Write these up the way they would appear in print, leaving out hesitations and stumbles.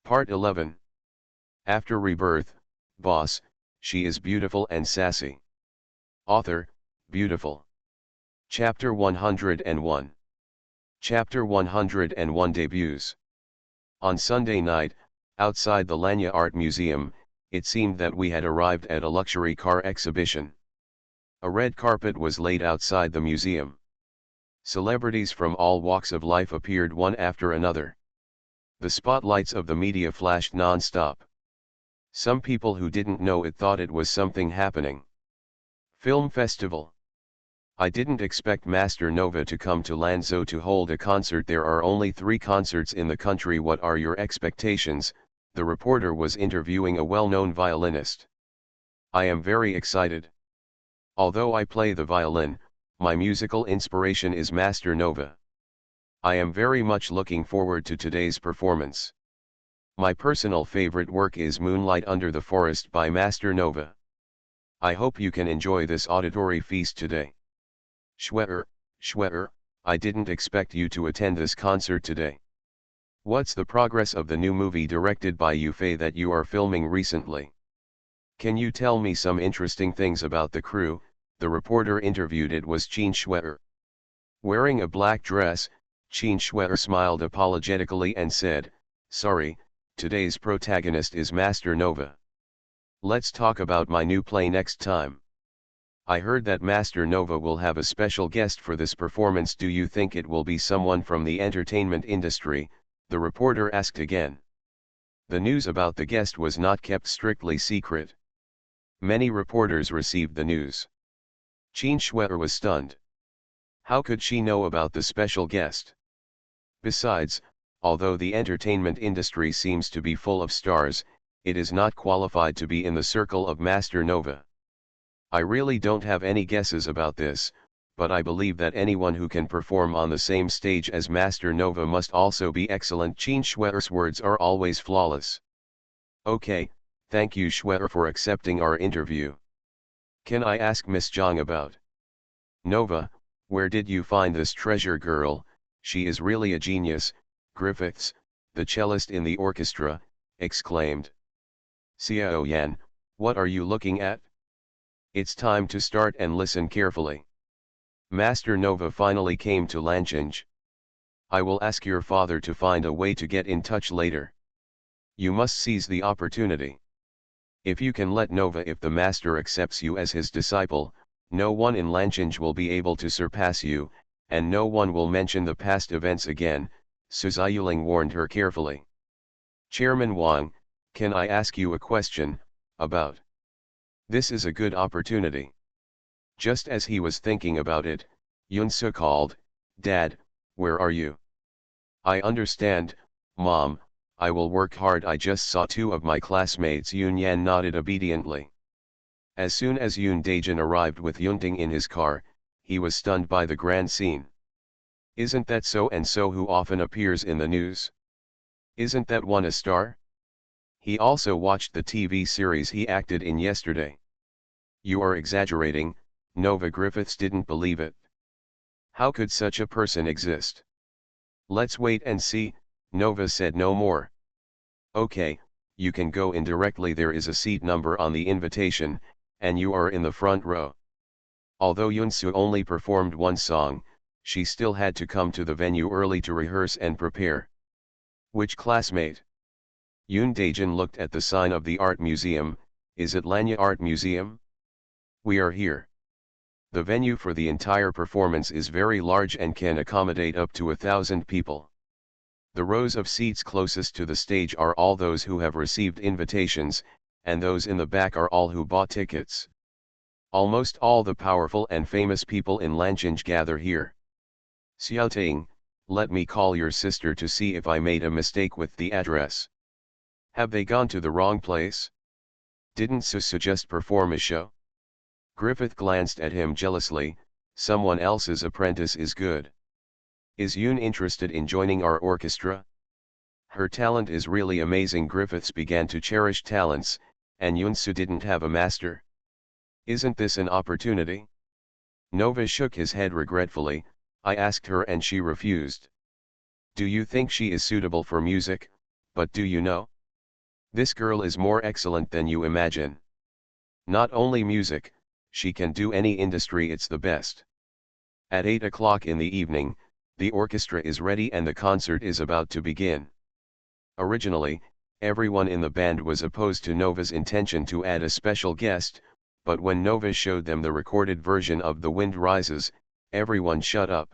Part 11. After Rebirth, Boss, she is beautiful and sassy. Author, Beautiful. Chapter 101. Chapter 101 debuts. On Sunday night, outside the Lanya Art Museum, it seemed that we had arrived at a luxury car exhibition. A red carpet was laid outside the museum. Celebrities from all walks of life appeared one after another. The spotlights of the media flashed non-stop. Some people who didn't know it thought it was something happening. Film festival. I didn't expect Master Nova to come to Lanzo to hold a concert. There are only 3 concerts in the country. What are your expectations? The reporter was interviewing a well-known violinist. I am very excited. Although I play the violin, my musical inspiration is Master Nova. I am very much looking forward to today's performance. My personal favorite work is Moonlight Under the Forest by Master Nova. I hope you can enjoy this auditory feast today. Schwerer, I didn't expect you to attend this concert today. What's the progress of the new movie directed by Yufei that you are filming recently? Can you tell me some interesting things about the crew? The reporter interviewed. It was Qin Schwerer. Wearing a black dress, Qin Schwerer smiled apologetically and said, "Sorry, today's protagonist is Master Nova. Let's talk about my new play next time. I heard that Master Nova will have a special guest for this performance. Do you think it will be someone from the entertainment industry?" the reporter asked again. The news about the guest was not kept strictly secret. Many reporters received the news. Qin Schwerer was stunned. How could she know about the special guest? Besides, although the entertainment industry seems to be full of stars, it is not qualified to be in the circle of Master Nova. I really don't have any guesses about this, but I believe that anyone who can perform on the same stage as Master Nova must also be excellent. Qin Schwerer's words are always flawless. Okay, thank you Schwerer for accepting our interview. Can I ask Miss Zhang about Nova? Where did you find this treasure girl? She is really a genius. Griffiths, the cellist in the orchestra, exclaimed. Xiao Yan, what are you looking at? It's time to start and listen carefully. Master Nova finally came to Lanchange. I will ask your father to find a way to get in touch later. You must seize the opportunity. If you can let Nova, if the master accepts you as his disciple, no one in Lanchange will be able to surpass you, and no one will mention the past events again, Su Ziyuling warned her carefully. Chairman Wang, can I ask you a question, about? This is a good opportunity. Just as he was thinking about it, Yunsu called, Dad, where are you? I understand, Mom, I will work hard. I just saw 2 of my classmates. Yun Yan nodded obediently. As soon as Yun Daijin arrived with Yunting in his car, he was stunned by the grand scene. Isn't that so-and-so who often appears in the news? Isn't that one a star? He also watched the TV series he acted in yesterday. You are exaggerating, Nova. Griffiths didn't believe it. How could such a person exist? Let's wait and see. Nova said no more. Okay, you can go in directly. There is a seat number on the invitation, and you are in the front row. Although Yunsu only performed 1 song, she still had to come to the venue early to rehearse and prepare. Which classmate? Yun Daijin looked at the sign of the art museum. Is it Lanya Art Museum? We are here. The venue for the entire performance is very large and can accommodate up to 1,000 people. The rows of seats closest to the stage are all those who have received invitations, and those in the back are all who bought tickets. Almost all the powerful and famous people in Lanchange gather here. Xiaoting, let me call your sister to see if I made a mistake with the address. Have they gone to the wrong place? Didn't Su just perform a show? Griffith glanced at him jealously. Someone else's apprentice is good. Is Yun interested in joining our orchestra? Her talent is really amazing. Griffiths began to cherish talents, and Yunsu didn't have a master. Isn't this an opportunity? Nova shook his head regretfully. I asked her and she refused. Do you think she is suitable for music? But do you know? This girl is more excellent than you imagine. Not only music, she can do any industry, it's the best. At 8 o'clock in the evening, the orchestra is ready and the concert is about to begin. Originally, everyone in the band was opposed to Nova's intention to add a special guest, but when Nova showed them the recorded version of The Wind Rises, everyone shut up.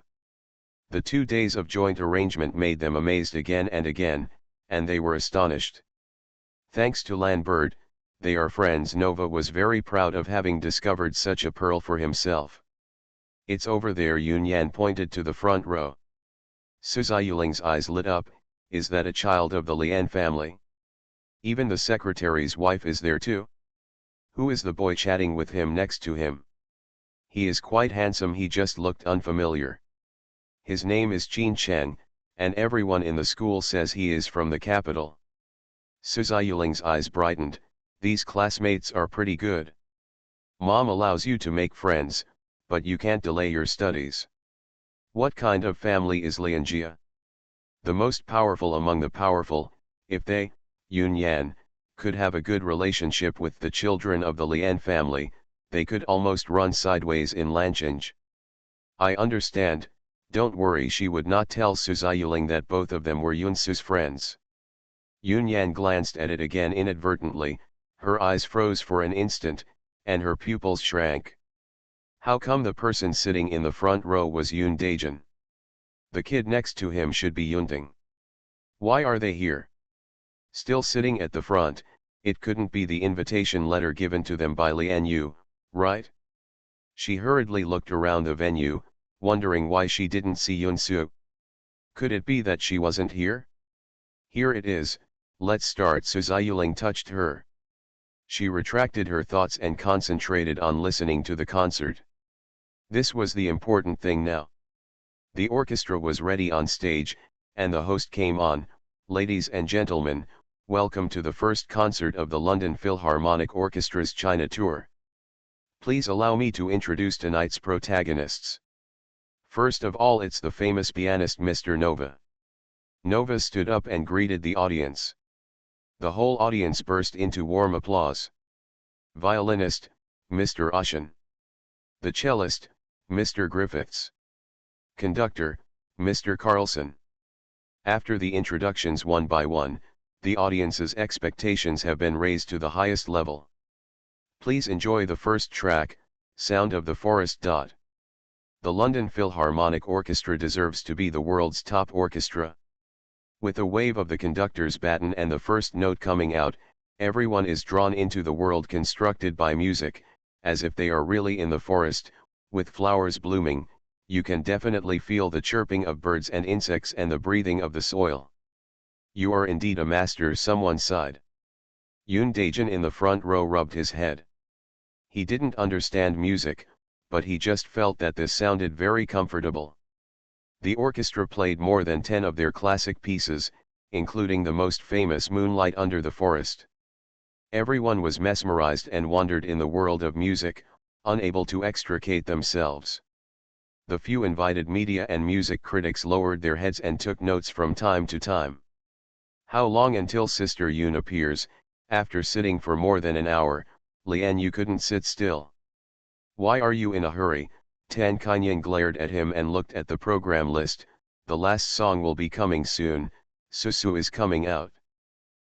The 2 days of joint arrangement made them amazed again and again, and they were astonished. Thanks to Landbird, they are friends. Nova was very proud of having discovered such a pearl for himself. It's over there. Yunyan pointed to the front row. Su Ziyuling's eyes lit up. Is that a child of the Lian family? Even the secretary's wife is there too? Who is the boy chatting with him next to him? He is quite handsome. He just looked unfamiliar. His name is Qin Cheng, and everyone in the school says he is from the capital. Su Ziyuling's eyes brightened. These classmates are pretty good. Mom allows you to make friends, but you can't delay your studies. What kind of family is Lianjia? The most powerful among the powerful. If they, Yunyan, could have a good relationship with the children of the Lian family, they could almost run sideways in Lancheng. I understand, don't worry. She would not tell Su Ziyuling that both of them were Yunsu's friends. Yunyan glanced at it again inadvertently. Her eyes froze for an instant, and her pupils shrank. How come the person sitting in the front row was Yun Daejin? The kid next to him should be Yunting. Why are they here? Still sitting at the front, it couldn't be the invitation letter given to them by Lian Yu, right? She hurriedly looked around the venue, wondering why she didn't see Yunsu. Could it be that she wasn't here? Here it is, let's start. Su Ziyuling touched her. She retracted her thoughts and concentrated on listening to the concert. This was the important thing now. The orchestra was ready on stage, and the host came on. Ladies and gentlemen, welcome to the first concert of the London Philharmonic Orchestra's China Tour. Please allow me to introduce tonight's protagonists. First of all, it's the famous pianist Mr. Nova. Nova stood up and greeted the audience. The whole audience burst into warm applause. Violinist, Mr. Oshin. The cellist, Mr. Griffiths. Conductor, Mr. Carlson. After the introductions one by one, the audience's expectations have been raised to the highest level. Please enjoy the first track, Sound of the Forest. The London Philharmonic Orchestra deserves to be the world's top orchestra. With a wave of the conductor's baton and the first note coming out, everyone is drawn into the world constructed by music, as if they are really in the forest, with flowers blooming. You can definitely feel the chirping of birds and insects and the breathing of the soil. You are indeed a master, someone sighed. Yun Daejin in the front row rubbed his head. He didn't understand music, but he just felt that this sounded very comfortable. The orchestra played more than 10 of their classic pieces, including the most famous Moonlight Under the Forest. Everyone was mesmerized and wandered in the world of music, unable to extricate themselves. The few invited media and music critics lowered their heads and took notes from time to time. How long until Sister Yun appears? After sitting for more than an hour, Lian Yu couldn't sit still. Why are you in a hurry? Tan Kainyan glared at him and looked at the program list. The last song will be coming soon. Susu is coming out.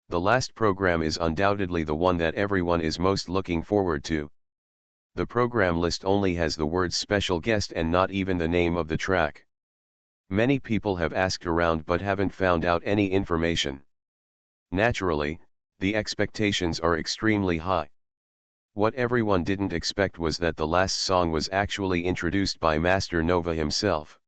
The last program is undoubtedly the one that everyone is most looking forward to. The program list only has the words special guest and not even the name of the track. Many people have asked around but haven't found out any information. Naturally, the expectations are extremely high. What everyone didn't expect was that the last song was actually introduced by Master Nova himself.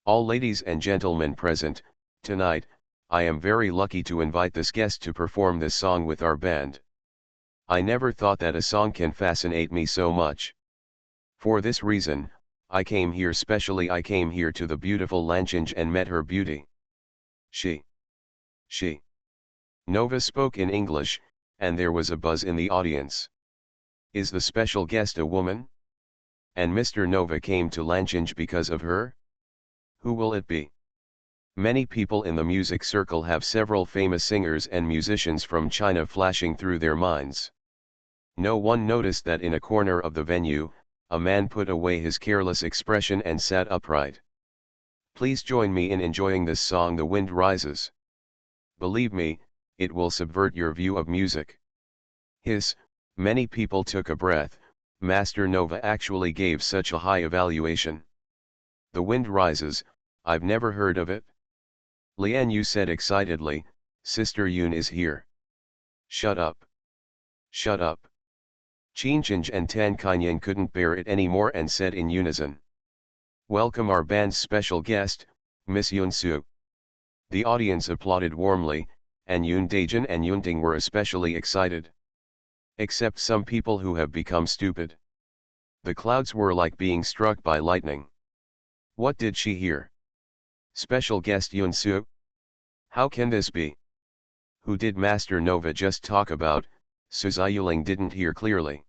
All ladies and gentlemen present, tonight, I am very lucky to invite this guest to perform this song with our band. I never thought that a song can fascinate me so much. For this reason, I came here specially. I came here to the beautiful Lancheng and met her beauty. She. Nova spoke in English, and there was a buzz in the audience. Is the special guest a woman? And Mr. Nova came to Lancheng because of her? Who will it be? Many people in the music circle have several famous singers and musicians from China flashing through their minds. No one noticed that in a corner of the venue, a man put away his careless expression and sat upright. Please join me in enjoying this song The Wind Rises. Believe me, it will subvert your view of music. Many people took a breath. Master Nova actually gave such a high evaluation. The Wind Rises, I've never heard of it. Lian Yu said excitedly, Sister Yun is here. Shut up. Shut up. Qinchinj and Tan Kainyan couldn't bear it anymore and said in unison. Welcome our band's special guest, Miss Yun Su. The audience applauded warmly, and Yun Daejin and Yun Ting were especially excited. Except some people who have become stupid. The clouds were like being struck by lightning. What did she hear? Special guest Yun Su? How can this be? Who did Master Nova just talk about? Su Ziyuling didn't hear clearly.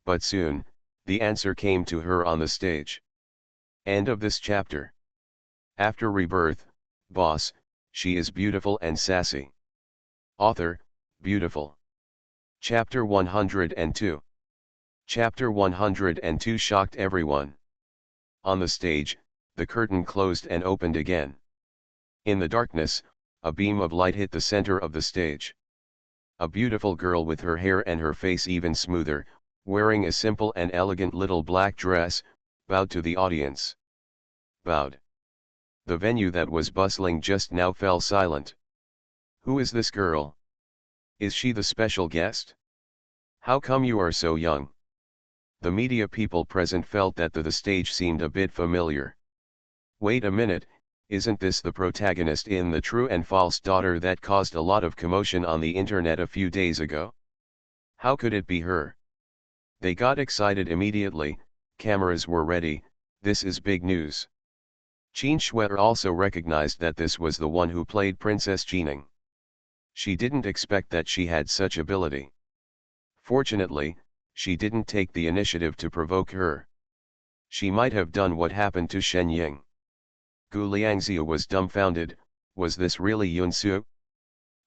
But soon, the answer came to her on the stage. End of this chapter. After Rebirth, boss, she is beautiful and sassy. Author, beautiful. Chapter 102. Chapter 102 shocked everyone. On the stage, the curtain closed and opened again. In the darkness, a beam of light hit the center of the stage. A beautiful girl with her hair and her face even smoother, wearing a simple and elegant little black dress, bowed to the audience. Bowed. The venue that was bustling just now fell silent. Who is this girl? Is she the special guest? How come you are so young? The media people present felt that the stage seemed a bit familiar. Wait a minute, isn't this the protagonist in The True and False Daughter that caused a lot of commotion on the internet a few days ago? How could it be her? They got excited immediately, cameras were ready, this is big news. Qin Shuer also recognized that this was the one who played Princess Jining. She didn't expect that she had such ability. Fortunately, she didn't take the initiative to provoke her. She might have done what happened to Shen Ying. Gu Liangzia was dumbfounded, was this really Yun Su?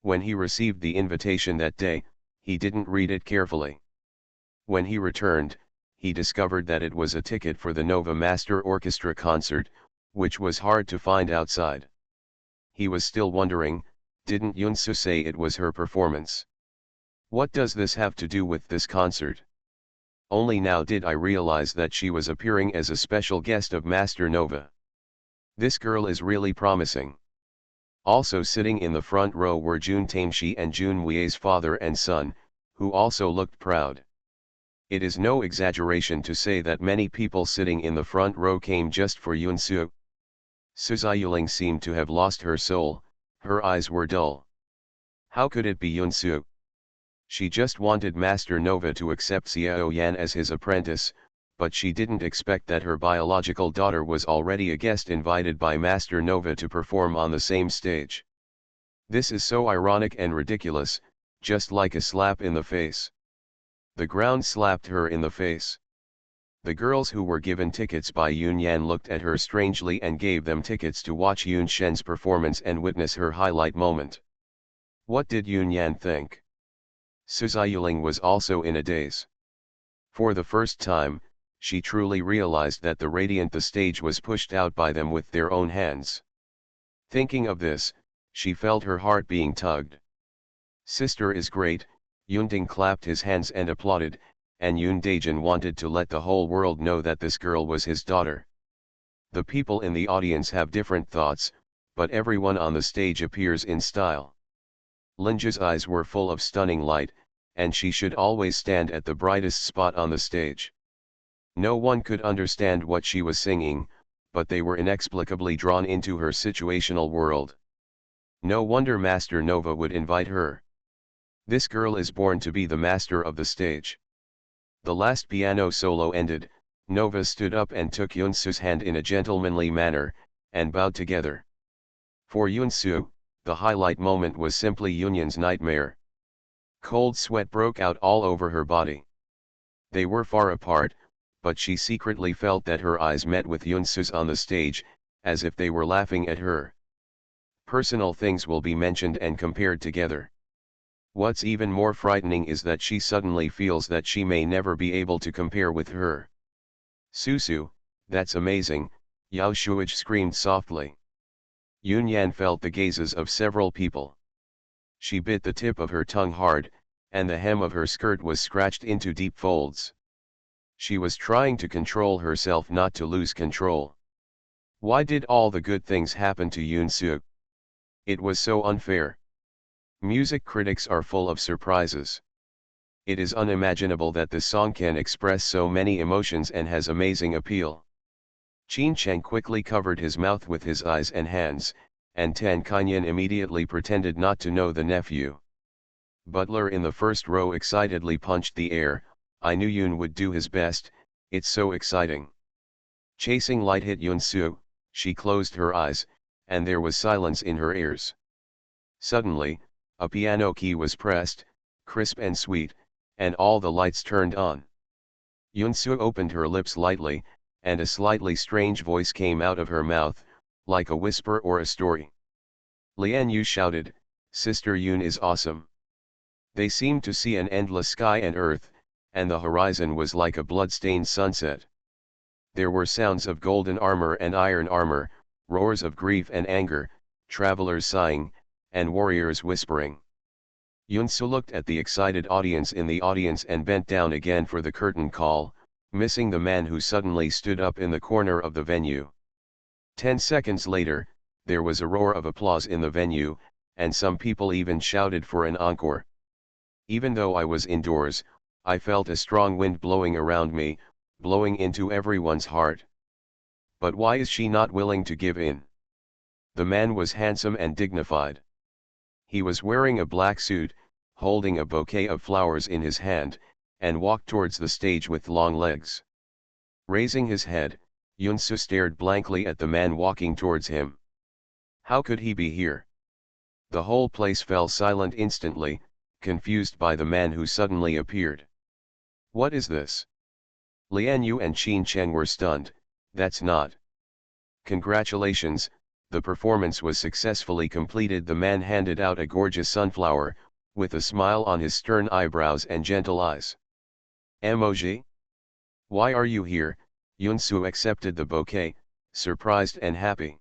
When he received the invitation that day, he didn't read it carefully. When he returned, he discovered that it was a ticket for the Nova Master Orchestra concert, which was hard to find outside. He was still wondering, didn't Yun Su say it was her performance? What does this have to do with this concert? Only now did I realize that she was appearing as a special guest of Master Nova. This girl is really promising. Also sitting in the front row were Jun Taimshi and Jun Weie's father and son, who also looked proud. It is no exaggeration to say that many people sitting in the front row came just for Yun Su. Su Ziyuling seemed to have lost her soul, her eyes were dull. How could it be Yun Su? She just wanted Master Nova to accept Xiao Yan as his apprentice, but she didn't expect that her biological daughter was already a guest invited by Master Nova to perform on the same stage. This is so ironic and ridiculous, just like a slap in the face. The ground slapped her in the face. The girls who were given tickets by Yun Yan looked at her strangely and gave them tickets to watch Yun Shen's performance and witness her highlight moment. What did Yun Yan think? Su Ziyuling was also in a daze. For the first time, she truly realized that the stage was pushed out by them with their own hands. Thinking of this, she felt her heart being tugged. Sister is great, Yunting clapped his hands and applauded, and Yun Daejin wanted to let the whole world know that this girl was his daughter. The people in the audience have different thoughts, but everyone on the stage appears in style. Linja's eyes were full of stunning light, and she should always stand at the brightest spot on the stage. No one could understand what she was singing, but they were inexplicably drawn into her situational world. No wonder Master Nova would invite her. This girl is born to be the master of the stage. The last piano solo ended, Nova stood up and took Yun Su's hand in a gentlemanly manner, and bowed together. For Yun Su, the highlight moment was simply Yunyan's nightmare. Cold sweat broke out all over her body. They were far apart, but she secretly felt that her eyes met with Yun Su's on the stage, as if they were laughing at her. Personal things will be mentioned and compared together. What's even more frightening is that she suddenly feels that she may never be able to compare with her. Susu, that's amazing, Yao Shuij screamed softly. Yunyan felt the gazes of several people. She bit the tip of her tongue hard, and the hem of her skirt was scratched into deep folds. She was trying to control herself not to lose control. Why did all the good things happen to Yoon-soo? It was so unfair. Music critics are full of surprises. It is unimaginable that this song can express so many emotions and has amazing appeal. Qin Cheng quickly covered his mouth with his eyes and hands, and Tan Kinyan immediately pretended not to know the nephew. Butler in the first row excitedly punched the air. I knew Yoon would do his best, it's so exciting. Chasing light hit Yoon-soo, she closed her eyes, and there was silence in her ears. Suddenly, a piano key was pressed, crisp and sweet, and all the lights turned on. Yoon-soo opened her lips lightly, and a slightly strange voice came out of her mouth, like a whisper or a story. Lian Yu shouted, Sister Yoon is awesome. They seemed to see an endless sky and earth, and the horizon was like a blood-stained sunset. There were sounds of golden armor and iron armor, roars of grief and anger, travelers sighing, and warriors whispering. Yoon-soo looked at the excited audience in the audience and bent down again for the curtain call, missing the man who suddenly stood up in the corner of the venue. 10 seconds later, there was a roar of applause in the venue, and some people even shouted for an encore. Even though I was indoors, I felt a strong wind blowing around me, blowing into everyone's heart. But why is she not willing to give in? The man was handsome and dignified. He was wearing a black suit, holding a bouquet of flowers in his hand, and walked towards the stage with long legs. Raising his head, Yoon-soo stared blankly at the man walking towards him. How could he be here? The whole place fell silent instantly, confused by the man who suddenly appeared. What is this? Lian Yu and Qin Cheng were stunned. That's not. Congratulations, the performance was successfully completed. The man handed out a gorgeous sunflower, with a smile on his stern eyebrows and gentle eyes. Emoji? Why are you here? Yoon-soo accepted the bouquet, surprised and happy.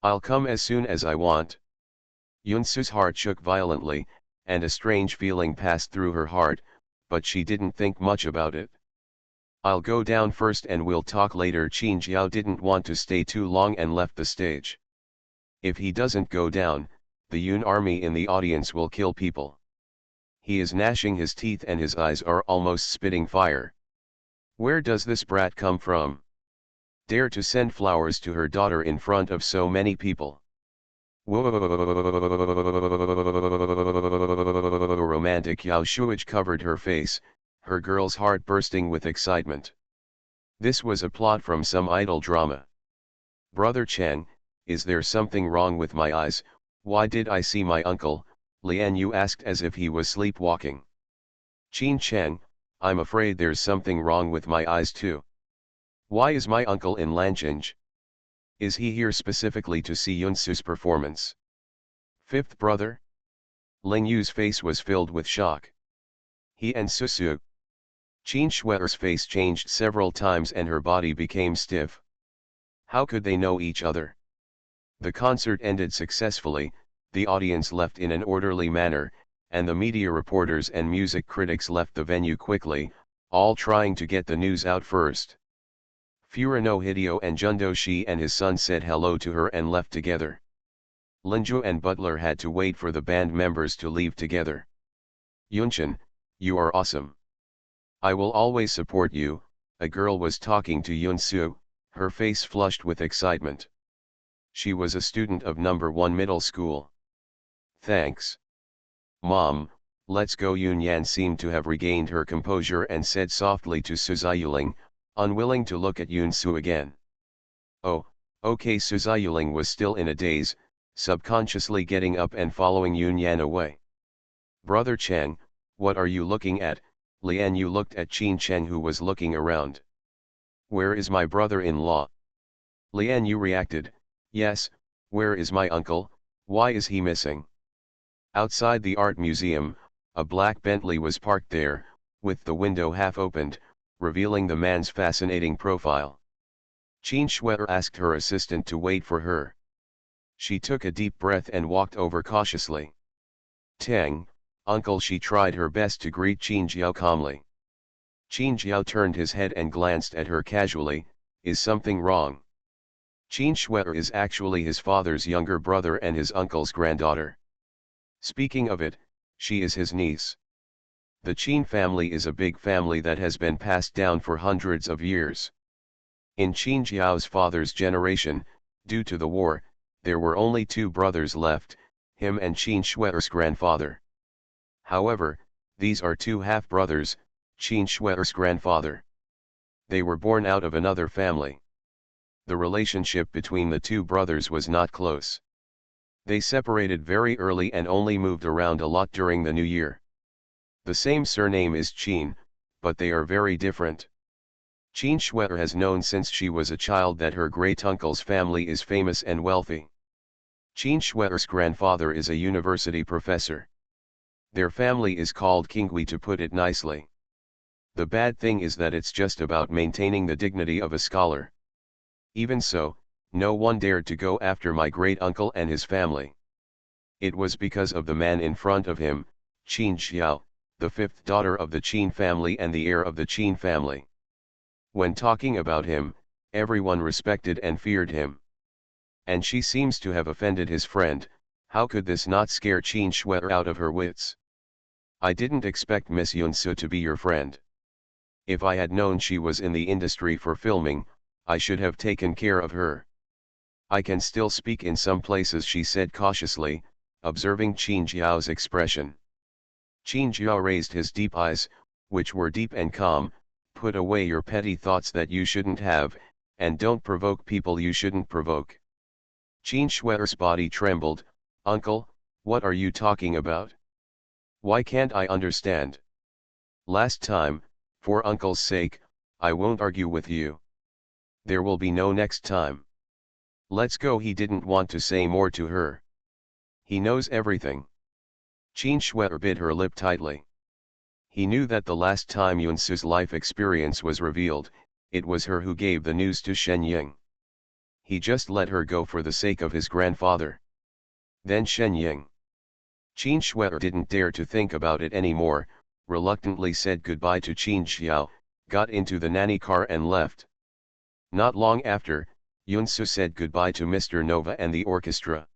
I'll come as soon as I want. Yoon-soo's heart shook violently, and a strange feeling passed through her heart, but she didn't think much about it. I'll go down first and we'll talk later. Qin Jiao didn't want to stay too long and left the stage. If he doesn't go down, the Yoon army in the audience will kill people. He is gnashing his teeth and his eyes are almost spitting fire. Where does this brat come from? Dare to send flowers to her daughter in front of so many people. Romantic Yao Shuij covered her face, her girl's heart bursting with excitement. This was a plot from some idol drama. Brother Chang, is there something wrong with my eyes? Why did I see my uncle? Lian Yu asked as if he was sleepwalking. Qin Cheng, I'm afraid there's something wrong with my eyes too. Why is my uncle in Lanjing? Is he here specifically to see Yoon-soo's performance? Fifth brother? Ling Yu's face was filled with shock. He and Susu. Qin Shue's face changed several times and her body became stiff. How could they know each other? The concert ended successfully, the audience left in an orderly manner, and the media reporters and music critics left the venue quickly, all trying to get the news out first. Furano Hideo and Jundo Shi and his son said hello to her and left together. Linju and Butler had to wait for the band members to leave together. Yunchin, you are awesome. I will always support you. A girl was talking to Yoon-soo, her face flushed with excitement. She was a student of number 1 middle school. Thanks. Mom, let's go. Yoon-yan seemed to have regained her composure and said softly to Suzayuling, unwilling to look at Yoon-soo again. Oh, okay. Suzayuling was still in a daze, subconsciously getting up and following Yoon-yan away. Brother Chang, what are you looking at? Lian Yu looked at Qin Cheng who was looking around. Where is my brother-in-law? Lian Yu reacted, yes, where is my uncle? Why is he missing? Outside the art museum, a black Bentley was parked there, with the window half opened, revealing the man's fascinating profile. Jean Schwetter asked her assistant to wait for her. She took a deep breath and walked over cautiously. Tang, uncle, she tried her best to greet Qin Jiao calmly. Qin Jiao turned his head and glanced at her casually. Is something wrong? Qin Schwetter is actually his father's younger brother and his uncle's granddaughter. Speaking of it, she is his niece. The Qin family is a big family that has been passed down for hundreds of years. In Qin Jiao's father's generation, due to the war, there were only two brothers left, him and Qin Schwetter's grandfather. However, these are two half-brothers, Qin Schwetter's grandfather. They were born out of another family. The relationship between the two brothers was not close. They separated very early and only moved around a lot during the new year. The same surname is Qin, but they are very different. Qin Schwetter has known since she was a child that her great-uncle's family is famous and wealthy. Qin Schwetter's grandfather is a university professor. Their family is called Kingui, to put it nicely. The bad thing is that it's just about maintaining the dignity of a scholar. Even so, no one dared to go after my great-uncle and his family. It was because of the man in front of him, Qin Xiao, the fifth daughter of the Qin family and the heir of the Qin family. When talking about him, everyone respected and feared him. And she seems to have offended his friend. How could this not scare Qin Schwetter out of her wits? I didn't expect Miss Yunsu to be your friend. If I had known she was in the industry for filming, I should have taken care of her. I can still speak in some places, she said cautiously, observing Qin Jiao's expression. Qin Jiao raised his deep eyes, which were deep and calm. Put away your petty thoughts that you shouldn't have, and don't provoke people you shouldn't provoke. Qin Schwetter's body trembled. Uncle, what are you talking about? Why can't I understand? Last time, for uncle's sake, I won't argue with you. There will be no next time. Let's go. He didn't want to say more to her. He knows everything. Qin Schwetter bit her lip tightly. He knew that the last time Yunsu's life experience was revealed, it was her who gave the news to Shen Ying. He just let her go for the sake of his grandfather. Then Shen Ying. Qin Schwetter didn't dare to think about it anymore, reluctantly said goodbye to Qin Xiao, got into the nanny car and left. Not long after, Yunsu said goodbye to Mr. Nova and the orchestra.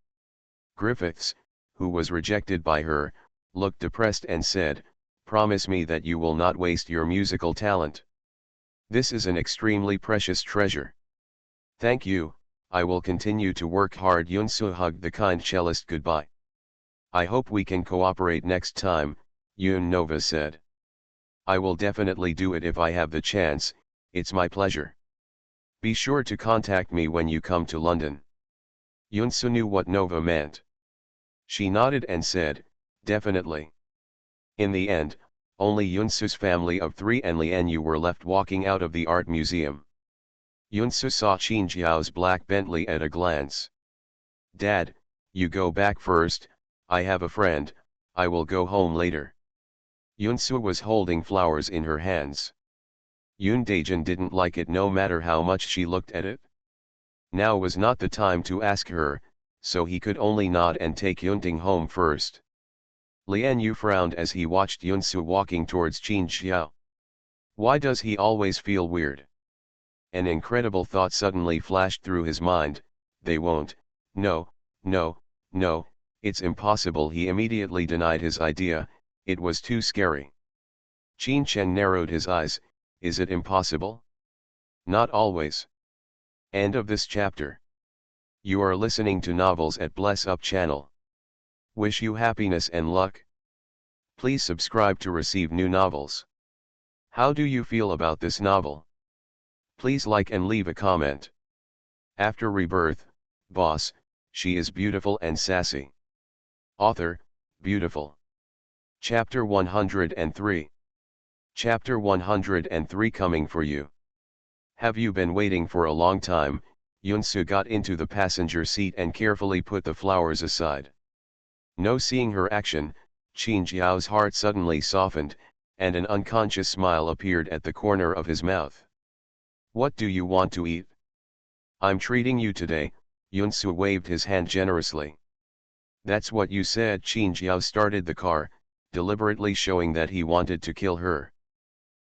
Griffiths, who was rejected by her, looked depressed and said, "Promise me that you will not waste your musical talent. This is an extremely precious treasure." "Thank you, I will continue to work hard." Yunsu hugged the kind cellist goodbye. "I hope we can cooperate next time," Yun Nova said. "I will definitely do it if I have the chance, it's my pleasure. Be sure to contact me when you come to London." Yunsu knew what Nova meant. She nodded and said, "Definitely." In the end, only Yunsu's family of three and Lianyu were left walking out of the art museum. Yunsu saw Qin Jiao's black Bentley at a glance. "Dad, you go back first, I have a friend, I will go home later." Yunsu was holding flowers in her hands. Yun Daejin didn't like it no matter how much she looked at it. Now was not the time to ask her, so he could only nod and take Yunting home first. Lian Yu frowned as he watched Yunsu walking towards Qin Xiao. Why does he always feel weird? An incredible thought suddenly flashed through his mind. They won't, no, it's impossible. He immediately denied his idea, it was too scary. Qin Chen narrowed his eyes. Is it impossible? Not always. End of this chapter. You are listening to Novels at Bless Up channel. Wish you happiness and luck. Please subscribe to receive new novels. How do you feel about this novel? Please like and leave a comment. After Rebirth, boss, she is beautiful and sassy. Author, beautiful. Chapter 103. Chapter 103 coming for you. Have you been waiting for a long time? Yunsu got into the passenger seat and carefully put the flowers aside. No, seeing her action, Qin Jiao's heart suddenly softened, and an unconscious smile appeared at the corner of his mouth. What do you want to eat? I'm treating you today, Yunsu waved his hand generously. That's what you said. Qin Jiao started the car, deliberately showing that he wanted to kill her.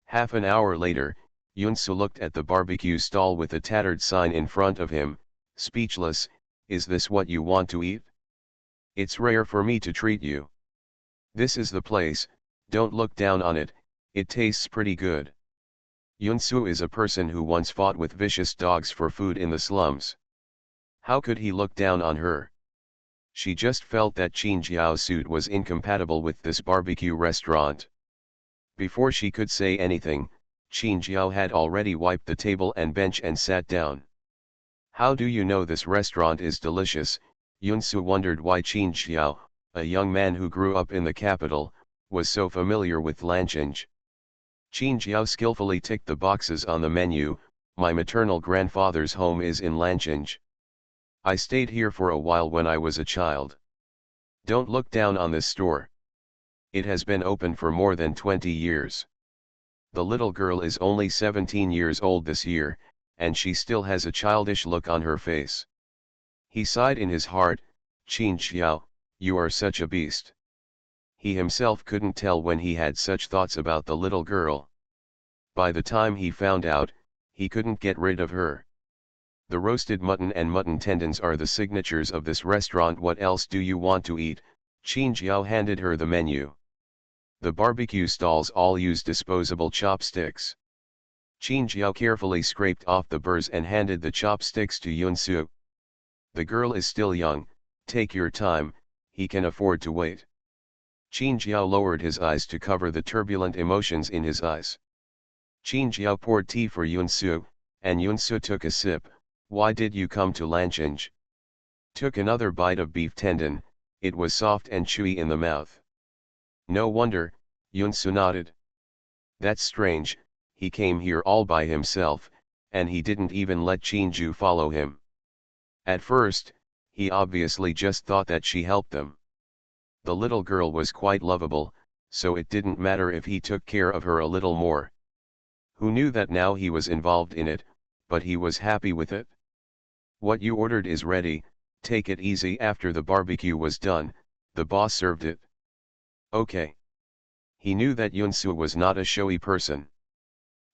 Half an hour later, Yunsu looked at the barbecue stall with a tattered sign in front of him, speechless. Is this what you want to eat? It's rare for me to treat you. This is the place, don't look down on it, it tastes pretty good. Yunsu is a person who once fought with vicious dogs for food in the slums. How could he look down on her? She just felt that Qin Jiao's suit was incompatible with this barbecue restaurant. Before she could say anything, Qin Jiao had already wiped the table and bench and sat down. How do you know this restaurant is delicious? Yunsu wondered why Qin Jiao, a young man who grew up in the capital, was so familiar with Lancheng. Qin Jiao skillfully ticked the boxes on the menu. My maternal grandfather's home is in Lancheng. I stayed here for a while when I was a child. Don't look down on this store. It has been open for more than 20 years. The little girl is only 17 years old this year, and she still has a childish look on her face. He sighed in his heart, Qin Jiao, you are such a beast. He himself couldn't tell when he had such thoughts about the little girl. By the time he found out, he couldn't get rid of her. The roasted mutton and mutton tendons are the signatures of this restaurant. What else do you want to eat? Qin Jiao handed her the menu. The barbecue stalls all use disposable chopsticks. Qin Jiao carefully scraped off the burrs and handed the chopsticks to Yunsu. The girl is still young, take your time, he can afford to wait. Qin Jiao lowered his eyes to cover the turbulent emotions in his eyes. Qin Jiao poured tea for Yunsu, and Yunsu took a sip. Why did you come to Lancheng? Took another bite of beef tendon, it was soft and chewy in the mouth. No wonder, Yunsu nodded. That's strange, he came here all by himself, and he didn't even let Qinju follow him. At first, he obviously just thought that she helped them. The little girl was quite lovable, so it didn't matter if he took care of her a little more. Who knew that now he was involved in it, but he was happy with it. What you ordered is ready, take it easy. After the barbecue was done, the boss served it. Okay. He knew that Yunsu was not a showy person.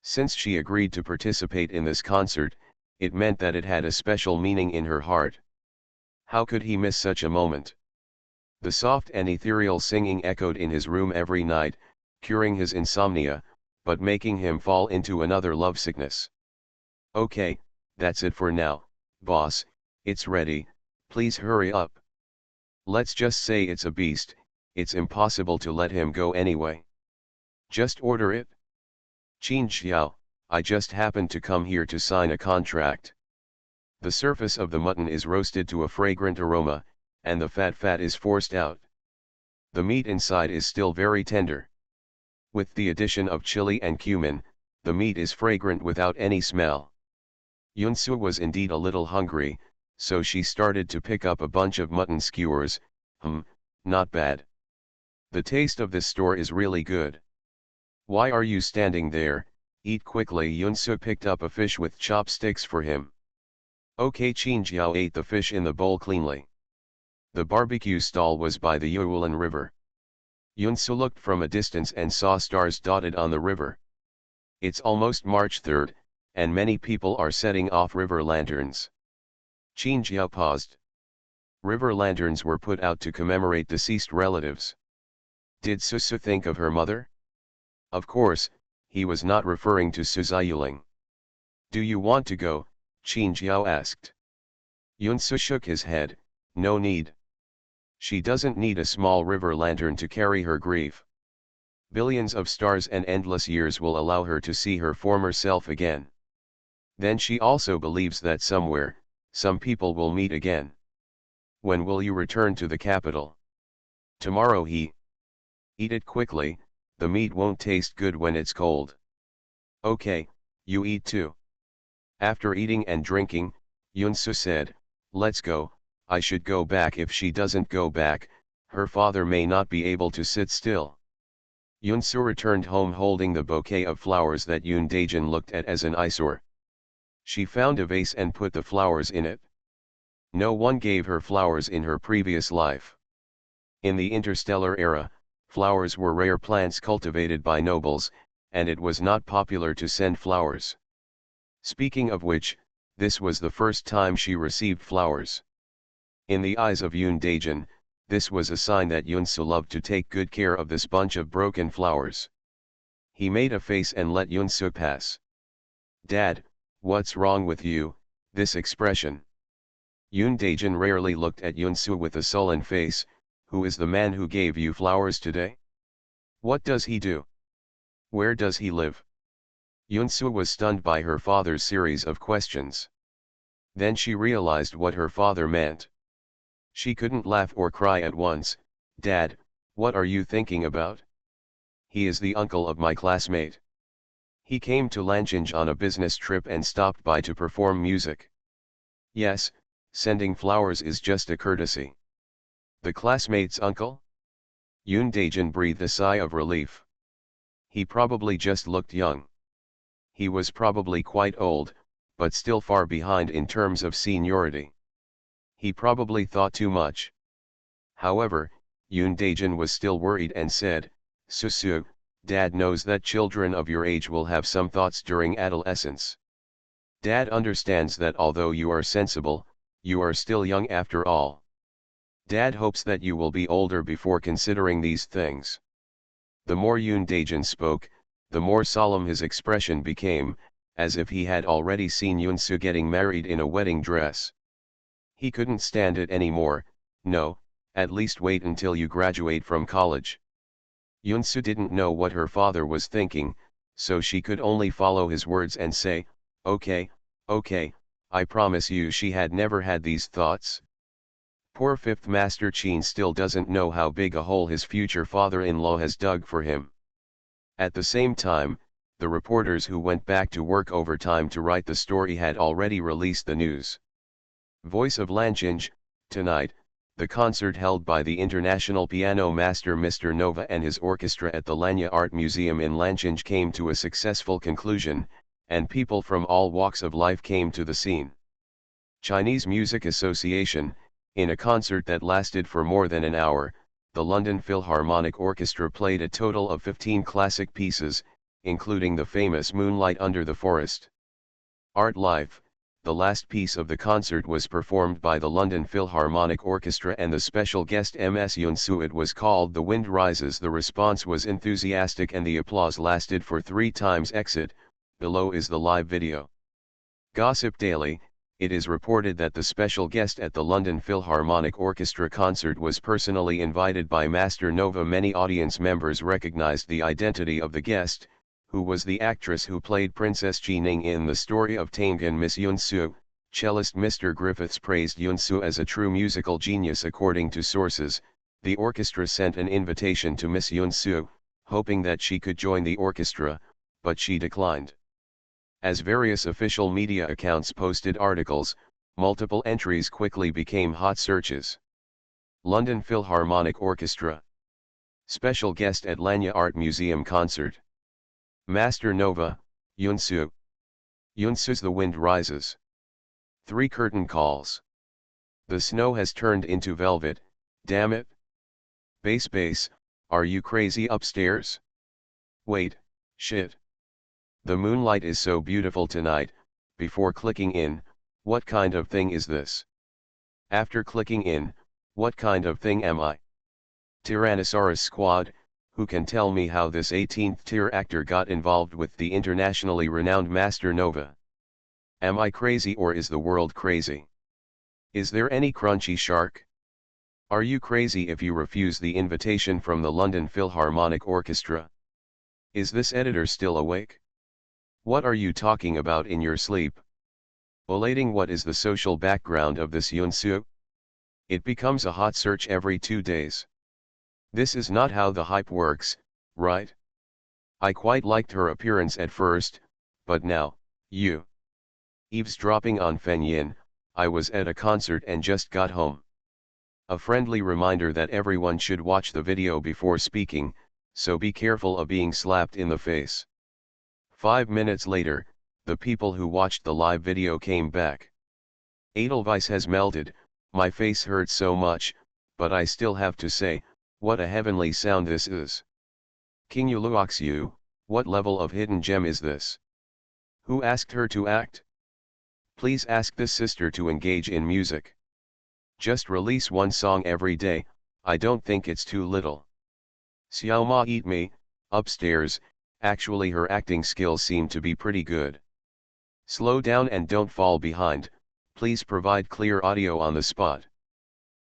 Since she agreed to participate in this concert, it meant that it had a special meaning in her heart. How could he miss such a moment? The soft and ethereal singing echoed in his room every night, curing his insomnia, but making him fall into another lovesickness. Okay, that's it for now, boss, it's ready, please hurry up. Let's just say it's a beast, it's impossible to let him go anyway. Just order it. Qin Xiao, I just happened to come here to sign a contract. The surface of the mutton is roasted to a fragrant aroma, and the fat is forced out. The meat inside is still very tender. With the addition of chili and cumin, the meat is fragrant without any smell. Yunsu was indeed a little hungry, so she started to pick up a bunch of mutton skewers. Not bad. The taste of this store is really good. Why are you standing there? Eat quickly. Yunsu picked up a fish with chopsticks for him. Okay. Qin Jiao ate the fish in the bowl cleanly. The barbecue stall was by the Yulan River. Yunsu looked from a distance and saw stars dotted on the river. It's almost March 3rd, and many people are setting off river lanterns. Qin Jiao paused. River lanterns were put out to commemorate deceased relatives. Did Susu think of her mother? Of course, he was not referring to Su Ziyuling. Do you want to go? Qin Jiao asked. Yunsu shook his head, no need. She doesn't need a small river lantern to carry her grief. Billions of stars and endless years will allow her to see her former self again. Then she also believes that somewhere, some people will meet again. When will you return to the capital? Tomorrow. Eat it quickly, the meat won't taste good when it's cold. Okay, you eat too. After eating and drinking, Yunsu said, "Let's go." "I should go back. If she doesn't go back, her father may not be able to sit still." Yunsu returned home holding the bouquet of flowers that Yoon Daejin looked at as an eyesore. She found a vase and put the flowers in it. No one gave her flowers in her previous life. In the interstellar era, flowers were rare plants cultivated by nobles, and it was not popular to send flowers. Speaking of which, this was the first time she received flowers. In the eyes of Yoon Daejin, this was a sign that Yunsu loved to take good care of this bunch of broken flowers. He made a face and let Yunsu pass. "Dad, what's wrong with you?" This expression. Yoon Daejin rarely looked at Yunsu with a sullen face. "Who is the man who gave you flowers today? What does he do? Where does he live?" Yunsu was stunned by her father's series of questions. Then she realized what her father meant. She couldn't laugh or cry at once. "Dad, what are you thinking about? He is the uncle of my classmate. He came to Lanchinge on a business trip and stopped by to perform music. Yes, sending flowers is just a courtesy." "The classmate's uncle?" Yoon Daejin breathed a sigh of relief. He probably just looked young. He was probably quite old, but still far behind in terms of seniority. He probably thought too much. However, Yoon Daejin was still worried and said, "Susu, Dad knows that children of your age will have some thoughts during adolescence. Dad understands that although you are sensible, you are still young after all. Dad hopes that you will be older before considering these things." The more Yoon Daejin spoke, the more solemn his expression became, as if he had already seen Yunsu getting married in a wedding dress. He couldn't stand it anymore. "No, at least wait until you graduate from college." Yunsu didn't know what her father was thinking, so she could only follow his words and say, "Okay, okay, I promise you." She had never had these thoughts. Poor fifth master Chin still doesn't know how big a hole his future father-in-law has dug for him. At the same time, the reporters who went back to work overtime to write the story had already released the news. Voice of Lanchinge, tonight, the concert held by the international piano master Mr. Nova and his orchestra at the Lanya Art Museum in Lanchinge came to a successful conclusion, and people from all walks of life came to the scene. Chinese Music Association, in a concert that lasted for more than an hour, the London Philharmonic Orchestra played a total of 15 classic pieces, including the famous Moonlight Under the Forest. Art Life, the last piece of the concert, was performed by the London Philharmonic Orchestra and the special guest Ms. Yunsu. It was called The Wind Rises. The response was enthusiastic and the applause lasted for 3 times. Exit. Below is the live video. Gossip Daily. It is reported that the special guest at the London Philharmonic Orchestra concert was personally invited by Master Nova. Many audience members recognized the identity of the guest, who was the actress who played Princess Ji Ning in the story of Tangan. Miss Yunsu. Cellist Mr. Griffiths praised Yunsu as a true musical genius. According to sources, the orchestra sent an invitation to Miss Yunsu, hoping that she could join the orchestra, but she declined. As various official media accounts posted articles, multiple entries quickly became hot searches. London Philharmonic Orchestra. Special guest at Lanya Art Museum concert. Master Nova, Yunsu. Yunsu's The Wind Rises. 3 curtain calls. The snow has turned into velvet, damn it. Bass, are you crazy upstairs? Wait, shit. The moonlight is so beautiful tonight. Before clicking in, what kind of thing is this? After clicking in, what kind of thing am I? Tyrannosaurus Squad, who can tell me how this 18th tier actor got involved with the internationally renowned Master Nova? Am I crazy or is the world crazy? Is there any crunchy shark? Are you crazy if you refuse the invitation from the London Philharmonic Orchestra? Is this editor still awake? What are you talking about in your sleep? Olating, what is the social background of this Yunsu? It becomes a hot search every 2 days. This is not how the hype works, right? I quite liked her appearance at first, but now, you eavesdropping on Fen Yin, I was at a concert and just got home. A friendly reminder that everyone should watch the video before speaking, so be careful of being slapped in the face. 5 minutes later, the people who watched the live video came back. Edelweiss has melted, my face hurts so much, but I still have to say, what a heavenly sound this is. King Yuluoxiu, what level of hidden gem is this? Who asked her to act? Please ask this sister to engage in music. Just release one song every day, I don't think it's too little. Xiao Ma Eat Me, upstairs, actually her acting skills seem to be pretty good. Slow down and don't fall behind, please provide clear audio on the spot.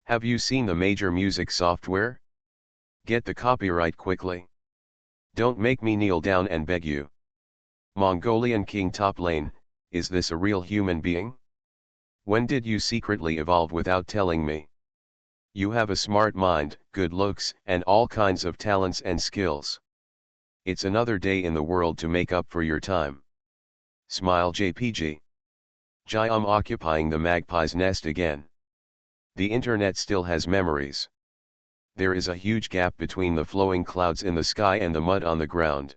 Have you seen the major music software? Get the copyright quickly. Don't make me kneel down and beg you. Mongolian King Top Lane, is this a real human being? When did you secretly evolve without telling me? You have a smart mind, good looks, and all kinds of talents and skills. It's another day in the world to make up for your time. Smile JPG. I'm occupying the magpie's nest again. The internet still has memories. There is a huge gap between the flowing clouds in the sky and the mud on the ground.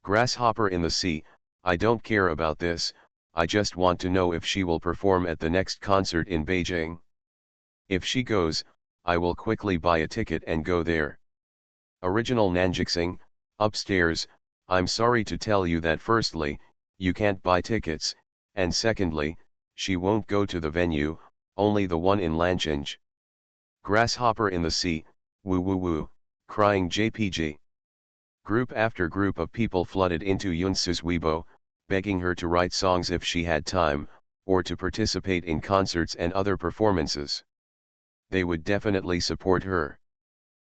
Grasshopper in the sea, I don't care about this, I just want to know if she will perform at the next concert in Beijing. If she goes, I will quickly buy a ticket and go there. Original Nanjixing, upstairs, I'm sorry to tell you that firstly, you can't buy tickets, and secondly, she won't go to the venue, only the one in Lanchinge. Grasshopper in the sea, woo woo woo, crying JPG. Group after group of people flooded into Yunsu's Weibo, begging her to write songs if she had time, or to participate in concerts and other performances. They would definitely support her.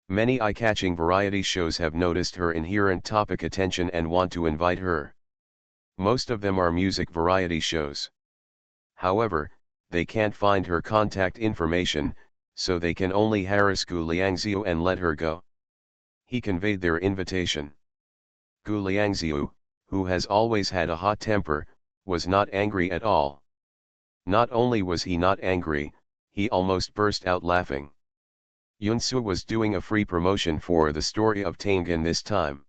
Many eye-catching variety shows have noticed her inherent topic attention and want to invite her. Most of them are music variety shows. However, they can't find her contact information, so they can only harass Gu Liangziu and let her go. He conveyed their invitation. Gu Liangziu, who has always had a hot temper, was not angry at all. Not only was he not angry, he almost burst out laughing. Yunsu was doing a free promotion for the story of Tangan this time.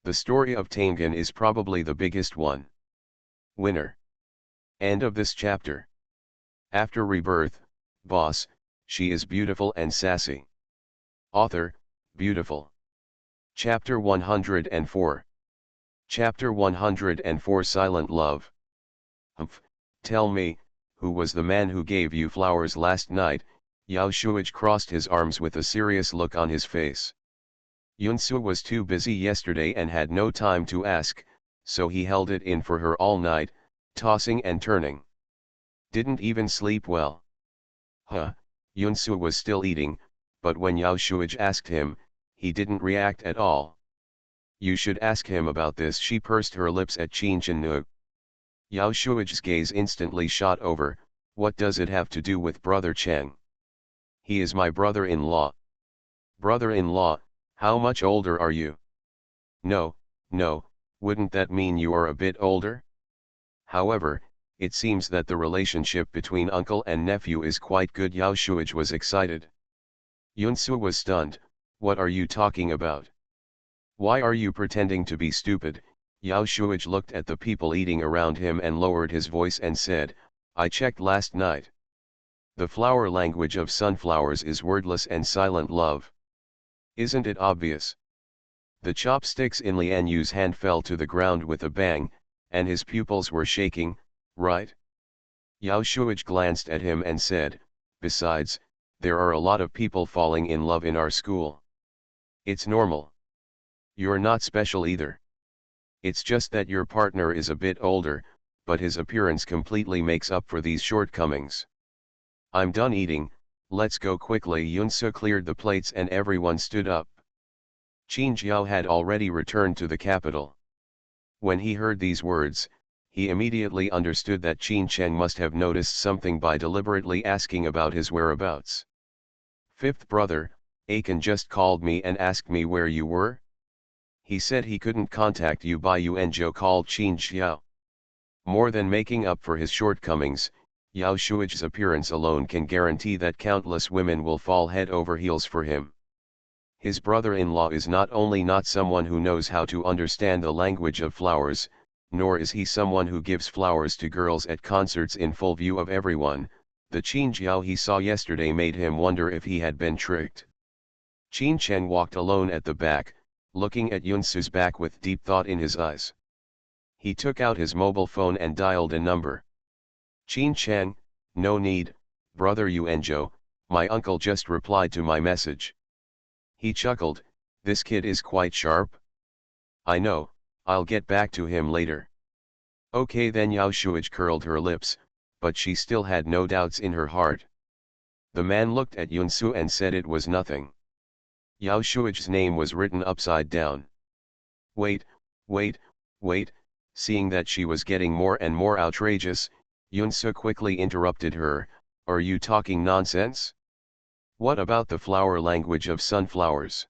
The story of Tangan is probably the biggest one. Winner. End of this chapter. After Rebirth, boss, she is beautiful and sassy. Author, beautiful. Chapter 104. Chapter 104 Silent Love. Humph, tell me, who was the man who gave you flowers last night? Yao Shuij crossed his arms with a serious look on his face. Yunsu was too busy yesterday and had no time to ask, so he held it in for her all night, tossing and turning. Didn't even sleep well. Yunsu was still eating, but when Yao Shuij asked him, he didn't react at all. You should ask him about this. She pursed her lips at Qin Chennu. Yao Shuij's gaze instantly shot over, what does it have to do with Brother Cheng? He is my brother-in-law. Brother-in-law, how much older are you? No, wouldn't that mean you are a bit older? However, it seems that the relationship between uncle and nephew is quite good. Yao Shuij was excited. Yunsu was stunned, what are you talking about? Why are you pretending to be stupid? Yao Shuij looked at the people eating around him and lowered his voice and said, I checked last night. The flower language of sunflowers is wordless and silent love. Isn't it obvious? The chopsticks in Lian Yu's hand fell to the ground with a bang, and his pupils were shaking, right? Yao Shuij glanced at him and said, besides, there are a lot of people falling in love in our school. It's normal. You're not special either. It's just that your partner is a bit older, but his appearance completely makes up for these shortcomings. I'm done eating, let's go quickly. Yunsu cleared the plates and everyone stood up. Qin Jiao had already returned to the capital. When he heard these words, he immediately understood that Qin Cheng must have noticed something by deliberately asking about his whereabouts. Fifth brother, Akin just called me and asked me where you were. He said he couldn't contact you by Yuanzhou, called Qin Xiao. More than making up for his shortcomings, Yao Shui's appearance alone can guarantee that countless women will fall head over heels for him. His brother-in-law is not only not someone who knows how to understand the language of flowers, nor is he someone who gives flowers to girls at concerts in full view of everyone. The Qin Jiao he saw yesterday made him wonder if he had been tricked. Qin Cheng walked alone at the back, looking at Yunsu's back with deep thought in his eyes. He took out his mobile phone and dialed a number. Qin Cheng, no need, brother Yuanzhou, my uncle just replied to my message. He chuckled, this kid is quite sharp. I know, I'll get back to him later. Okay then. Yao Shuij curled her lips, but she still had no doubts in her heart. The man looked at Yunsu and said it was nothing. Yao Shuij's name was written upside down. Wait, seeing that she was getting more and more outrageous, Yunsu quickly interrupted her, are you talking nonsense? What about the flower language of sunflowers?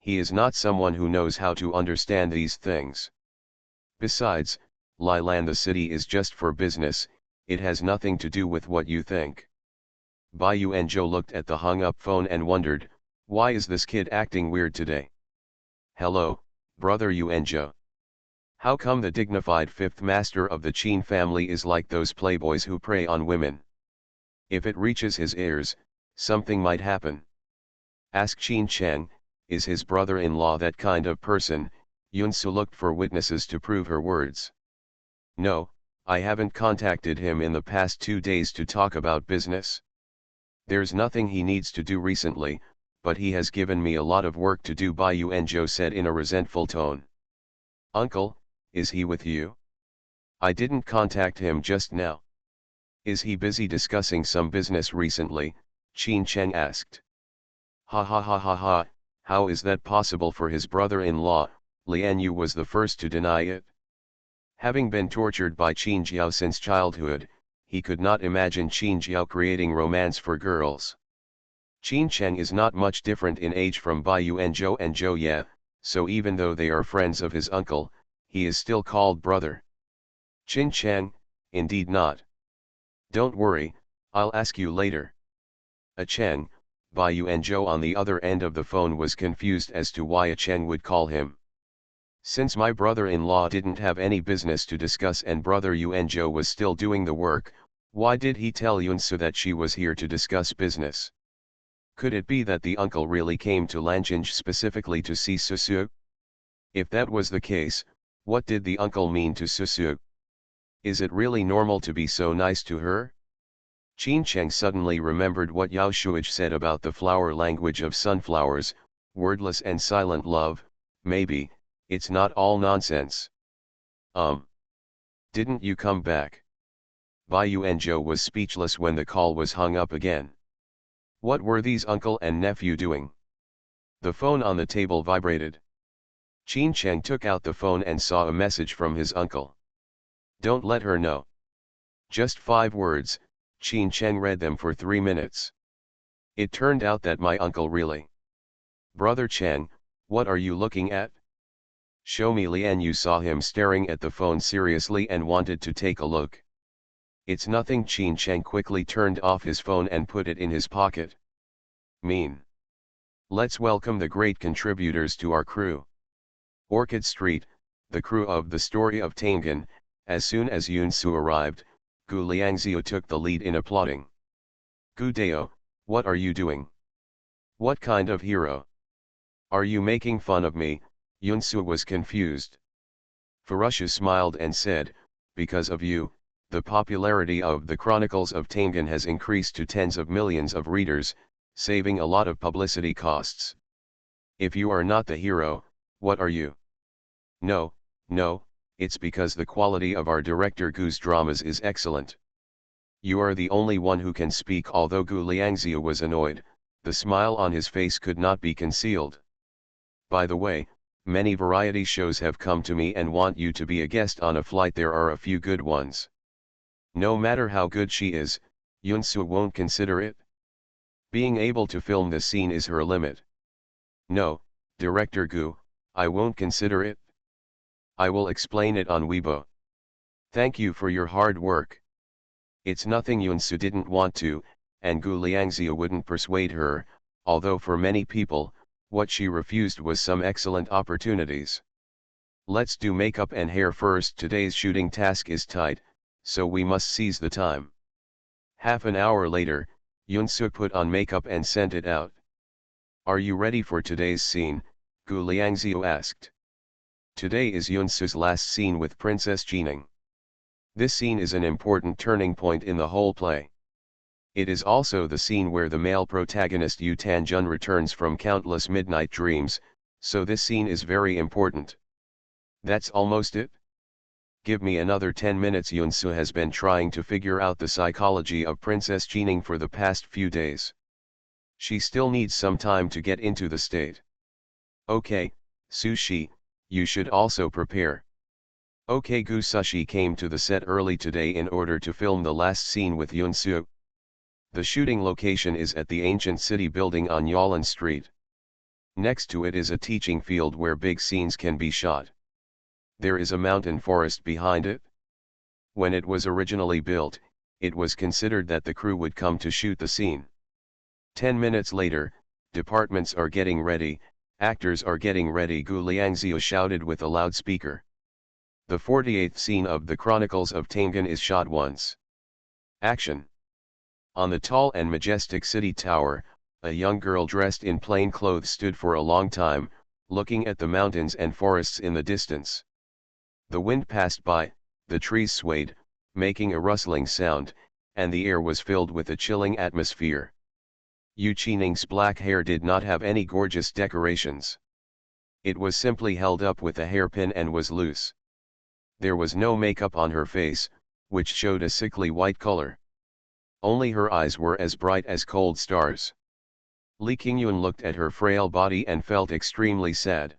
He is not someone who knows how to understand these things. Besides, Lilan the city is just for business, it has nothing to do with what you think. Bai Yuanzhou looked at the hung-up phone and wondered, why is this kid acting weird today? Hello, brother Yuanzhou. How come the dignified fifth master of the Qin family is like those playboys who prey on women? If it reaches his ears, something might happen. Ask Qin Cheng, is his brother-in-law that kind of person? Yunsu looked for witnesses to prove her words. No, I haven't contacted him in the past 2 days to talk about business. There's nothing he needs to do recently, but he has given me a lot of work to do. Bai Yuanzhou said in a resentful tone. Uncle, is he with you? I didn't contact him just now. Is he busy discussing some business recently? Qin Cheng asked. Ha ha ha ha ha, how is that possible for his brother-in-law? Lian Yu was the first to deny it. Having been tortured by Qin Jiao since childhood, he could not imagine Qin Jiao creating romance for girls. Qin Cheng is not much different in age from Bai Yuanzhou and Zhou Ye, so even though they are friends of his uncle, he is still called brother. Qin Cheng, indeed not. Don't worry, I'll ask you later. A Cheng, Bai Yuanzhou on the other end of the phone was confused as to why a Cheng would call him. Since my brother-in-law didn't have any business to discuss and brother Yuanzhou was still doing the work, why did he tell Yunsu that she was here to discuss business? Could it be that the uncle really came to Lanjing specifically to see Susu? If that was the case, what did the uncle mean to Susu? Is it really normal to be so nice to her? Qin Cheng suddenly remembered what Yao Shuij said about the flower language of sunflowers, wordless and silent love. Maybe, it's not all nonsense. Didn't you come back? Bai Yuanzhou was speechless when the call was hung up again. What were these uncle and nephew doing? The phone on the table vibrated. Qin Cheng took out the phone and saw a message from his uncle. Don't let her know. Just 5 words, Qin Cheng read them for 3 minutes. It turned out that my uncle really. Brother Cheng, what are you looking at? Show me. Lian Yu saw him staring at the phone seriously and wanted to take a look. It's nothing. Qin Cheng quickly turned off his phone and put it in his pocket. Mean. Let's welcome the great contributors to our crew. Orchid Street, the crew of the story of Tangan. As soon as Yunsu arrived, Gu Liangziu took the lead in applauding. Gu Dao, what are you doing? What kind of hero? Are you making fun of me? Yunsu was confused. Ferushu smiled and said, because of you, the popularity of the Chronicles of Tangan has increased to tens of millions of readers, saving a lot of publicity costs. If you are not the hero, what are you? No, it's because the quality of our director Gu's dramas is excellent. You are the only one who can speak. Although Gu Liangziu was annoyed, the smile on his face could not be concealed. By the way, many variety shows have come to me and want you to be a guest on a flight. There are a few good ones. No matter how good she is, Yunsu won't consider it. Being able to film the scene is her limit. No, Director Gu, I won't consider it. I will explain it on Weibo. Thank you for your hard work. It's nothing Yunsu didn't want to, and Gu Liangzia wouldn't persuade her, although for many people, what she refused was some excellent opportunities. Let's do makeup and hair first. Today's shooting task is tight, so we must seize the time. Half an hour later, Yunsu put on makeup and sent it out. Are you ready for today's scene? Gu Liangzia asked. Today is Yunsu's last scene with Princess Jining. This scene is an important turning point in the whole play. It is also the scene where the male protagonist Yu Tanjun returns from countless midnight dreams, so this scene is very important. That's almost it? Give me another 10 minutes. Yunsu has been trying to figure out the psychology of Princess Jining for the past few days. She still needs some time to get into the state. Okay, Sushi, you should also prepare. Okay. Gu Sushi came to the set early today in order to film the last scene with Yunsu. The shooting location is at the ancient city building on Yalan Street. Next to it is a teaching field where big scenes can be shot. There is a mountain forest behind it. When it was originally built, it was considered that the crew would come to shoot the scene. 10 minutes later, departments are getting ready, actors are getting ready. Gu Liangzia shouted with a loudspeaker. The 48th scene of the Chronicles of Tengen is shot once. Action. On the tall and majestic city tower, a young girl dressed in plain clothes stood for a long time, looking at the mountains and forests in the distance. The wind passed by, the trees swayed, making a rustling sound, and the air was filled with a chilling atmosphere. Yu Qining's black hair did not have any gorgeous decorations. It was simply held up with a hairpin and was loose. There was no makeup on her face, which showed a sickly white color. Only her eyes were as bright as cold stars. Li Qingyun looked at her frail body and felt extremely sad.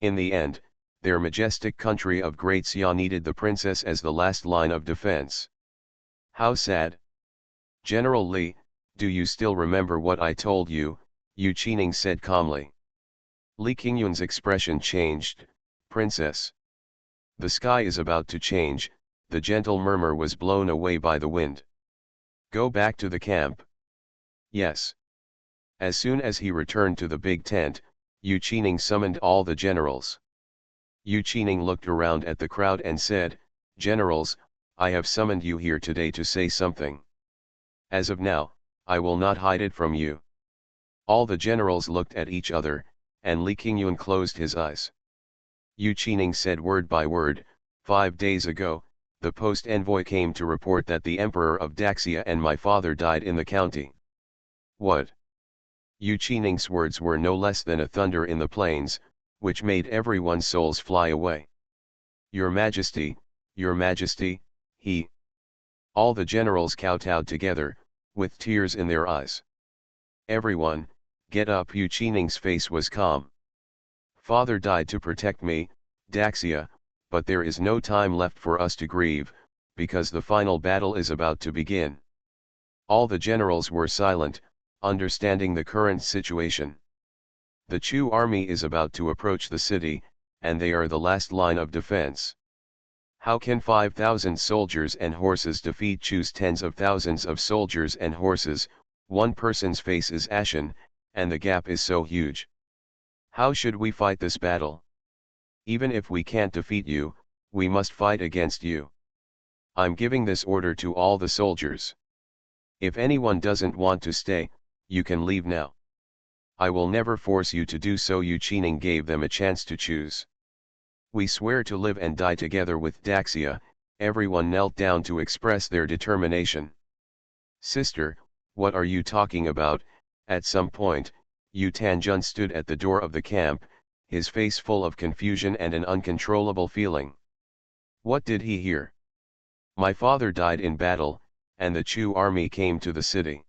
In the end, their majestic country of Great Xia needed the princess as the last line of defense. How sad. General Li, do you still remember what I told you? Yu Qining said calmly. Li Qingyun's expression changed. Princess. The sky is about to change. The gentle murmur was blown away by the wind. Go back to the camp. Yes. As soon as he returned to the big tent, Yu Qining summoned all the generals. Yu Qining looked around at the crowd and said, Generals, I have summoned you here today to say something. As of now, I will not hide it from you. All the generals looked at each other, and Li Qingyun closed his eyes. Yu Qining said word by word, 5 days ago, the post-envoy came to report that the emperor of Daxia and my father died in the county. What? Yu Qining's words were no less than a thunder in the plains, which made everyone's souls fly away. Your Majesty, he. All the generals kowtowed together, with tears in their eyes. Everyone, get up. Yu Qining's face was calm. Father died to protect me, Daxia, but there is no time left for us to grieve, because the final battle is about to begin. All the generals were silent, understanding the current situation. The Chu army is about to approach the city, and they are the last line of defense. How can 5,000 soldiers and horses defeat Chu's tens of thousands of soldiers and horses? One person's face is ashen, and the gap is so huge. How should we fight this battle? Even if we can't defeat you, we must fight against you. I'm giving this order to all the soldiers. If anyone doesn't want to stay, you can leave now. I will never force you to do so. Yu Qining gave them a chance to choose. We swear to live and die together with Daxia. Everyone knelt down to express their determination. Sister, what are you talking about? At some point, Yu Tanjun stood at the door of the camp, his face full of confusion and an uncontrollable feeling. What did he hear? My father died in battle, and the Chu army came to the city.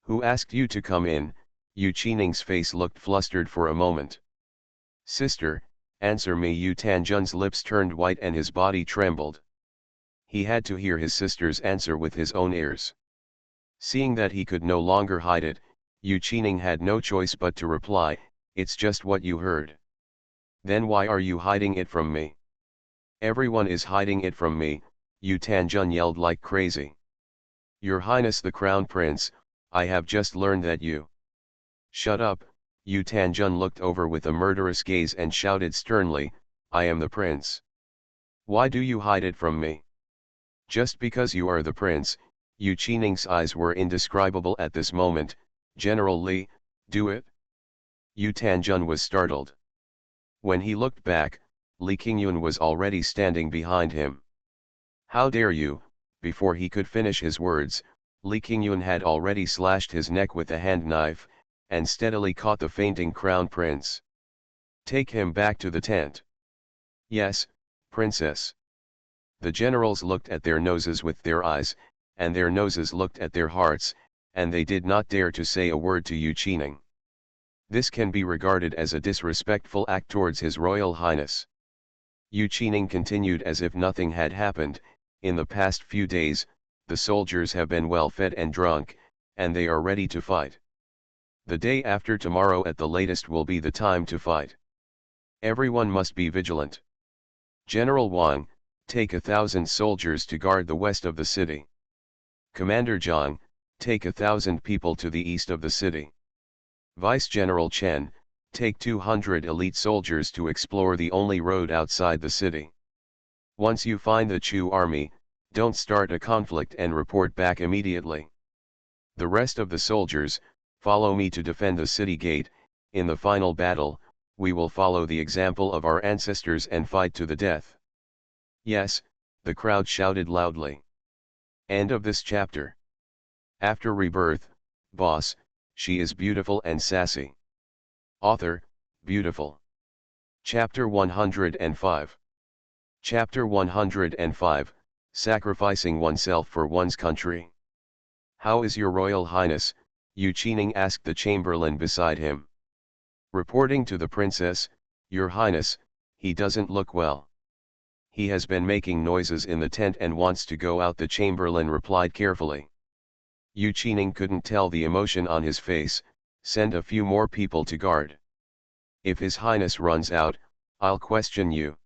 Who asked you to come in? Yu Qining's face looked flustered for a moment. Sister, answer me. Yu Tanjun's lips turned white and his body trembled. He had to hear his sister's answer with his own ears. Seeing that he could no longer hide it, Yu Qining had no choice but to reply, it's just what you heard. Then why are you hiding it from me? Everyone is hiding it from me, Yu Tanjun yelled like crazy. Your Highness the Crown Prince, I have just learned that you. Shut up, Yu Tanjun looked over with a murderous gaze and shouted sternly, I am the prince. Why do you hide it from me? Just because you are the prince. Yu Qining's eyes were indescribable at this moment. General Li, do it? Yu Tanjun was startled. When he looked back, Li Qingyun was already standing behind him. How dare you? Before he could finish his words, Li Qingyun had already slashed his neck with a hand knife, and steadily caught the fainting crown prince. Take him back to the tent. Yes, princess. The generals looked at their noses with their eyes, and their noses looked at their hearts, and they did not dare to say a word to Yu Qining. This can be regarded as a disrespectful act towards His Royal Highness. Yu Qining continued as if nothing had happened. In the past few days, the soldiers have been well fed and drunk, and they are ready to fight. The day after tomorrow at the latest will be the time to fight. Everyone must be vigilant. General Wang, take 1,000 soldiers to guard the west of the city. Commander Zhang, take 1,000 people to the east of the city. Vice General Chen, take 200 elite soldiers to explore the only road outside the city. Once you find the Chu army, don't start a conflict and report back immediately. The rest of the soldiers, follow me to defend the city gate. In the final battle, we will follow the example of our ancestors and fight to the death. Yes, the crowd shouted loudly. End of this chapter. After Rebirth, boss, she is beautiful and sassy. Author, beautiful. Chapter 105. Chapter 105, Sacrificing Oneself for One's Country. How is your Royal Highness? Yu Qining asked the chamberlain beside him. Reporting to the princess, Your Highness, he doesn't look well. He has been making noises in the tent and wants to go out, the chamberlain replied carefully. Yu Qining couldn't tell the emotion on his face. Send a few more people to guard. If His Highness runs out, I'll question you.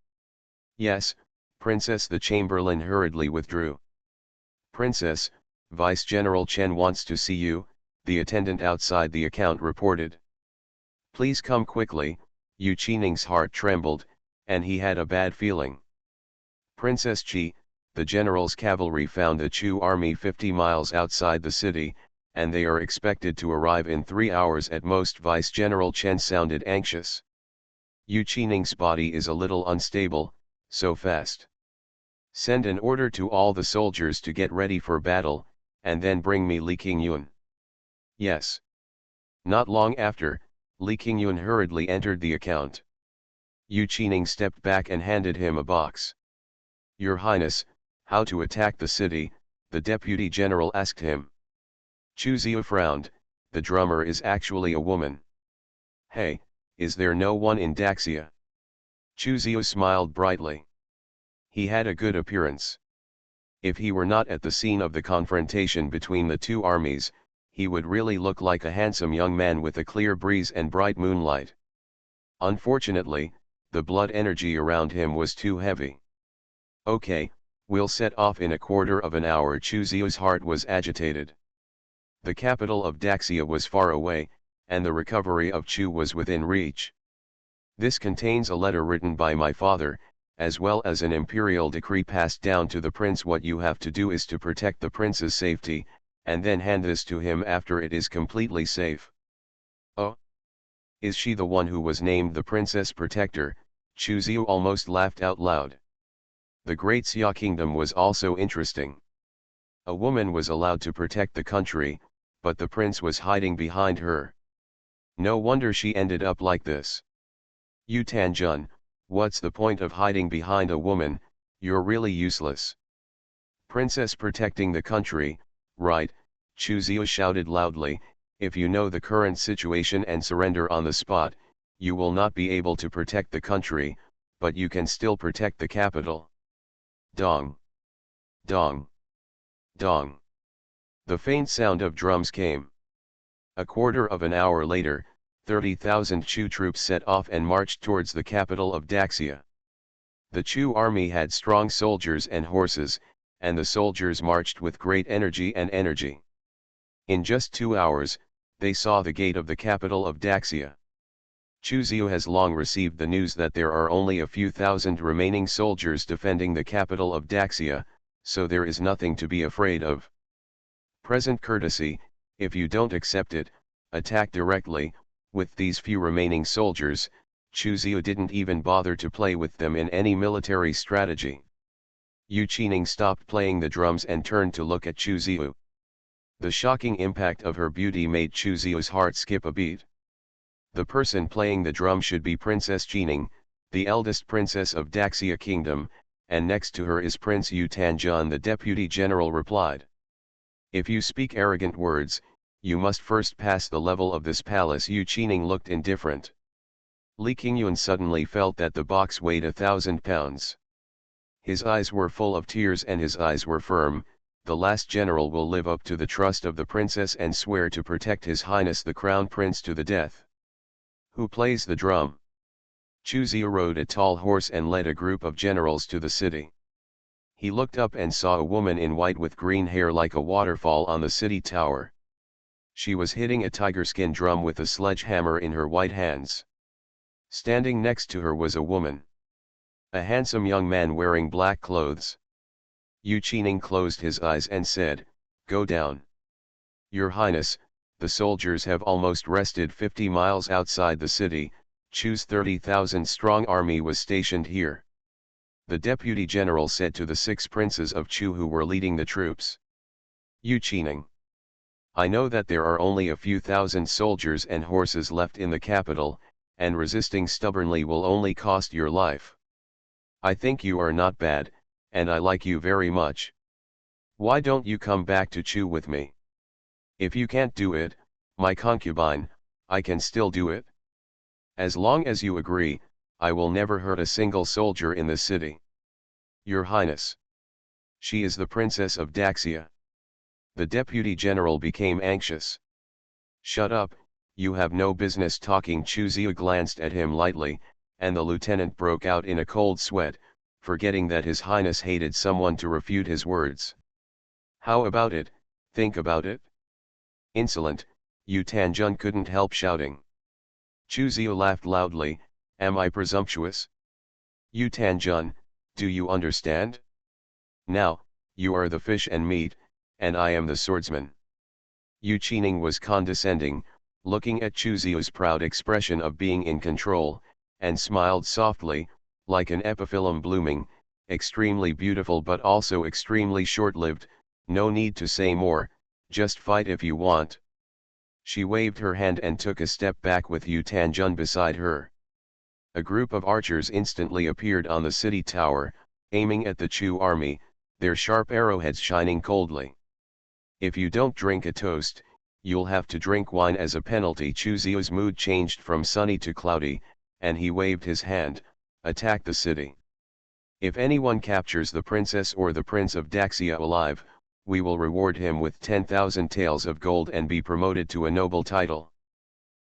Yes, Princess. The chamberlain hurriedly withdrew. Princess, Vice General Chen wants to see you, the attendant outside the account reported. Please come quickly. Yu Qining's heart trembled, and he had a bad feeling. Princess Qi, the general's cavalry found the Chu army 50 miles outside the city, and they are expected to arrive in 3 hours at most. Vice General Chen sounded anxious. Yu Qining's body is a little unstable. So fast. Send an order to all the soldiers to get ready for battle, and then bring me Li Qingyun. Yes. Not long after, Li Qingyun hurriedly entered the account. Yu Qining stepped back and handed him a box. Your Highness, how to attack the city? The deputy general asked him. Chu Ziu frowned. The drummer is actually a woman. Hey, is there no one in Daxia? Chu Ziu smiled brightly. He had a good appearance. If he were not at the scene of the confrontation between the two armies, he would really look like a handsome young man with a clear breeze and bright moonlight. Unfortunately, the blood energy around him was too heavy. Okay, we'll set off in a quarter of an hour. Chu Ziu's heart was agitated. The capital of Daxia was far away, and the recovery of Chu was within reach. This contains a letter written by my father, as well as an imperial decree passed down to the prince. What you have to do is to protect the prince's safety, and then hand this to him after it is completely safe. Oh? Is she the one who was named the Princess Protector? Chu Ziu almost laughed out loud. The Great Xia Kingdom was also interesting. A woman was allowed to protect the country, but the prince was hiding behind her. No wonder she ended up like this. Yu Tanjun, what's the point of hiding behind a woman? You're really useless. Princess protecting the country, right? Chu Ziu shouted loudly. If you know the current situation and surrender on the spot, you will not be able to protect the country, but you can still protect the capital. Dong. Dong. Dong. The faint sound of drums came. A quarter of an hour later, 30,000 Chu troops set off and marched towards the capital of Daxia. The Chu army had strong soldiers and horses, and the soldiers marched with great energy. In just 2 hours, they saw the gate of the capital of Daxia. Chuzio has long received the news that there are only a few thousand remaining soldiers defending the capital of Daxia, so there is nothing to be afraid of. Present courtesy, if you don't accept it, attack directly. With these few remaining soldiers, Chuzio didn't even bother to play with them in any military strategy. Yu Qining stopped playing the drums and turned to look at Chuzio. The shocking impact of her beauty made Chuzio's heart skip a beat. The person playing the drum should be Princess Qining, the eldest princess of Daxia Kingdom, and next to her is Prince Yu Tanjun. The deputy general replied. If you speak arrogant words, you must first pass the level of this palace. Yu Qining looked indifferent. Li Qingyun suddenly felt that the box weighed 1,000 pounds. His eyes were full of tears and his eyes were firm. The last general will live up to the trust of the princess and swear to protect His Highness the Crown Prince to the death. Who plays the drum? Chuzio rode a tall horse and led a group of generals to the city. He looked up and saw a woman in white with green hair like a waterfall on the city tower. She was hitting a tiger-skin drum with a sledgehammer in her white hands. Standing next to her was a woman. A handsome young man wearing black clothes. Yu Qining closed his eyes and said, "Go down. Your Highness, the soldiers have almost rested 50 miles outside the city. Chu's 30,000 strong army was stationed here." The deputy general said to the 6 princes of Chu who were leading the troops. "Yu Qining, I know that there are only a few thousand soldiers and horses left in the capital, and resisting stubbornly will only cost your life. I think you are not bad, and I like you very much. Why don't you come back to Chu with me? If you can't do it, my concubine, I can still do it. As long as you agree, I will never hurt a single soldier in the city. Your Highness. She is the Princess of Daxia." The deputy general became anxious. "Shut up, you have no business talking." Chuzio glanced at him lightly, and the lieutenant broke out in a cold sweat, forgetting that His Highness hated someone to refute his words. "How about it? Think about it." "Insolent," Yu Tanjun couldn't help shouting. Chuzio laughed loudly. "Am I presumptuous? Yu Tanjun, do you understand? Now, you are the fish and meat, and I am the swordsman." Yu Qining was condescending, looking at Chuzio's proud expression of being in control, and smiled softly, like an epiphyllum blooming, extremely beautiful but also extremely short-lived. "No need to say more, just fight if you want." She waved her hand and took a step back with Yu Tanjun beside her. A group of archers instantly appeared on the city tower, aiming at the Chu army, their sharp arrowheads shining coldly. "If you don't drink a toast, you'll have to drink wine as a penalty." Chuzio's mood changed from sunny to cloudy, and he waved his hand. "Attack the city. If anyone captures the princess or the prince of Daxia alive, we will reward him with 10,000 taels of gold and be promoted to a noble title."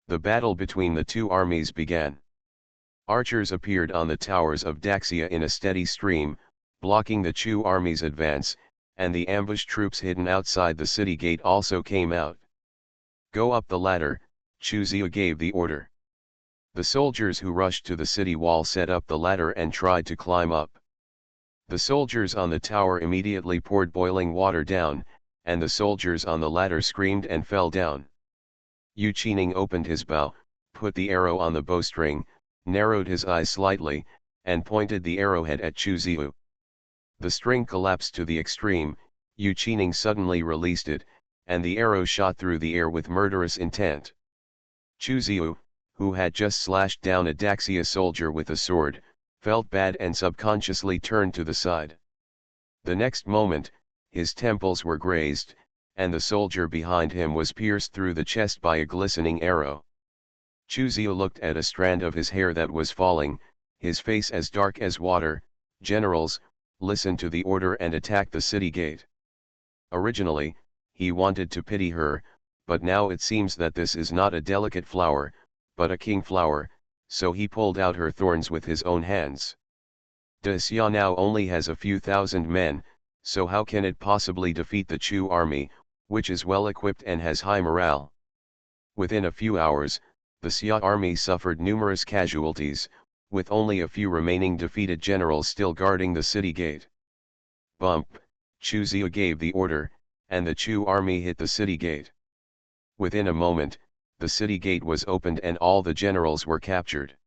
The battle between the two armies began. Archers appeared on the towers of Daxia in a steady stream, blocking the Chu army's advance, and the ambushed troops hidden outside the city gate also came out. "Go up the ladder," Chuzio gave the order. The soldiers who rushed to the city wall set up the ladder and tried to climb up. The soldiers on the tower immediately poured boiling water down, and the soldiers on the ladder screamed and fell down. Yu Qining opened his bow, put the arrow on the bowstring, narrowed his eyes slightly, and pointed the arrowhead at Chuzio. The string collapsed to the extreme. Yu Qining suddenly released it, and the arrow shot through the air with murderous intent. Chuzio, who had just slashed down a Daxia soldier with a sword, felt bad and subconsciously turned to the side. The next moment, his temples were grazed, and the soldier behind him was pierced through the chest by a glistening arrow. Chuzio looked at a strand of his hair that was falling, his face as dark as water. "Generals, listen to the order and attack the city gate." Originally, he wanted to pity her, but now it seems that this is not a delicate flower, but a king flower, so he pulled out her thorns with his own hands. Daxia now only has a few thousand men, So how can it possibly defeat the Chu army, which is well equipped and has high morale? Within a few hours, the Xia army suffered numerous casualties, with only a few remaining defeated generals still guarding the city gate. Bump, Chu Xia gave the order, and the Chu army hit the city gate. Within a moment, the city gate was opened and all the generals were captured.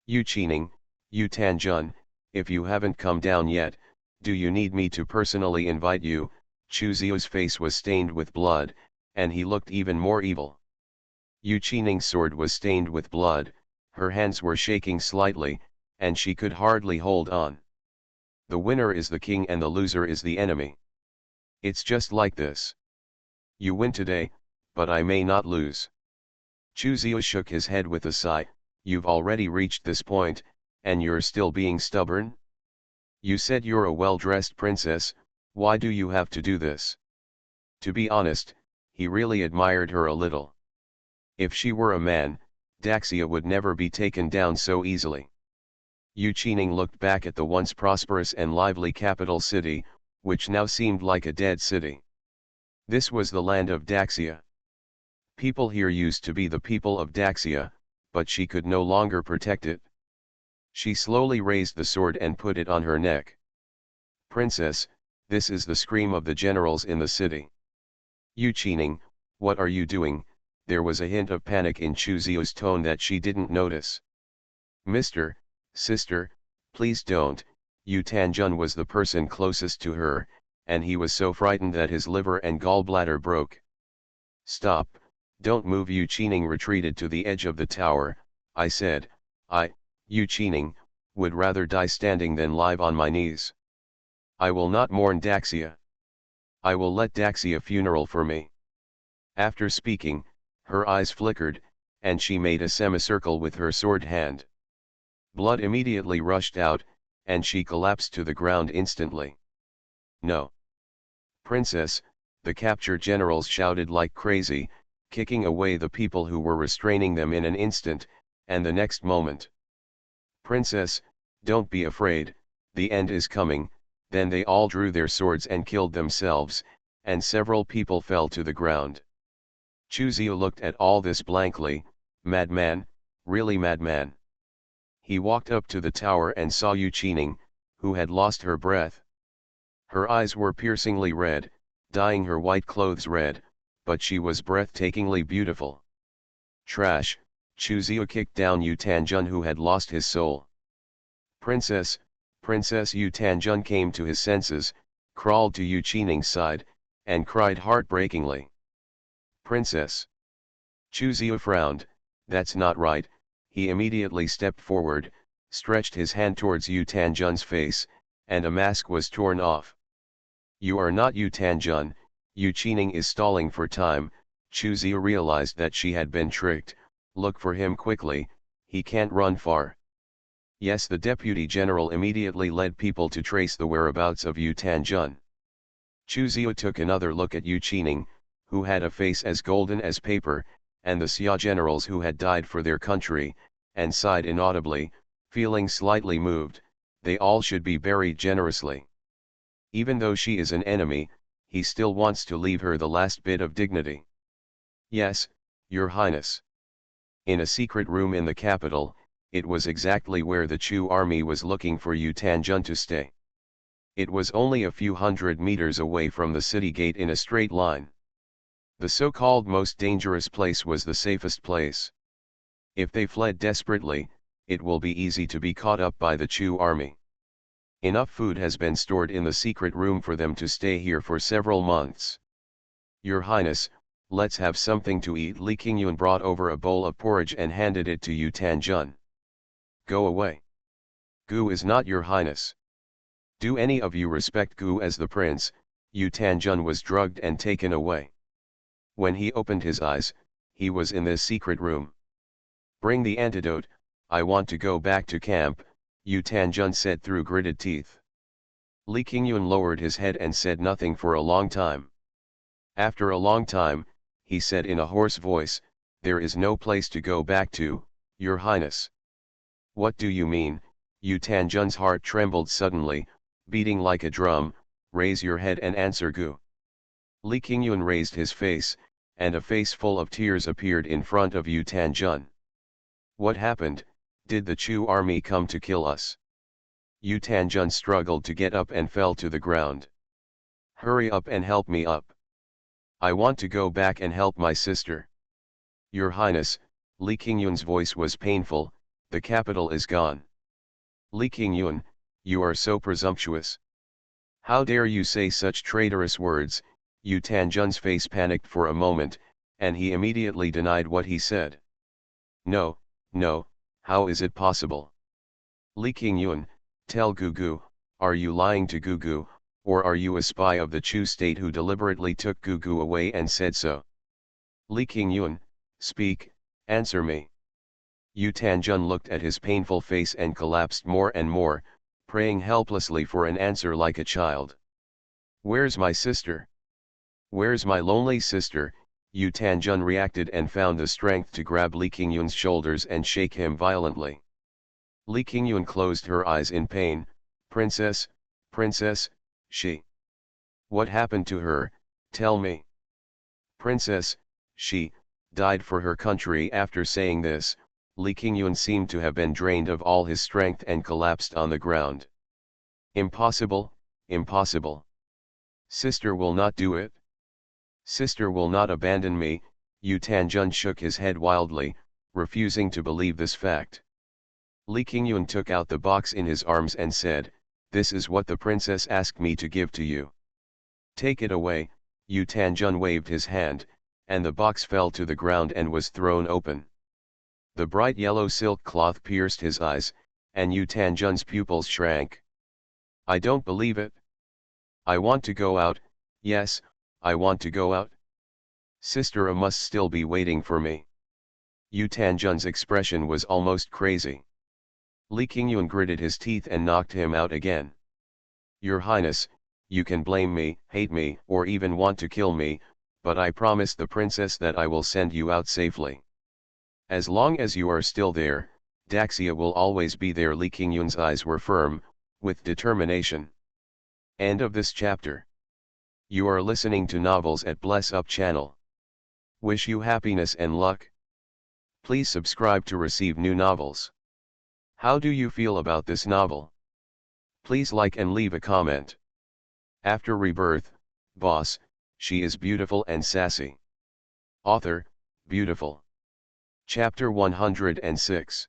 Yu Qining, Yu Tanjun, if you haven't come down yet, do you need me to personally invite you? Chu Xia's face was stained with blood, and he looked even more evil. Yu Qining's sword was stained with blood, her hands were shaking slightly, and she could hardly hold on. The winner is the king and the loser is the enemy. It's just like this. You win today, but I may not lose. Chu Xia shook his head with a sigh. You've already reached this point, and you're still being stubborn? You said you're a well-dressed princess, why do you have to do this? To be honest, he really admired her a little. If she were a man, Daxia would never be taken down so easily. Yu Qining looked back at the once prosperous and lively capital city, which now seemed like a dead city. This was the land of Daxia. People here used to be the people of Daxia, but she could no longer protect it. She slowly raised the sword and put it on her neck. Princess, this is the scream of the generals in the city. Yu Qining, what are you doing? There was a hint of panic in Chu Xia's tone that she didn't notice. Sister, please don't. Yu Tanjun was the person closest to her, and he was so frightened that his liver and gallbladder broke. Stop, don't move. Yu Qining retreated to the edge of the tower. I said, Yu Qining, would rather die standing than live on my knees. I will not mourn Daxia. I will let Daxia funeral for me. After speaking, her eyes flickered, and she made a semicircle with her sword hand. Blood immediately rushed out, and she collapsed to the ground instantly. No. Princess, the captured generals shouted like crazy, kicking away the people who were restraining them in an instant, and the next moment. Princess, don't be afraid, the end is coming. Then they all drew their swords and killed themselves, and several people fell to the ground. Chu Xia looked at all this blankly. Madman, really madman. He walked up to the tower and saw Yu Qining, who had lost her breath. Her eyes were piercingly red, dyeing her white clothes red, but she was breathtakingly beautiful. Trash, Chu Xia kicked down Yu Tanjun, who had lost his soul. Princess, Yu Tanjun came to his senses, crawled to Yu Qining's side, and cried heartbreakingly. Princess. Chu Xia frowned. That's not right. He immediately stepped forward, stretched his hand towards Yu Tanjun's face, and a mask was torn off. You are not Yu Tanjun. Yu Qining is stalling for time. Chu Xia realized that she had been tricked. Look for him quickly, he can't run far. Yes, the deputy general immediately led people to trace the whereabouts of Yu Tanjun. Chu Xia took another look at Yu Qining, who had a face as golden as paper, and the Xia generals who had died for their country, and sighed inaudibly, feeling slightly moved. They all should be buried generously. Even though she is an enemy, he still wants to leave her the last bit of dignity. Yes, Your Highness. In a secret room in the capital, it was exactly where the Chu army was looking for Yu Tanjun to stay. It was only a few hundred meters away from the city gate in a straight line. The so-called most dangerous place was the safest place. If they fled desperately, it will be easy to be caught up by the Chu army. Enough food has been stored in the secret room for them to stay here for several months. Your Highness, let's have something to eat. Li Qingyun brought over a bowl of porridge and handed it to Yu Tanjun. Go away. Gu is not Your Highness. Do any of you respect Gu as the prince? Yu Tanjun was drugged and taken away. When he opened his eyes, he was in this secret room. Bring the antidote, I want to go back to camp, Yu Tanjun said through gritted teeth. Li Qingyun lowered his head and said nothing for a long time. After a long time, he said in a hoarse voice, there is no place to go back to, Your Highness. What do you mean? Yu Tanjun's heart trembled suddenly, beating like a drum. raise your head and answer Gu. Lee Qingyun raised his face, and a face full of tears appeared in front of Yu Tanjun. What happened? Did the Chu army come to kill us? Yu Tanjun struggled to get up and fell to the ground. Hurry up and help me up. I want to go back and help my sister. Your Highness, Lee Qingyun's voice was painful, the capital is gone. Lee Qingyun, you are so presumptuous. How dare you say such traitorous words? Yu Tanjun's face panicked for a moment, and he immediately denied what he said. No, no, how is it possible? Lee Qingyun, tell Gugu, are you lying to Gugu, or are you a spy of the Chu state who deliberately took Gugu away and said so? Lee Qingyun, speak, answer me. Yu Tanjun looked at his painful face and collapsed more and more, praying helplessly for an answer like a child. Where's my sister? Where's my lonely sister? Yu Tanjun reacted and found the strength to grab Lee Qingyun's shoulders and shake him violently. Lee Qingyun closed her eyes in pain. Princess, princess, she. What happened to her? Tell me. Princess, she died for her country. After saying this, Lee Qingyun seemed to have been drained of all his strength and collapsed on the ground. Impossible, impossible. Sister will not do it. Sister will not abandon me. Yu Tanjun shook his head wildly, refusing to believe this fact. Lee Qingyun took out the box in his arms and said, this is what the princess asked me to give to you. Take it away. Yu Tanjun waved his hand, and the box fell to the ground and was thrown open. The bright yellow silk cloth pierced his eyes, and Yu Tanjun's pupils shrank. I don't believe it. I want to go out, yes, I want to go out. Sister must still be waiting for me. Yu Tanjun's expression was almost crazy. Lee Qingyun gritted his teeth and knocked him out again. Your Highness, you can blame me, hate me, or even want to kill me, but I promise the princess that I will send you out safely. As long as you are still there, Daxia will always be there. Lee Qingyun's eyes were firm, with determination. End of this chapter. You are listening to Novels at Bless Up channel. Wish you happiness and luck. Please subscribe to receive new novels. How do you feel about this novel? Please like and leave a comment. After Rebirth, boss, she is beautiful and sassy. Author, beautiful. Chapter 106.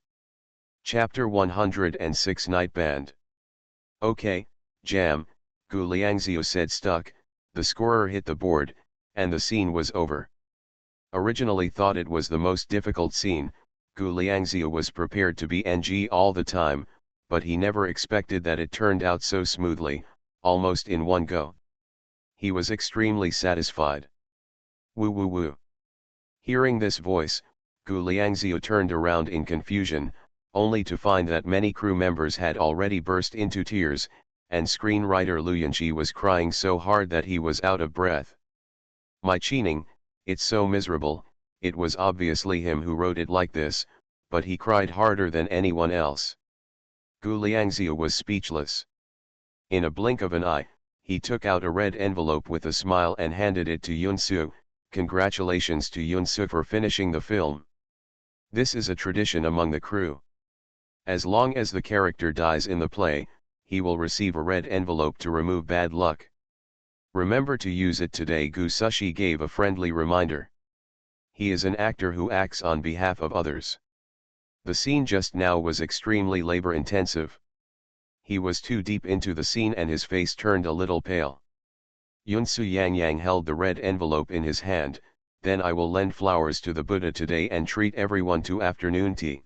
Chapter 106 Night Band. Okay, jam, Gu Liangziu said stuck. The scorer hit the board, and the scene was over. Originally thought it was the most difficult scene, Gu Liangziu was prepared to be NG all the time, but he never expected that it turned out so smoothly, almost in one go. He was extremely satisfied. Woo woo woo. Hearing this voice, Gu Liangziu turned around in confusion, only to find that many crew members had already burst into tears, and screenwriter Lu Yanqi was crying so hard that he was out of breath. My Chining, it's so miserable. It was obviously him who wrote it like this, but he cried harder than anyone else. Gu Liangziu was speechless. In a blink of an eye, he took out a red envelope with a smile and handed it to Yunsu. Congratulations to Yunsu for finishing the film. This is a tradition among the crew. As long as the character dies in the play, he will receive a red envelope to remove bad luck. Remember to use it today. Gu Sushi gave a friendly reminder. He is an actor who acts on behalf of others. The scene just now was extremely labor-intensive. He was too deep into the scene and his face turned a little pale. Yunsu Yang held the red envelope in his hand. Then I will lend flowers to the Buddha today and treat everyone to afternoon tea.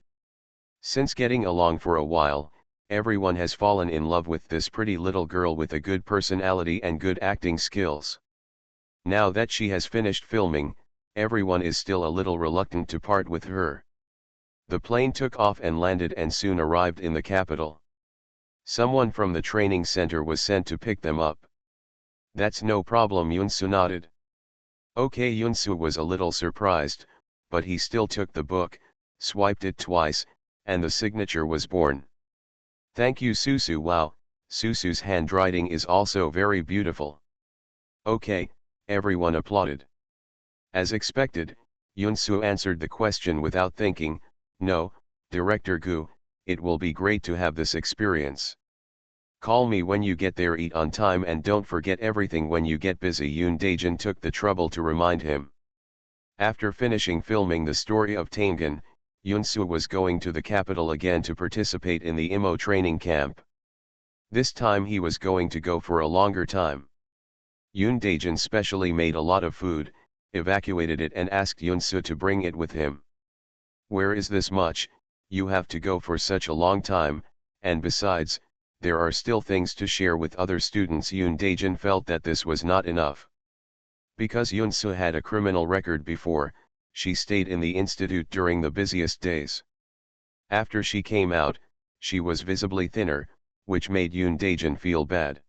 Since getting along for a while, everyone has fallen in love with this pretty little girl with a good personality and good acting skills. Now that she has finished filming, everyone is still a little reluctant to part with her. The plane took off and landed and soon arrived in the capital. Someone from the training center was sent to pick them up. That's no problem, Yunsu nodded. Okay, Yunsu was a little surprised, but he still took the book, swiped it twice, and the signature was born. Thank you Susu. Wow, Susu's handwriting is also very beautiful. Okay, everyone applauded. As expected, Yunsu answered the question without thinking, no, Director Gu, it will be great to have this experience. Call me when you get there, eat on time, and don't forget everything when you get busy. Yoon Daejin took the trouble to remind him. After finishing filming the story of Taemgin, Yunsu was going to the capital again to participate in the IMO training camp. This time he was going to go for a longer time. Yoon Daejin specially made a lot of food, evacuated it, and asked Yunsu to bring it with him. Where is this much? You have to go for such a long time, and besides, there are still things to share with other students. Yoon Daejin felt that this was not enough. Because Yunsu had a criminal record before, she stayed in the institute during the busiest days. After she came out, she was visibly thinner, which made Yoon Daejin feel bad.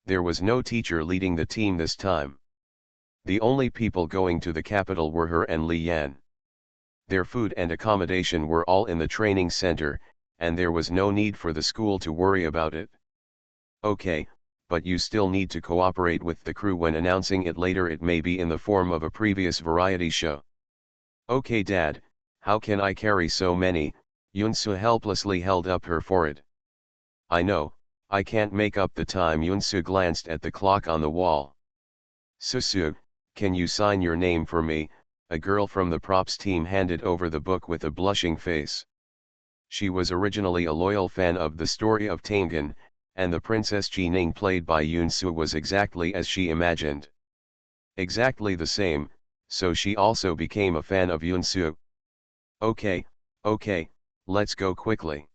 There was no teacher leading the team this time. The only people going to the capital were her and Li Yan. Their food and accommodation were all in the training center, and there was no need for the school to worry about it. Okay, but you still need to cooperate with the crew when announcing it later. It may be in the form of a previous variety show. Okay Dad, how can I carry so many? Yunsu helplessly held up her forehead. I know, I can't make up the time. Yunsu glanced at the clock on the wall. Susu, can you sign your name for me? A girl from the props team handed over the book with a blushing face. She was originally a loyal fan of the story of Taemgin, and the Princess Jining played by Yunsu was exactly as she imagined. Exactly the same, so she also became a fan of Yunsu. Okay, let's go quickly.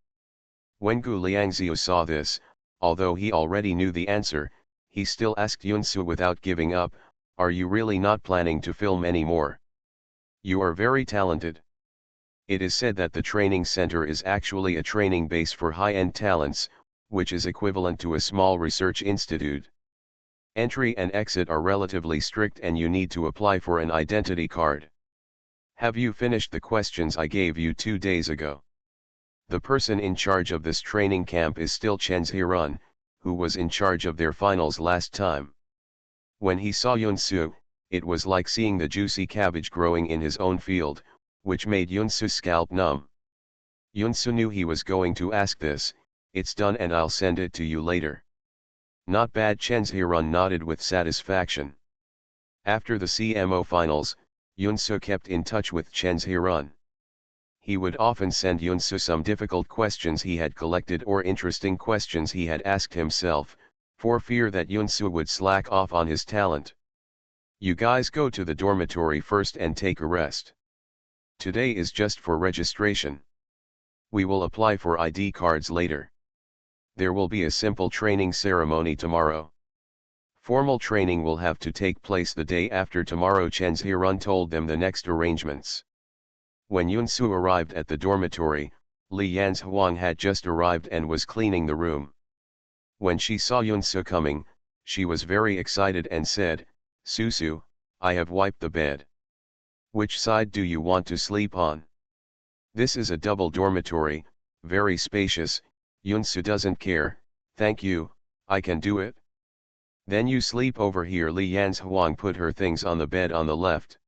When Gu Liangziu saw this, although he already knew the answer, he still asked Yunsu without giving up, are you really not planning to film anymore? You are very talented. It is said that the training center is actually a training base for high-end talents, which is equivalent to a small research institute. Entry and exit are relatively strict and you need to apply for an identity card. Have you finished the questions I gave you 2 days ago? The person in charge of this training camp is still Chen Zhirun, who was in charge of their finals last time. When he saw Yunsu, it was like seeing the juicy cabbage growing in his own field, which made Yunsu's scalp numb. Yunsu knew he was going to ask this. It's done and I'll send it to you later. Not bad. Chen Zhirun nodded with satisfaction. After the CMO finals, Yunsu kept in touch with Chen Zhirun. He would often send Yunsu some difficult questions he had collected or interesting questions he had asked himself, for fear that Yunsu would slack off on his talent. You guys go to the dormitory first and take a rest. Today is just for registration. We will apply for ID cards later. There will be a simple training ceremony tomorrow. Formal training will have to take place the day after tomorrow. Chen Zhirun told them the next arrangements. When Yunsu arrived at the dormitory, Li Yan's Huang had just arrived and was cleaning the room. When she saw Yunsu coming, she was very excited and said, Susu, I have wiped the bed. Which side do you want to sleep on? This is a double dormitory, very spacious. Yunsu doesn't care, thank you, I can do it. Then you sleep over here. Li Yan's Huang put her things on the bed on the left.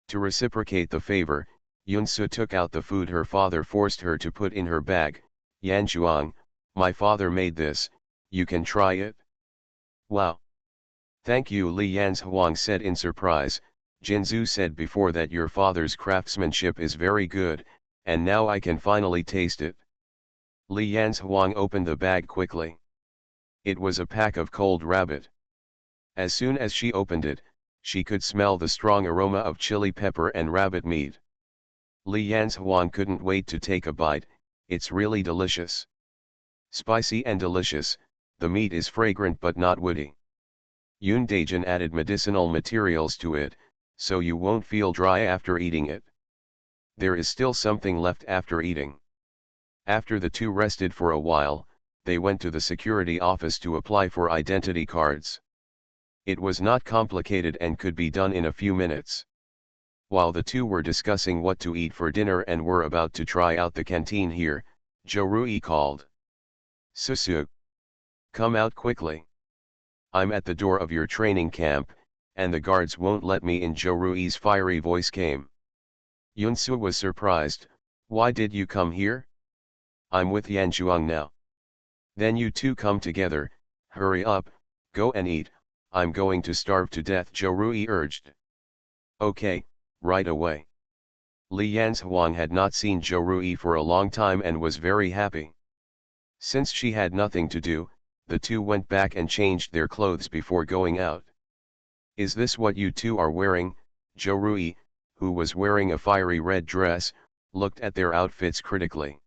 To reciprocate the favor, Yunsu took out the food her father forced her to put in her bag. Yan Shuang, my father made this, you can try it. Wow. Thank you. Li Yan's Huang said in surprise. Jinzhu said before that your father's craftsmanship is very good, and now I can finally taste it. Li Yan's Huang opened the bag quickly. It was a pack of cold rabbit. As soon as she opened it, she could smell the strong aroma of chili pepper and rabbit meat. Li Yan's Huang couldn't wait to take a bite. It's really delicious. Spicy and delicious, the meat is fragrant but not woody. Yoon Daejin added medicinal materials to it, so you won't feel dry after eating it. There is still something left after eating. After the two rested for a while, they went to the security office to apply for identity cards. It was not complicated and could be done in a few minutes. While the two were discussing what to eat for dinner and were about to try out the canteen here, Jo Rui called. Susu. Come out quickly. I'm at the door of your training camp, and the guards won't let me in. Rui's fiery voice came. Yunsu was surprised. Why did you come here? I'm with Yanzhuang now. Then you two come together. Hurry up, go and eat, I'm going to starve to death, Rui urged. Okay, right away. Li Yanzhuang had not seen Rui for a long time and was very happy. Since she had nothing to do, the two went back and changed their clothes before going out. Is this what you two are wearing? Rui, who was wearing a fiery red dress, looked at their outfits critically.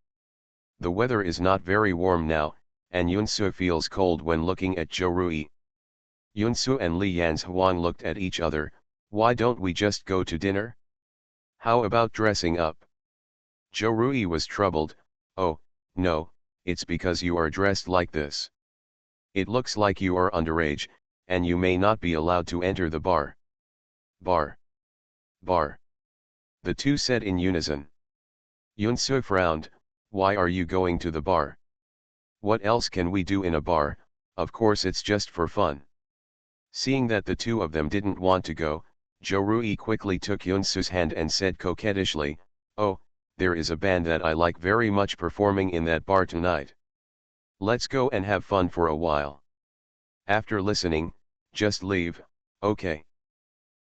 The weather is not very warm now, and Yunsu feels cold when looking at Rui. Yunsu and Li Yanzhuang looked at each other. Why don't we just go to dinner? How about dressing up? Rui was troubled. Oh, no, it's because you are dressed like this. It looks like you are underage, and you may not be allowed to enter the bar. Bar. Bar. The two said in unison. Yunsu frowned. Why are you going to the bar? What else can we do in a bar? Of course it's just for fun. Seeing that the two of them didn't want to go, Rui quickly took Yunsu's hand and said coquettishly, oh, there is a band that I like very much performing in that bar tonight. Let's go and have fun for a while. After listening, just leave, okay.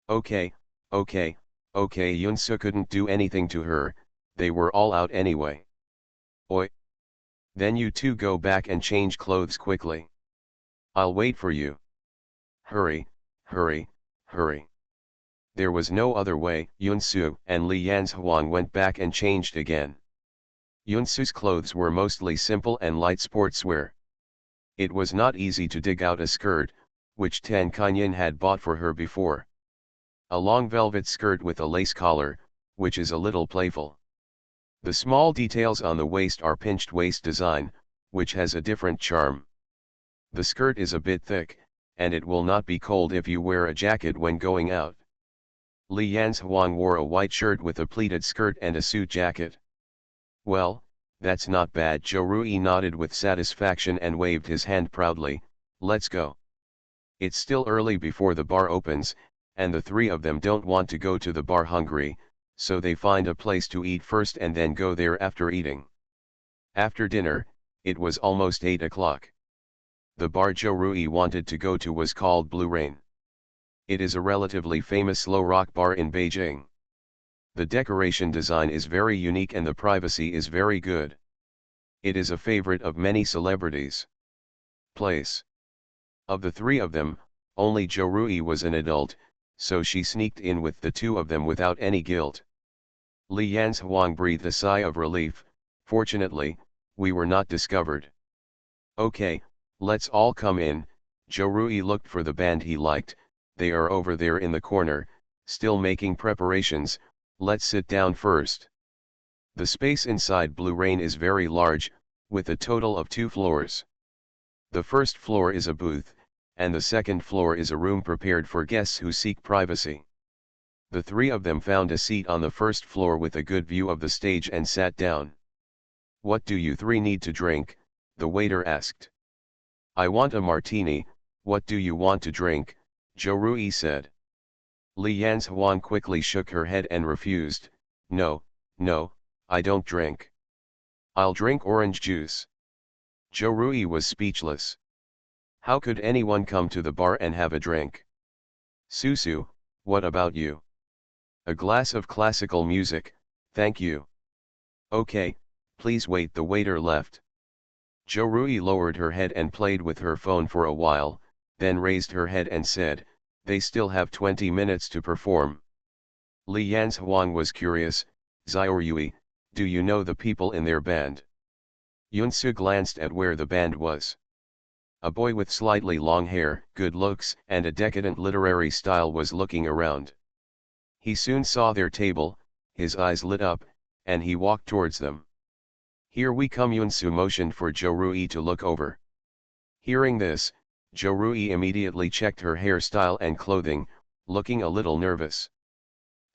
Okay, okay, okay. Yunsu couldn't do anything to her, they were all out anyway. Oi. Then you two go back and change clothes quickly. I'll wait for you. Hurry, hurry, hurry. There was no other way. Yunsu and Li Yanzhuang went back and changed again. Yunsu's clothes were mostly simple and light sportswear. It was not easy to dig out a skirt, which Tan Kanyin had bought for her before. A long velvet skirt with a lace collar, which is a little playful. The small details on the waist are pinched waist design, which has a different charm. The skirt is a bit thick, and it will not be cold if you wear a jacket when going out. Li Yanzhuang wore a white shirt with a pleated skirt and a suit jacket. Well, that's not bad. Rui nodded with satisfaction and waved his hand proudly. Let's go. It's still early before the bar opens, and the three of them don't want to go to the bar hungry, so they find a place to eat first and then go there after eating. After dinner, it was almost 8 o'clock. The bar Rui wanted to go to was called Blue Rain. It is a relatively famous slow rock bar in Beijing. The decoration design is very unique and the privacy is very good. It is a favorite of many celebrities. Place. Of the three of them, only Rui was an adult, so she sneaked in with the two of them without any guilt. Li Yanzhuang breathed a sigh of relief. Fortunately, we were not discovered. Okay, let's all come in. Rui looked for the band he liked. They are over there in the corner, still making preparations. Let's sit down first. The space inside Blue Rain is very large, with a total of 2 floors. The first floor is a booth, and the second floor is a room prepared for guests who seek privacy. The three of them found a seat on the first floor with a good view of the stage and sat down. What do you three need to drink? The waiter asked. I want a martini. What do you want to drink? Rui said. Li Yanzhuang quickly shook her head and refused. No, no, I don't drink. I'll drink orange juice. Rui was speechless. How could anyone come to the bar and have a drink? Susu, what about you? A glass of classical music, thank you. Okay, please wait. The waiter left. Rui lowered her head and played with her phone for a while, then raised her head and said, they still have 20 minutes to perform. Li Yanzhuang was curious. Xiaorui, do you know the people in their band? Yunsu glanced at where the band was. A boy with slightly long hair, good looks, and a decadent literary style was looking around. He soon saw their table, his eyes lit up, and he walked towards them. Here we come. Yunsu motioned for Rui to look over. Hearing this, Rui immediately checked her hairstyle and clothing, looking a little nervous.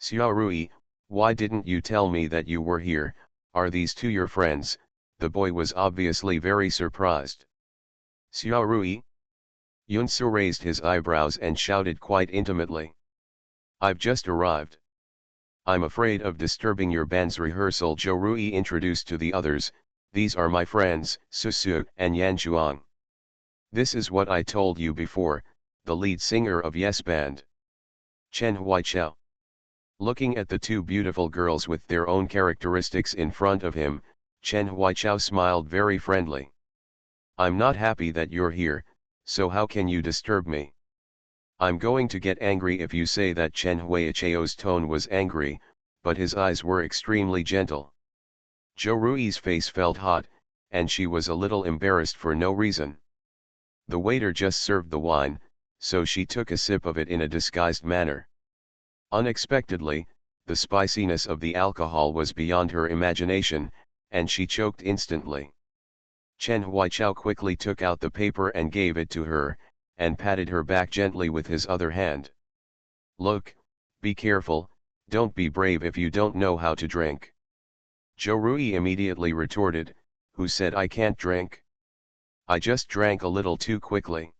Xiaorui, why didn't you tell me that you were here? Are these two your friends? The boy was obviously very surprised. Xiaorui? Yunsu raised his eyebrows and shouted quite intimately. I've just arrived. I'm afraid of disturbing your band's rehearsal. Zhou Rui introduced to the others, these are my friends, Susu and Yanchuang. This is what I told you before, the lead singer of Yes Band. Chen Huaichao. Looking at the two beautiful girls with their own characteristics in front of him, Chen Huaichao smiled very friendly. I'm not happy that you're here, so how can you disturb me? I'm going to get angry if you say that. Chen Huaichao's tone was angry, but his eyes were extremely gentle. Zhou Rui's face felt hot, and she was a little embarrassed for no reason. The waiter just served the wine, so she took a sip of it in a disguised manner. Unexpectedly, the spiciness of the alcohol was beyond her imagination, and she choked instantly. Chen Huaichao quickly took out the paper and gave it to her, and patted her back gently with his other hand. Look, be careful, don't be brave if you don't know how to drink. Zhou Rui immediately retorted, who said I can't drink? I just drank a little too quickly.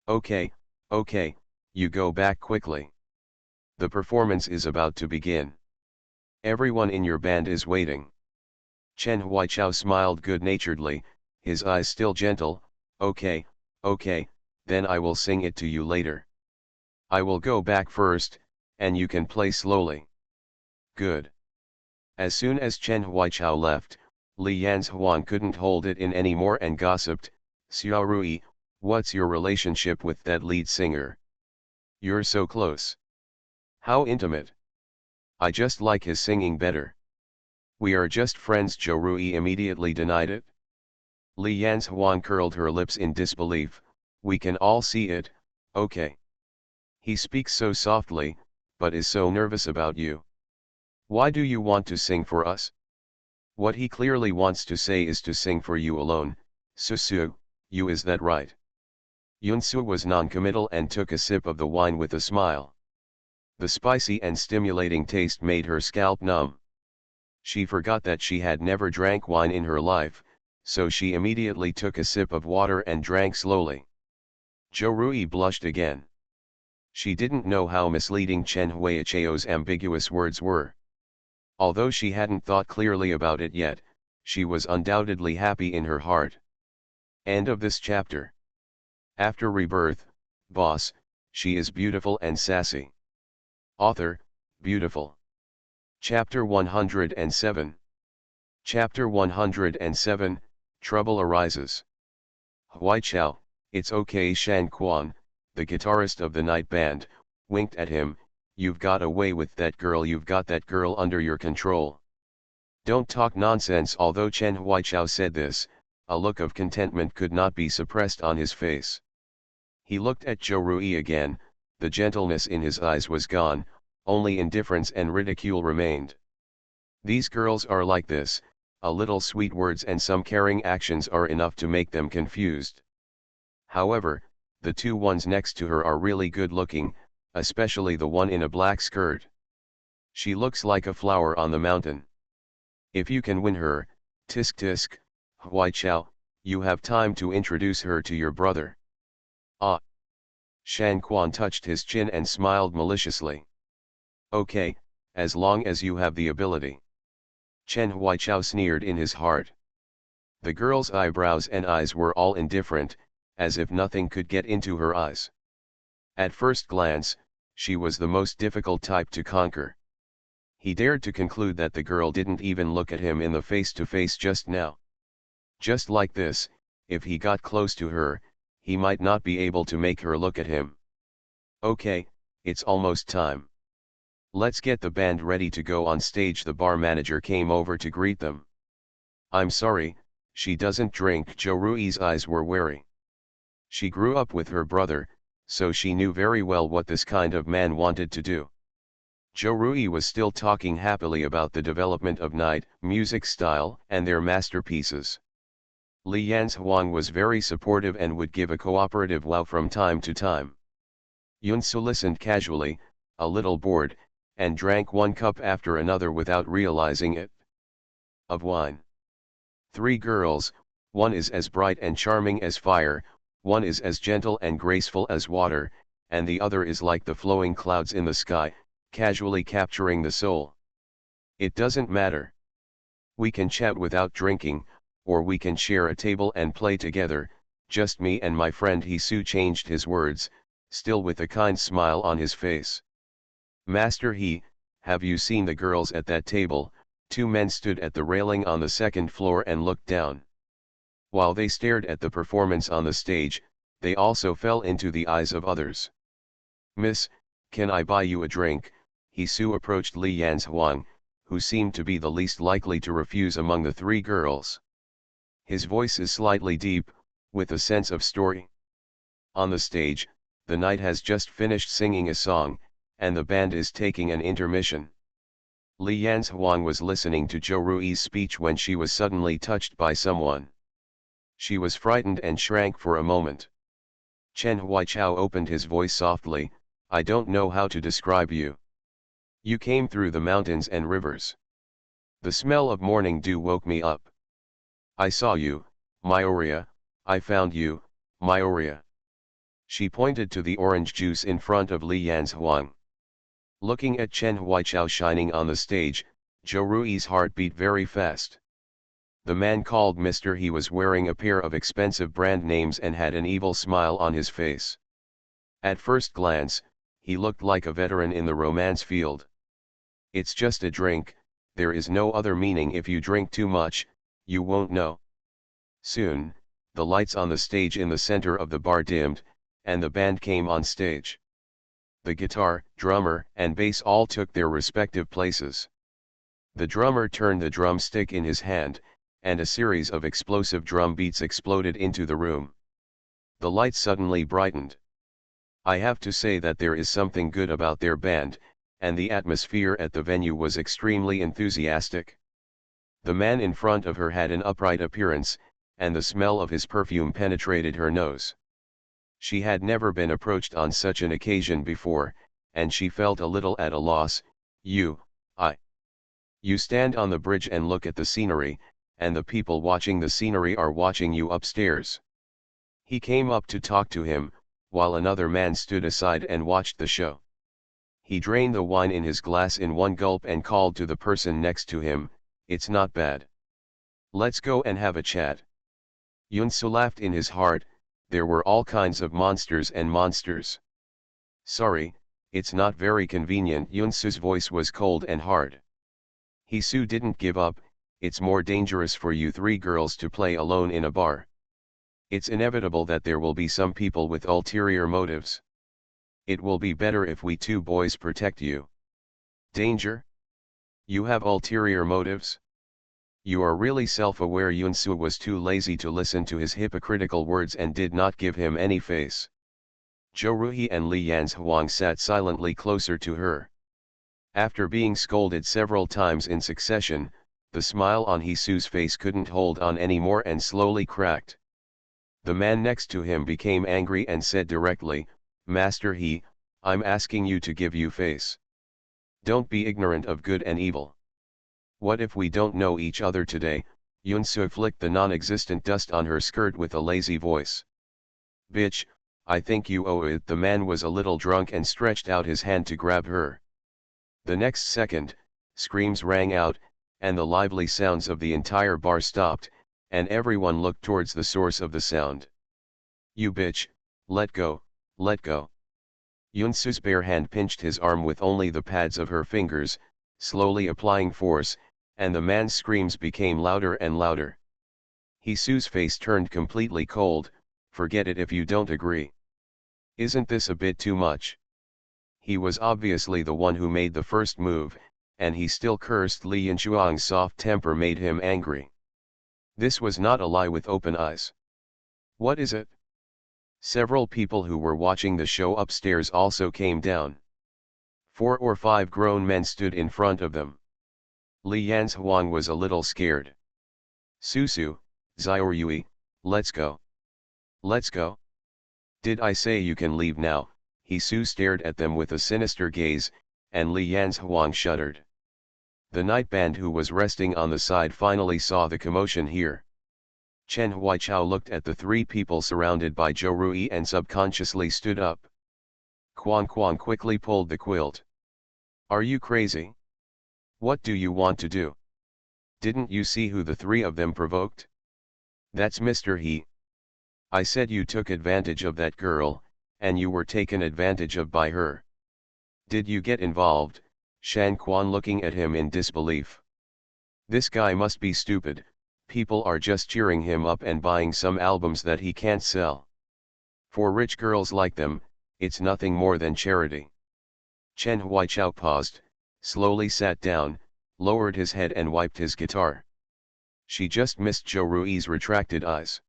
Okay, you go back quickly. The performance is about to begin. Everyone in your band is waiting. Chen Huaichao smiled good-naturedly, his eyes still gentle. Okay, then I will sing it to you later. I will go back first, and you can play slowly. Good. As soon as Chen Huaichao left, Li Yanzhuan couldn't hold it in anymore and gossiped, Xiaorui, what's your relationship with that lead singer? You're so close. How intimate. I just like his singing better. We are just friends. Zhou Rui immediately denied it. Li Yanzhuan curled her lips in disbelief, we can all see it, okay. He speaks so softly, but is so nervous about you. Why do you want to sing for us? What he clearly wants to say is to sing for you alone. Susu, you, is that right? Yunsu was non-committal and took a sip of the wine with a smile. The spicy and stimulating taste made her scalp numb. She forgot that she had never drank wine in her life, so she immediately took a sip of water and drank slowly. Zhou Rui blushed again. She didn't know how misleading Chen Huaichao's ambiguous words were. Although she hadn't thought clearly about it yet, she was undoubtedly happy in her heart. End of this chapter. After Rebirth, boss, she is beautiful and sassy. Author, beautiful. Chapter 107. Chapter 107, Trouble Arises. Huaichao, it's okay. Shan Quan, the guitarist of the night band, winked at him, you've got away with that girl, you've got that girl under your control. Don't talk nonsense. Although Chen Huaichao said this, a look of contentment could not be suppressed on his face. He looked at Zhou Rui again, the gentleness in his eyes was gone, only indifference and ridicule remained. These girls are like this, a little sweet words and some caring actions are enough to make them confused. However, the two ones next to her are really good looking, especially the one in a black skirt. She looks like a flower on the mountain. If you can win her, tisk tisk, Huaichao, you have time to introduce her to your brother. Ah. Shan Quan touched his chin and smiled maliciously. Okay, as long as you have the ability. Chen Huaichao sneered in his heart. The girl's eyebrows and eyes were all indifferent, as if nothing could get into her eyes. At first glance, she was the most difficult type to conquer. He dared to conclude that the girl didn't even look at him in the face-to-face just now. Just like this, if he got close to her, he might not be able to make her look at him. Okay, it's almost time. Let's get the band ready to go on stage. The bar manager came over to greet them. I'm sorry, she doesn't drink. Zhou Rui's eyes were wary. She grew up with her brother, so she knew very well what this kind of man wanted to do. Zhou Rui was still talking happily about the development of night music style and their masterpieces. Li Yanzhuang was very supportive and would give a cooperative wow from time to time. Yunsu listened casually, a little bored, and drank one cup after another without realizing it. Of wine. 3 girls, One is as bright and charming as fire, one is as gentle and graceful as water, and the other is like the flowing clouds in the sky, casually capturing the soul. It doesn't matter. We can chat without drinking, or we can share a table and play together, just me and my friend. Hisu changed his words, still with a kind smile on his face. Master He, have you seen the girls at that table? Two men stood at the railing on the second floor and looked down. While they stared at the performance on the stage, they also fell into the eyes of others. Miss, can I buy you a drink? Hisu approached Li Yanzhuang, who seemed to be the least likely to refuse among the three girls. His voice is slightly deep, with a sense of story. On the stage, the knight has just finished singing a song, and the band is taking an intermission. Li Yanzhuang was listening to Zhou Rui's speech when she was suddenly touched by someone. She was frightened and shrank for a moment. Chen Huaichao opened his voice softly, I don't know how to describe you. You came through the mountains and rivers. The smell of morning dew woke me up. I saw you, Myoria, I found you, Myoria. She pointed to the orange juice in front of Li Yanzhuang. Looking at Chen Huaichao shining on the stage, Zhou Rui's heart beat very fast. The man called Mr. He was wearing a pair of expensive brand names and had an evil smile on his face. At first glance, he looked like a veteran in the romance field. It's just a drink, there is no other meaning. If you drink too much, you won't know. Soon, the lights on the stage in the center of the bar dimmed, and the band came on stage. The guitar, drummer, and bass all took their respective places. The drummer turned the drumstick in his hand, and a series of explosive drum beats exploded into the room. The lights suddenly brightened. I have to say that there is something good about their band, and the atmosphere at the venue was extremely enthusiastic. The man in front of her had an upright appearance, and the smell of his perfume penetrated her nose. She had never been approached on such an occasion before, and she felt a little at a loss. You stand on the bridge and look at the scenery, and the people watching the scenery are watching you upstairs. He came up to talk to him, while another man stood aside and watched the show. He drained the wine in his glass in one gulp and called to the person next to him, it's not bad. Let's go and have a chat. Yunsu laughed in his heart, there were all kinds of monsters and monsters. Sorry, it's not very convenient. Yunsu's voice was cold and hard. Hisu didn't give up, it's more dangerous for you three girls to play alone in a bar. It's inevitable that there will be some people with ulterior motives. It will be better if we two boys protect you. Danger? You have ulterior motives? You are really self-aware. Yunsu was too lazy to listen to his hypocritical words and did not give him any face. Zhou Rui and Li Yanzhuang sat silently closer to her. After being scolded several times in succession, the smile on Hisu's face couldn't hold on anymore and slowly cracked. The man next to him became angry and said directly, Master He, I'm asking you to give you face. Don't be ignorant of good and evil. What if we don't know each other today? Yunsu flicked the non-existent dust on her skirt with a lazy voice. Bitch, I think you owe it. The man was a little drunk and stretched out his hand to grab her. The next second, screams rang out, and the lively sounds of the entire bar stopped, and everyone looked towards the source of the sound. You bitch, let go, let go. Yunsu's bare hand pinched his arm with only the pads of her fingers, slowly applying force, and the man's screams became louder and louder. Hisu's face turned completely cold, forget it if you don't agree. Isn't this a bit too much? He was obviously the one who made the first move, and he still cursed. Li Yanzhuang's soft temper made him angry. This was not a lie with open eyes. What is it? Several people who were watching the show upstairs also came down. 4 or 5 grown men stood in front of them. Li Yanzhuang was a little scared. Susu, Xiaoyui, let's go. Let's go. Did I say you can leave now? Hisu stared at them with a sinister gaze, and Li Yanzhuang shuddered. The night band who was resting on the side finally saw the commotion here. Chen Huaichao looked at the three people surrounded by Zhou Rui and subconsciously stood up. Quan Quan quickly pulled the quilt. Are you crazy? What do you want to do? Didn't you see who the three of them provoked? That's Mr. He. I said you took advantage of that girl, and you were taken advantage of by her. Did you get involved? Shan Quan looking at him in disbelief. This guy must be stupid, people are just cheering him up and buying some albums that he can't sell. For rich girls like them, it's nothing more than charity. Chen Huaichao paused, slowly sat down, lowered his head and wiped his guitar. She just missed Zhou Rui's retracted eyes.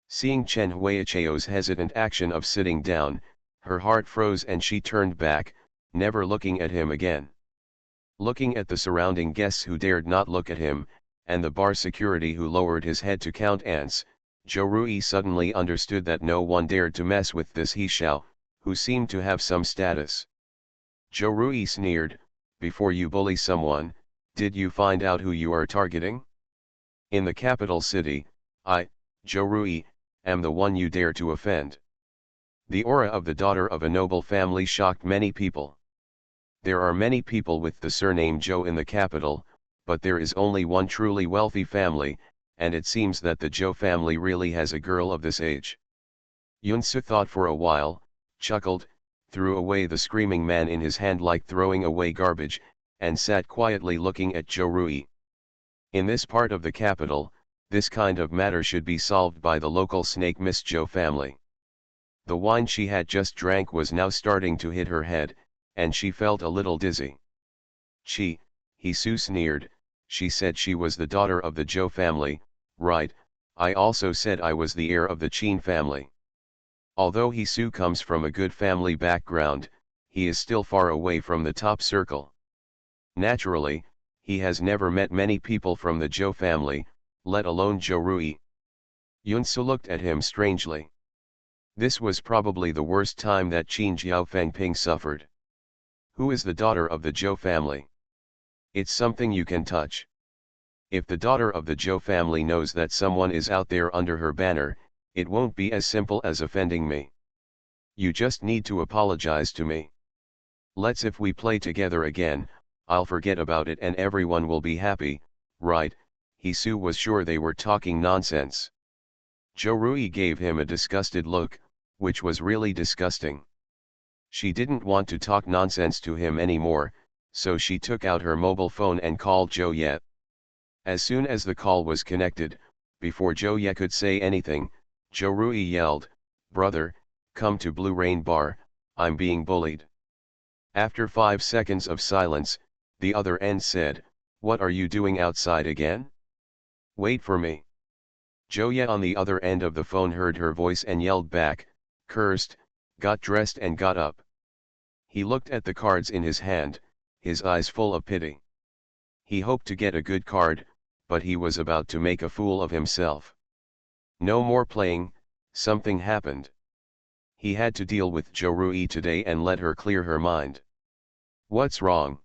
Seeing Chen Huaichao's hesitant action of sitting down, her heart froze and she turned back, never looking at him again. Looking at the surrounding guests who dared not look at him, and the bar security who lowered his head to count ants, Zhou Rui suddenly understood that no one dared to mess with this He Xiao, who seemed to have some status. Zhou Rui sneered, before you bully someone, did you find out who you are targeting? In the capital city, I, Zhou Rui, am the one you dare to offend. The aura of the daughter of a noble family shocked many people. There are many people with the surname Zhou in the capital, but there is only one truly wealthy family, and it seems that the Zhou family really has a girl of this age. Yunsu thought for a while, chuckled, threw away the screaming man in his hand like throwing away garbage, and sat quietly looking at Zhou Rui. In this part of the capital, this kind of matter should be solved by the local snake Miss Zhou family. The wine she had just drank was now starting to hit her head, and she felt a little dizzy. He Su sneered, she said she was the daughter of the Zhou family, right, I also said I was the heir of the Qin family. Although He Su comes from a good family background, he is still far away from the top circle. Naturally, he has never met many people from the Zhou family, let alone Zhou Rui. Yunsu looked at him strangely. This was probably the worst time that Qin Jiao Fengping suffered. Who is the daughter of the Zhou family? It's something you can touch. If the daughter of the Zhou family knows that someone is out there under her banner, it won't be as simple as offending me. You just need to apologize to me. Let's if we play together again, I'll forget about it and everyone will be happy, right? He Su was sure they were talking nonsense. Zhou Rui gave him a disgusted look, which was really disgusting. She didn't want to talk nonsense to him anymore, so she took out her mobile phone and called Zhou Ye. As soon as the call was connected, before Zhou Ye could say anything, Zhou Rui yelled, "Brother, come to Blue Rain Bar, I'm being bullied." After 5 seconds of silence, the other end said, "What are you doing outside again? Wait for me." Zhou Ye on the other end of the phone heard her voice and yelled back, cursed, got dressed and got up. He looked at the cards in his hand, his eyes full of pity. He hoped to get a good card, but he was about to make a fool of himself. No more playing, something happened. He had to deal with Zhou Rui today and let her clear her mind. What's wrong?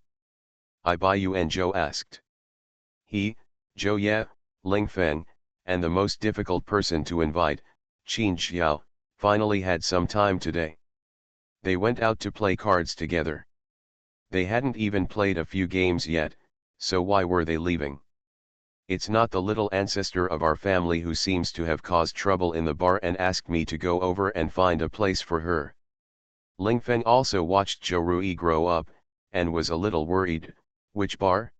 I buy you, and Zhou asked. He, Zhou Ye, Ling Feng, and the most difficult person to invite, Qin Xiao, finally had some time today. They went out to play cards together. They hadn't even played a few games yet, so why were they leaving? It's not the little ancestor of our family who seems to have caused trouble in the bar and asked me to go over and find a place for her. Ling Feng also watched Zhou Rui grow up, and was a little worried. Which bar?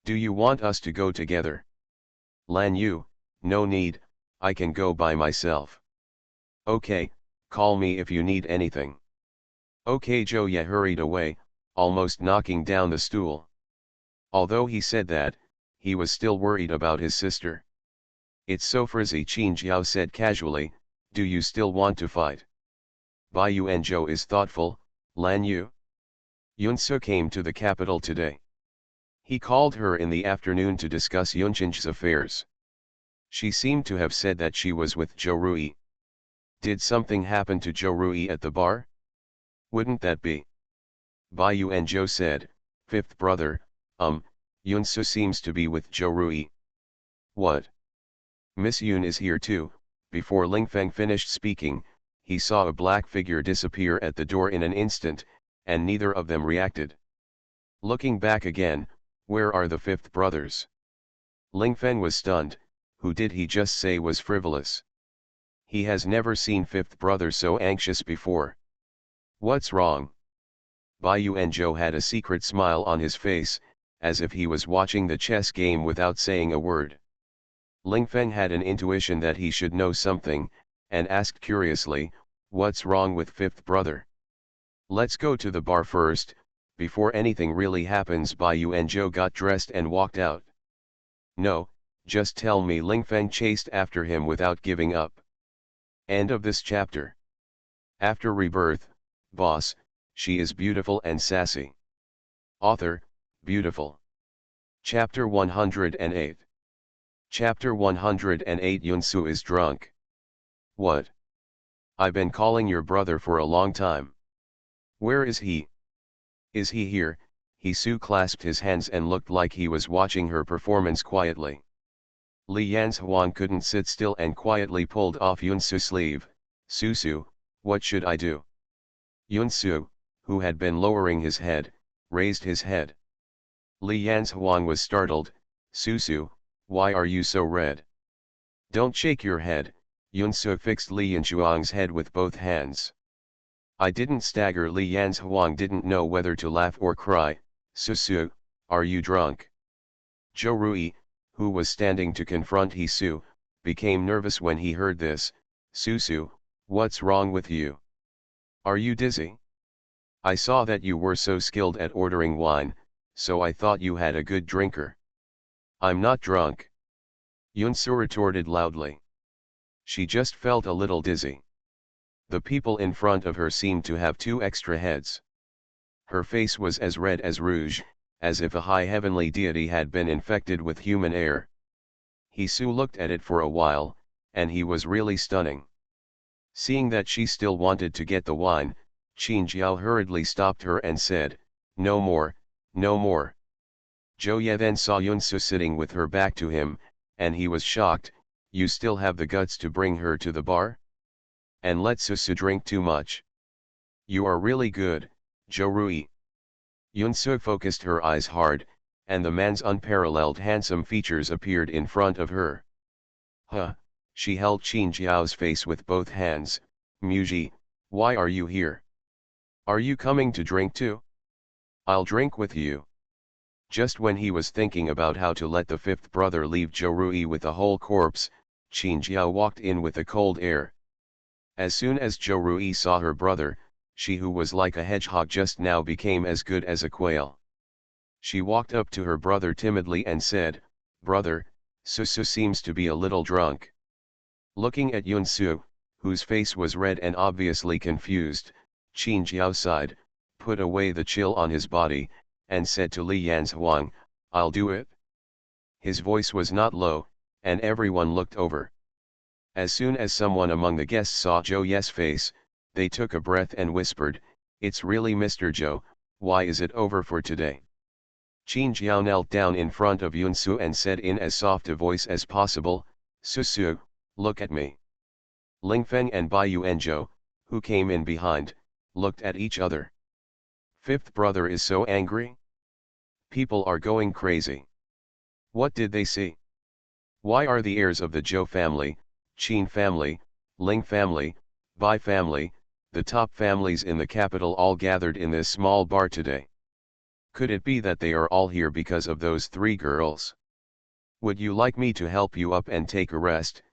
Do you want us to go together? Lan Yu, no need, I can go by myself. Okay, call me if you need anything. Okay. Zhou Ye hurried away, almost knocking down the stool. Although he said that, he was still worried about his sister. It's so frizzy, Qin Jiao said casually, do you still want to fight? Bai Yuan Zhou is thoughtful, Lan Yu. Yunsu came to the capital today. He called her in the afternoon to discuss Yunchen's affairs. She seemed to have said that she was with Zhou Rui. Did something happen to Zhou Rui at the bar? Wouldn't that be? Bai Yuan Zhou said, fifth brother, Yunsu seems to be with Zhou Rui. What? Miss Yun is here too. Before Ling Feng finished speaking, he saw a black figure disappear at the door in an instant, and neither of them reacted. Looking back again, where are the fifth brothers? Ling Feng was stunned. Who did he just say was frivolous? He has never seen fifth brother so anxious before. What's wrong? Bai Yuanzhou had a secret smile on his face, as if he was watching the chess game without saying a word. Ling Feng had an intuition that he should know something, and asked curiously, "What's wrong with fifth brother?" "Let's go to the bar first, before anything really happens." Bai Yuanzhou got dressed and walked out. "No, just tell me." Ling Feng chased after him without giving up. End of this chapter. After Rebirth, boss, she is beautiful and sassy. Author, beautiful. Chapter 108. Chapter 108. Yunsu is drunk. What? I've been calling your brother for a long time. Where is he? Is he here? Su clasped his hands and looked like he was watching her performance quietly. Li Yanzhuang couldn't sit still and quietly pulled off Yunsu's sleeve. "Susu, what should I do?" Yunsu, who had been lowering his head, raised his head. Li Yanzhuang was startled. "Susu, why are you so red?" "Don't shake your head." Yunsu fixed Li Yanzhuang's head with both hands. "I didn't stagger." Li Yanzhuang didn't know whether to laugh or cry. "Susu, are you drunk?" Zhou Rui, who was standing to confront Su, became nervous when he heard this. "Susu, what's wrong with you? Are you dizzy? I saw that you were so skilled at ordering wine, so I thought you had a good drinker." "I'm not drunk," Yunsu retorted loudly. She just felt a little dizzy. The people in front of her seemed to have 2 extra heads. Her face was as red as rouge, as if a high heavenly deity had been infected with human air. Su looked at it for a while, and he was really stunning. Seeing that she still wanted to get the wine, Qin Jiao hurriedly stopped her and said, "No more, no more." Zhou Ye then saw Yunsu sitting with her back to him, and he was shocked. "You still have the guts to bring her to the bar? And let Susu drink too much? You are really good, Zhou Rui." Yunsu focused her eyes hard, and the man's unparalleled handsome features appeared in front of her. "Huh," she held Qin Jiao's face with both hands. "Muji, why are you here? Are you coming to drink too? I'll drink with you." Just when he was thinking about how to let the fifth brother leave Zhou Rui with a whole corpse, Qin Jiao walked in with a cold air. As soon as Zhou Rui saw her brother, she who was like a hedgehog just now became as good as a quail. She walked up to her brother timidly and said, "Brother, Susu seems to be a little drunk." Looking at Yunsu, whose face was red and obviously confused, Qin Jiao sighed, put away the chill on his body, and said to Li Yanzhuang, "I'll do it." His voice was not low, and everyone looked over. As soon as someone among the guests saw Zhou Ye's face, they took a breath and whispered, "It's really Mr. Zhou. Why is it over for today?" Qin Jiao knelt down in front of Yunsu and said in as soft a voice as possible, "Susu, look at me." Ling Feng and Bai Yuanzhou, who came in behind, looked at each other. Fifth brother is so angry? People are going crazy. What did they see? Why are the heirs of the Zhou family, Qin family, Ling family, Bai family, the top families in the capital all gathered in this small bar today? Could it be that they are all here because of those 3 girls? Would you like me to help you up and take a rest?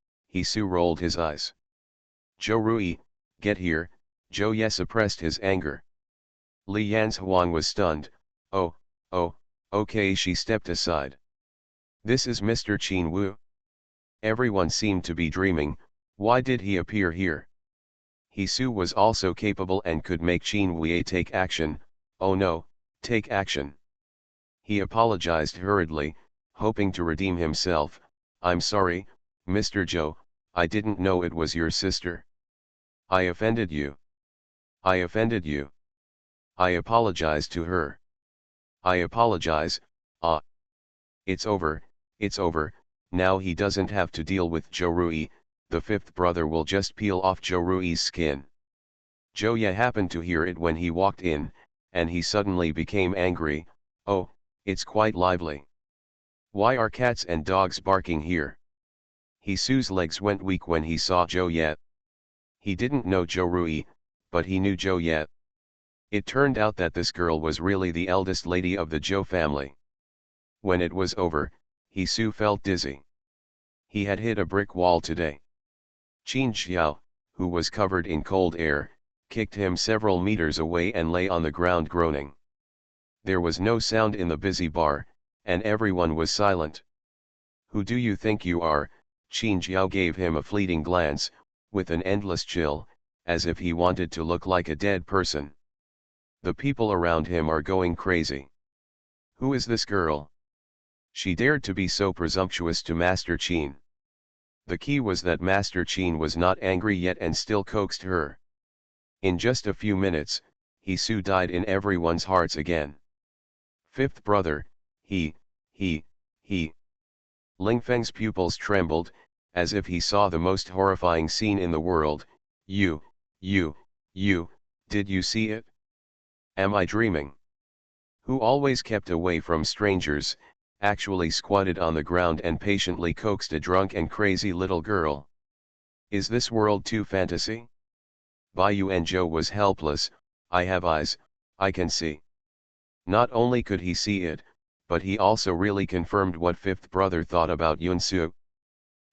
Su rolled his eyes. "Zhou Rui, get here." Zhou Ye suppressed his anger. Li Yanzhuang was stunned. Oh, okay." She stepped aside. "This is Mr. Qin Wu?" Everyone seemed to be dreaming. Why did he appear here? Su was also capable and could make Qin Wu take action. Oh no, take action. He apologized hurriedly, hoping to redeem himself. "I'm sorry, Mr. Zhou, I didn't know it was your sister. I offended you. I offended you. I apologize to her. I apologize." "Ah. It's over, Now he doesn't have to deal with Zhou Rui, the fifth brother will just peel off Zhou Rui's skin. Zhou Ye happened to hear it when he walked in, and he suddenly became angry. Oh, it's quite lively. Why are cats and dogs barking here? Hisu's legs went weak when he saw Zhou Ye. He didn't know Zhou Rui, but he knew Zhou Ye. It turned out that this girl was really the eldest lady of the Zhou family. When it was over, Hisu felt dizzy. He had hit a brick wall today. Qin Xiao, who was covered in cold air, kicked him several meters away and lay on the ground groaning. There was no sound in the busy bar, and everyone was silent. Who do you think you are? Qin Xiao gave him a fleeting glance, with an endless chill, as if he wanted to look like a dead person. The people around him are going crazy. Who is this girl? She dared to be so presumptuous to Master Qin. The key was that Master Qin was not angry yet and still coaxed her. In just a few minutes, Hisu died in everyone's hearts again. Fifth brother, he. Ling Feng's pupils trembled, as if he saw the most horrifying scene in the world. You, did you see it? Am I dreaming? Who always kept away from strangers, actually squatted on the ground and patiently coaxed a drunk and crazy little girl. Is this world too fantasy? Bai Yuanzhou was helpless. I have eyes, I can see. Not only could he see it, but he also really confirmed what fifth brother thought about Yunsu.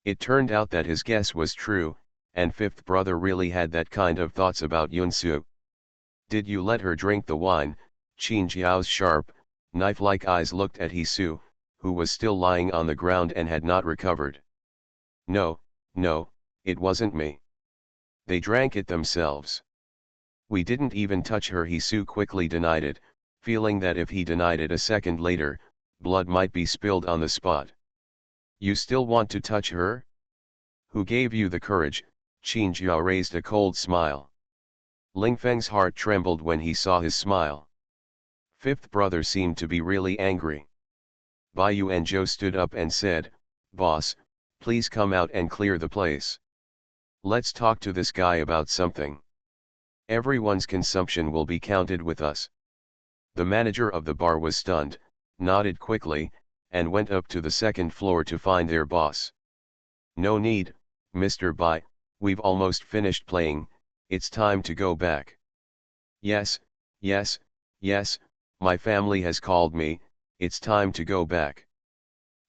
It turned out that his guess was true, and fifth brother really had that kind of thoughts about Yunsu. Did you let her drink the wine? Qin Jiao's sharp, knife-like eyes looked at Hisu, who was still lying on the ground and had not recovered. No, it wasn't me. They drank it themselves. We didn't even touch her. Hisu quickly denied it, feeling that if he denied it a second later, blood might be spilled on the spot. You still want to touch her? Who gave you the courage? Qin Jiao raised a cold smile. Ling Feng's heart trembled when he saw his smile. Fifth brother seemed to be really angry. Bai Yuanzhou stood up and said, Boss, please come out and clear the place. Let's talk to this guy about something. Everyone's consumption will be counted with us. The manager of the bar was stunned, nodded quickly, and went up to the second floor to find their boss. No need, Mr. Bai, we've almost finished playing, it's time to go back. Yes, my family has called me, it's time to go back.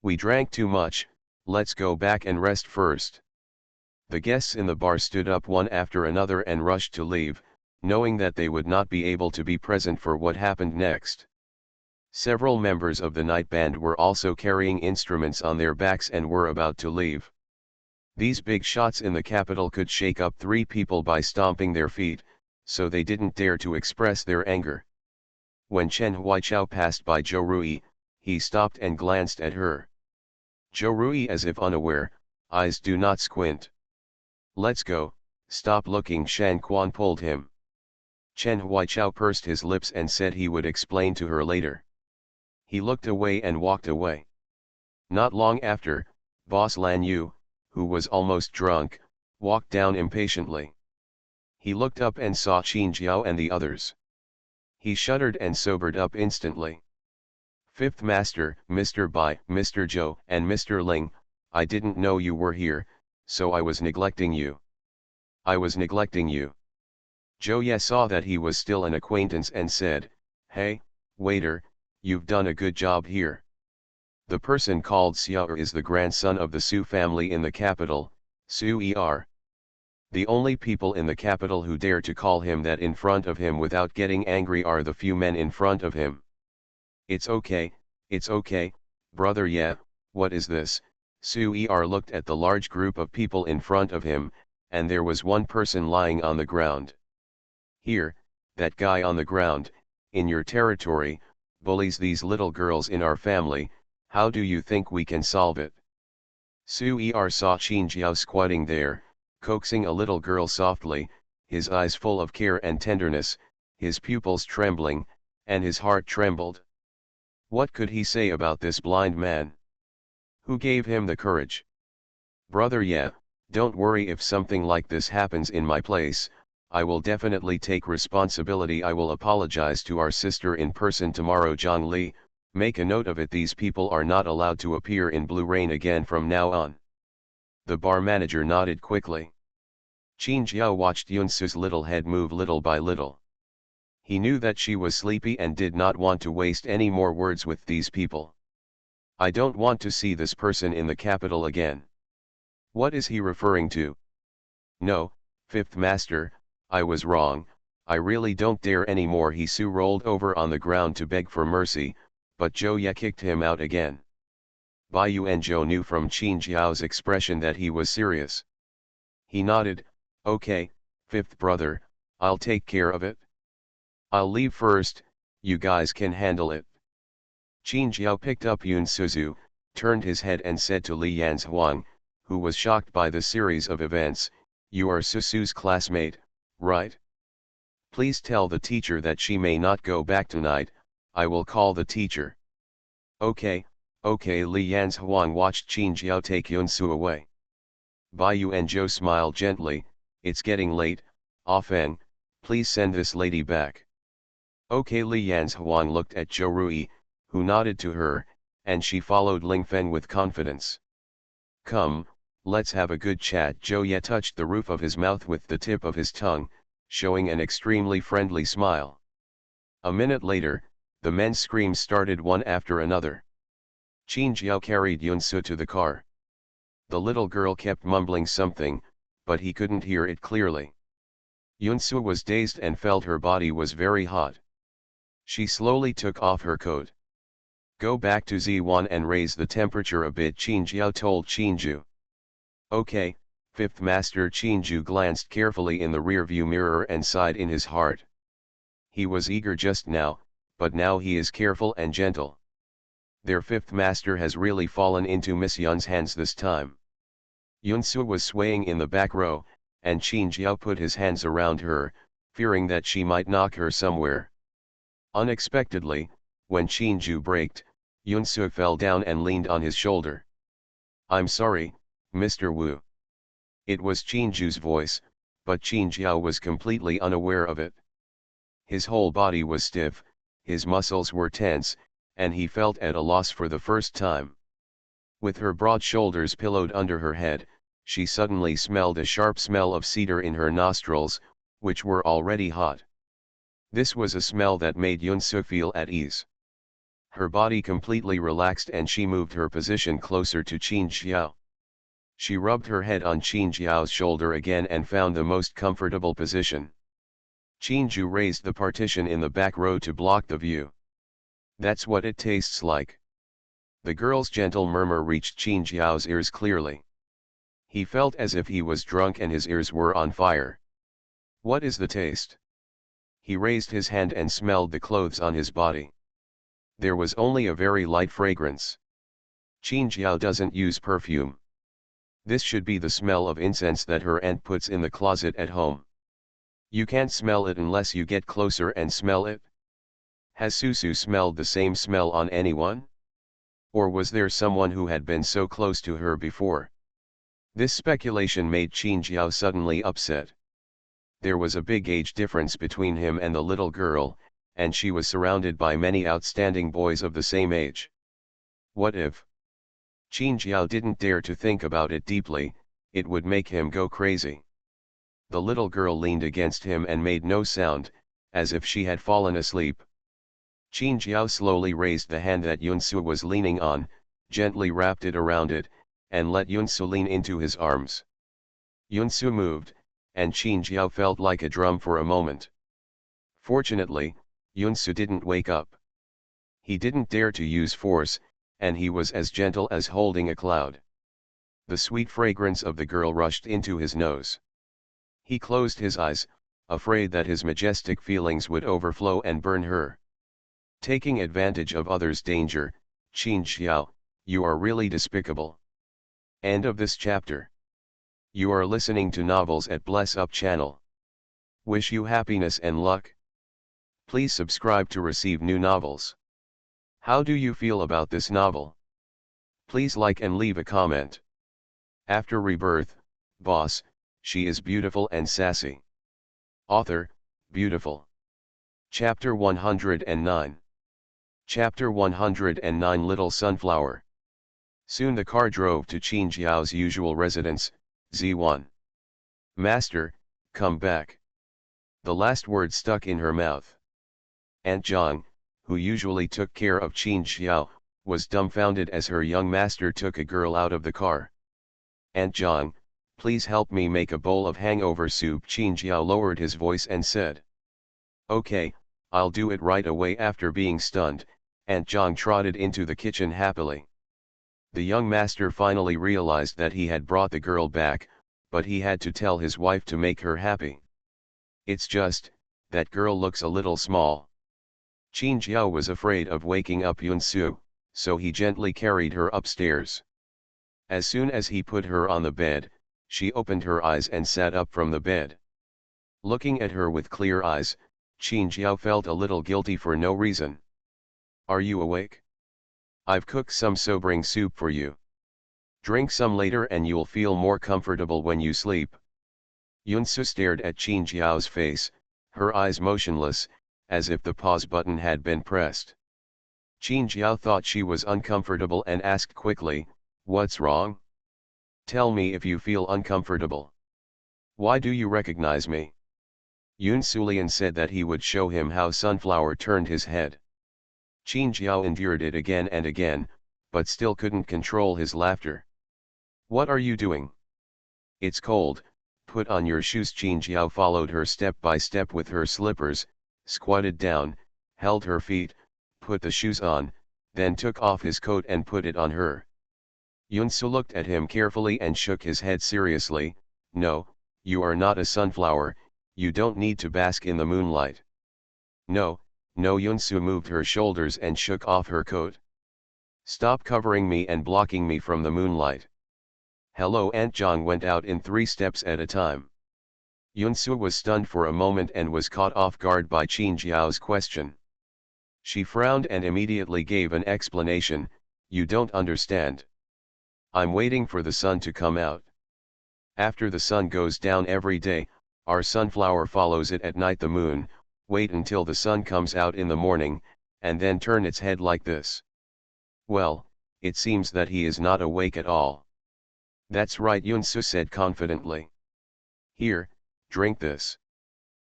We drank too much, let's go back and rest first. The guests in the bar stood up one after another and rushed to leave, knowing that they would not be able to be present for what happened next. Several members of the night band were also carrying instruments on their backs and were about to leave. These big shots in the capital could shake up 3 people by stomping their feet, so they didn't dare to express their anger. When Chen Huaichao passed by Zhou Rui, he stopped and glanced at her. Zhou Rui, as if unaware, eyes do not squint. Let's go, stop looking. Shan Quan pulled him. Chen Huaichao pursed his lips and said he would explain to her later. He looked away and walked away. Not long after, Boss Lan Yu, who was almost drunk, walked down impatiently. He looked up and saw Qin Jiao and the others. He shuddered and sobered up instantly. Fifth Master, Mr. Bai, Mr. Zhou, and Mr. Ling, I didn't know you were here, so I was neglecting you. Zhou Ye saw that he was still an acquaintance and said, Hey, waiter, you've done a good job here. The person called Xiao is the grandson of the Su family in the capital, Su Er. The only people in the capital who dare to call him that in front of him without getting angry are the few men in front of him. It's okay, brother. Yeah, what is this? Su Er looked at the large group of people in front of him, and there was one person lying on the ground. Here, that guy on the ground, in your territory, bullies these little girls in our family. How do you think we can solve it? Su Er saw Qin Jiao squatting there, coaxing a little girl softly, his eyes full of care and tenderness, his pupils trembling, and his heart trembled. What could he say about this blind man? Who gave him the courage? Brother, yeah, don't worry if something like this happens in my place, I will definitely take responsibility. I will apologize to our sister in person tomorrow. John Lee, make a note of it. These people are not allowed to appear in Blue Rain again from now on. The bar manager nodded quickly. Qin Jiao watched Yunsu's little head move little by little. He knew that she was sleepy and did not want to waste any more words with these people. I don't want to see this person in the capital again. What is he referring to? No, Fifth Master, I was wrong, I really don't dare anymore. Hisu rolled over on the ground to beg for mercy, but Zhou Ye kicked him out again. Bai Yu and Zhou knew from Qin Jiao's expression that he was serious. He nodded, okay, fifth brother, I'll take care of it. I'll leave first, you guys can handle it. Qin Jiao picked up Yun Suzu, turned his head and said to Li Yanzhuang, who was shocked by the series of events, you are Suzu's classmate, right? Please tell the teacher that she may not go back tonight, I will call the teacher. Okay, okay. Li Yanzhuang watched Qin Jiao take Yunsu away. Bai Yu and Zhou smiled gently, it's getting late, Ah Feng, please send this lady back. Okay. Li Yanzhuang looked at Zhou Rui, who nodded to her, and she followed Ling Feng with confidence. Come, let's have a good chat. Zhou Ye touched the roof of his mouth with the tip of his tongue, showing an extremely friendly smile. A minute later, the men's screams started one after another. Qin Jiao carried Yunsu to the car. The little girl kept mumbling something, but he couldn't hear it clearly. Yunsu was dazed and felt her body was very hot. She slowly took off her coat. Go back to Z1 and raise the temperature a bit, Qin Jiao told Qinju. Okay, fifth master. Qinju glanced carefully in the rearview mirror and sighed in his heart. He was eager just now, but now he is careful and gentle. Their fifth master has really fallen into Miss Yun's hands this time. Yunsu was swaying in the back row, and Qin Jiao put his hands around her, fearing that she might knock her somewhere. Unexpectedly, when Qinju braked, Yunsu fell down and leaned on his shoulder. I'm sorry, Mr. Wu. It was Qinju's voice, but Qin Jiao was completely unaware of it. His whole body was stiff, his muscles were tense, and he felt at a loss for the first time. With her broad shoulders pillowed under her head, she suddenly smelled a sharp smell of cedar in her nostrils, which were already hot. This was a smell that made Yunsu feel at ease. Her body completely relaxed and she moved her position closer to Qin Jiao. She rubbed her head on Qin Jiao's shoulder again and found the most comfortable position. Qinju raised the partition in the back row to block the view. That's what it tastes like. The girl's gentle murmur reached Qin Jiao's ears clearly. He felt as if he was drunk and his ears were on fire. What is the taste? He raised his hand and smelled the clothes on his body. There was only a very light fragrance. Qin Jiao doesn't use perfume. This should be the smell of incense that her aunt puts in the closet at home. You can't smell it unless you get closer and smell it. Has Susu smelled the same smell on anyone? Or was there someone who had been so close to her before? This speculation made Qin Jiao suddenly upset. There was a big age difference between him and the little girl, and she was surrounded by many outstanding boys of the same age. What if? Qin Jiao didn't dare to think about it deeply, it would make him go crazy. The little girl leaned against him and made no sound, as if she had fallen asleep. Qin Jiao slowly raised the hand that Yunsu was leaning on, gently wrapped it around it, and let Yunsu lean into his arms. Yunsu moved, and Qin Jiao felt like a drum for a moment. Fortunately, Yunsu didn't wake up. He didn't dare to use force, and he was as gentle as holding a cloud. The sweet fragrance of the girl rushed into his nose. He closed his eyes, afraid that his majestic feelings would overflow and burn her. Taking advantage of others' danger, Qin Jiao, you are really despicable. End of this chapter. You are listening to Novels at Bless Up channel. Wish you happiness and luck. Please subscribe to receive new novels. How do you feel about this novel? Please like and leave a comment. After Rebirth, boss, she is beautiful and sassy. Author, beautiful. Chapter 109. Chapter 109 Little Sunflower. Soon the car drove to Qin Jiao's usual residence, Z1. Master, come back. The last word stuck in her mouth. Aunt Zhang, who usually took care of Qin Jiao, was dumbfounded as her young master took a girl out of the car. Aunt Zhang, please help me make a bowl of hangover soup. Qin Jiao lowered his voice and said. Okay, I'll do it right away. After being stunned, Aunt Zhang trotted into the kitchen happily. The young master finally realized that he had brought the girl back, but he had to tell his wife to make her happy. It's just, that girl looks a little small. Qin Jiao was afraid of waking up Yunsu, so he gently carried her upstairs. As soon as he put her on the bed, she opened her eyes and sat up from the bed. Looking at her with clear eyes, Qin Jiao felt a little guilty for no reason. Are you awake? I've cooked some sobering soup for you. Drink some later and you'll feel more comfortable when you sleep. Yunsu stared at Qin Jiao's face, her eyes motionless, as if the pause button had been pressed. Qin Jiao thought she was uncomfortable and asked quickly, what's wrong? Tell me if you feel uncomfortable. Why do you recognize me? Yun Sulian said that he would show him how Sunflower turned his head. Qin Jiao endured it again and again, but still couldn't control his laughter. What are you doing? It's cold, put on your shoes. Qin Jiao followed her step by step with her slippers, squatted down, held her feet, put the shoes on, then took off his coat and put it on her. Yunsu looked at him carefully and shook his head seriously. No, you are not a sunflower, you don't need to bask in the moonlight. No, no. Yunsu moved her shoulders and shook off her coat. Stop covering me and blocking me from the moonlight. Hello. Aunt Zhang went out in 3 steps at a time. Yunsu was stunned for a moment and was caught off guard by Qin Jiao's question. She frowned and immediately gave an explanation. You don't understand. I'm waiting for the sun to come out. After the sun goes down every day, our sunflower follows it at night. The moon, wait until the sun comes out in the morning, and then turn its head like this. Well, it seems that he is not awake at all. That's right, Yunsu said confidently. Here, drink this.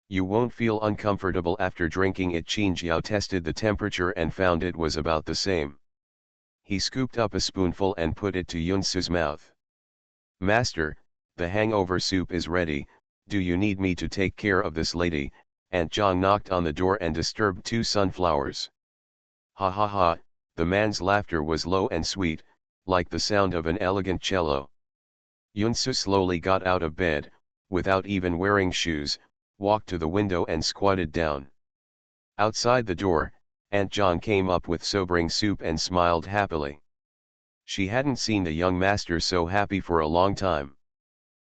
You won't feel uncomfortable after drinking it. Qin Jiao tested the temperature and found it was about the same. He scooped up a spoonful and put it to Yunsu's mouth. Master, the hangover soup is ready. Do you need me to take care of this lady? Aunt Zhang knocked on the door and disturbed 2 sunflowers. Ha ha ha, the man's laughter was low and sweet, like the sound of an elegant cello. Yunsu slowly got out of bed, without even wearing shoes, walked to the window and squatted down. Outside the door, Aunt Zhang came up with sobering soup and smiled happily. She hadn't seen the young master so happy for a long time.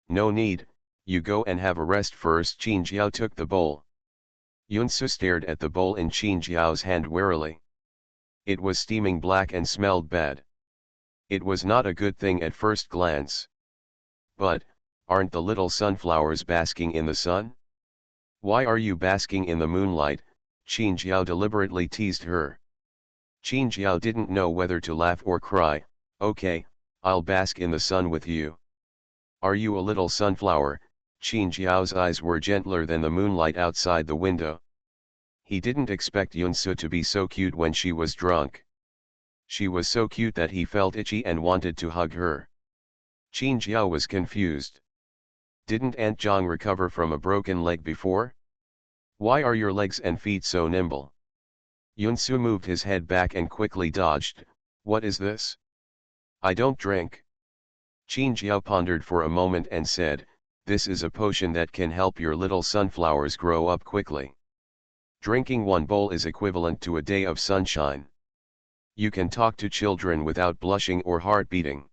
No need, you go and have a rest first. Qin Jiao took the bowl. Yunsu stared at the bowl in Qin Jiao's hand warily. It was steaming black and smelled bad. It was not a good thing at first glance. But, aren't the little sunflowers basking in the sun? Why are you basking in the moonlight? Qin Jiao deliberately teased her. Qin Jiao didn't know whether to laugh or cry. Okay, I'll bask in the sun with you. Are you a little sunflower? Qin Jiao's eyes were gentler than the moonlight outside the window. He didn't expect Yunsu to be so cute when she was drunk. She was so cute that he felt itchy and wanted to hug her. Qin Jiao was confused. Didn't Aunt Zhang recover from a broken leg before? Why are your legs and feet so nimble? Yunsu moved his head back and quickly dodged. What is this? I don't drink. Qin Jiao pondered for a moment and said, this is a potion that can help your little sunflowers grow up quickly. Drinking 1 bowl is equivalent to a day of sunshine. You can talk to children without blushing or heart beating.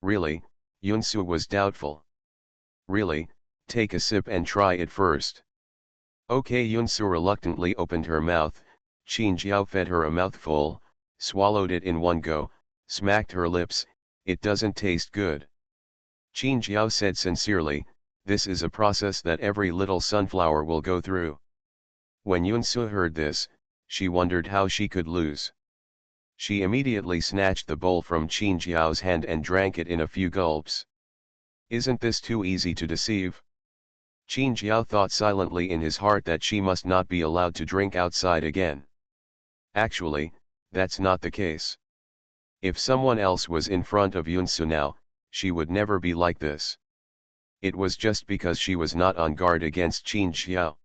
Really? Yunsu was doubtful. Really, take a sip and try it first. Okay. Yunsu reluctantly opened her mouth. Qin Jiao fed her a mouthful, swallowed it in one go, smacked her lips, "It doesn't taste good." Qin Jiao said sincerely, "This is a process that every little sunflower will go through." When Yunsu heard this, she wondered how she could lose. She immediately snatched the bowl from Qin Jiao's hand and drank it in a few gulps. Isn't this too easy to deceive? Qin Jiao thought silently in his heart that she must not be allowed to drink outside again. Actually, that's not the case. If someone else was in front of Yunsu now, she would never be like this. It was just because she was not on guard against Qin Jiao.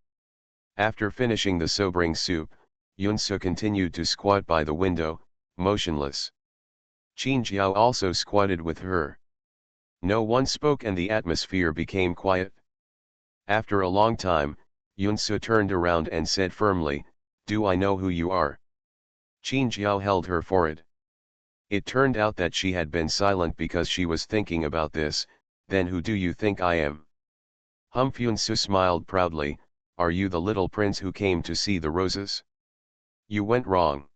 After finishing the sobering soup, Yunsu continued to squat by the window, motionless. Qin Jiao also squatted with her. No one spoke and the atmosphere became quiet. After a long time, Yunsu turned around and said firmly, "Do I know who you are?" Qin Jiao held her forehead. It turned out that she had been silent because she was thinking about this. "Then who do you think I am?" Yunsu smiled proudly, "Are you the little prince who came to see the roses?" "You went wrong.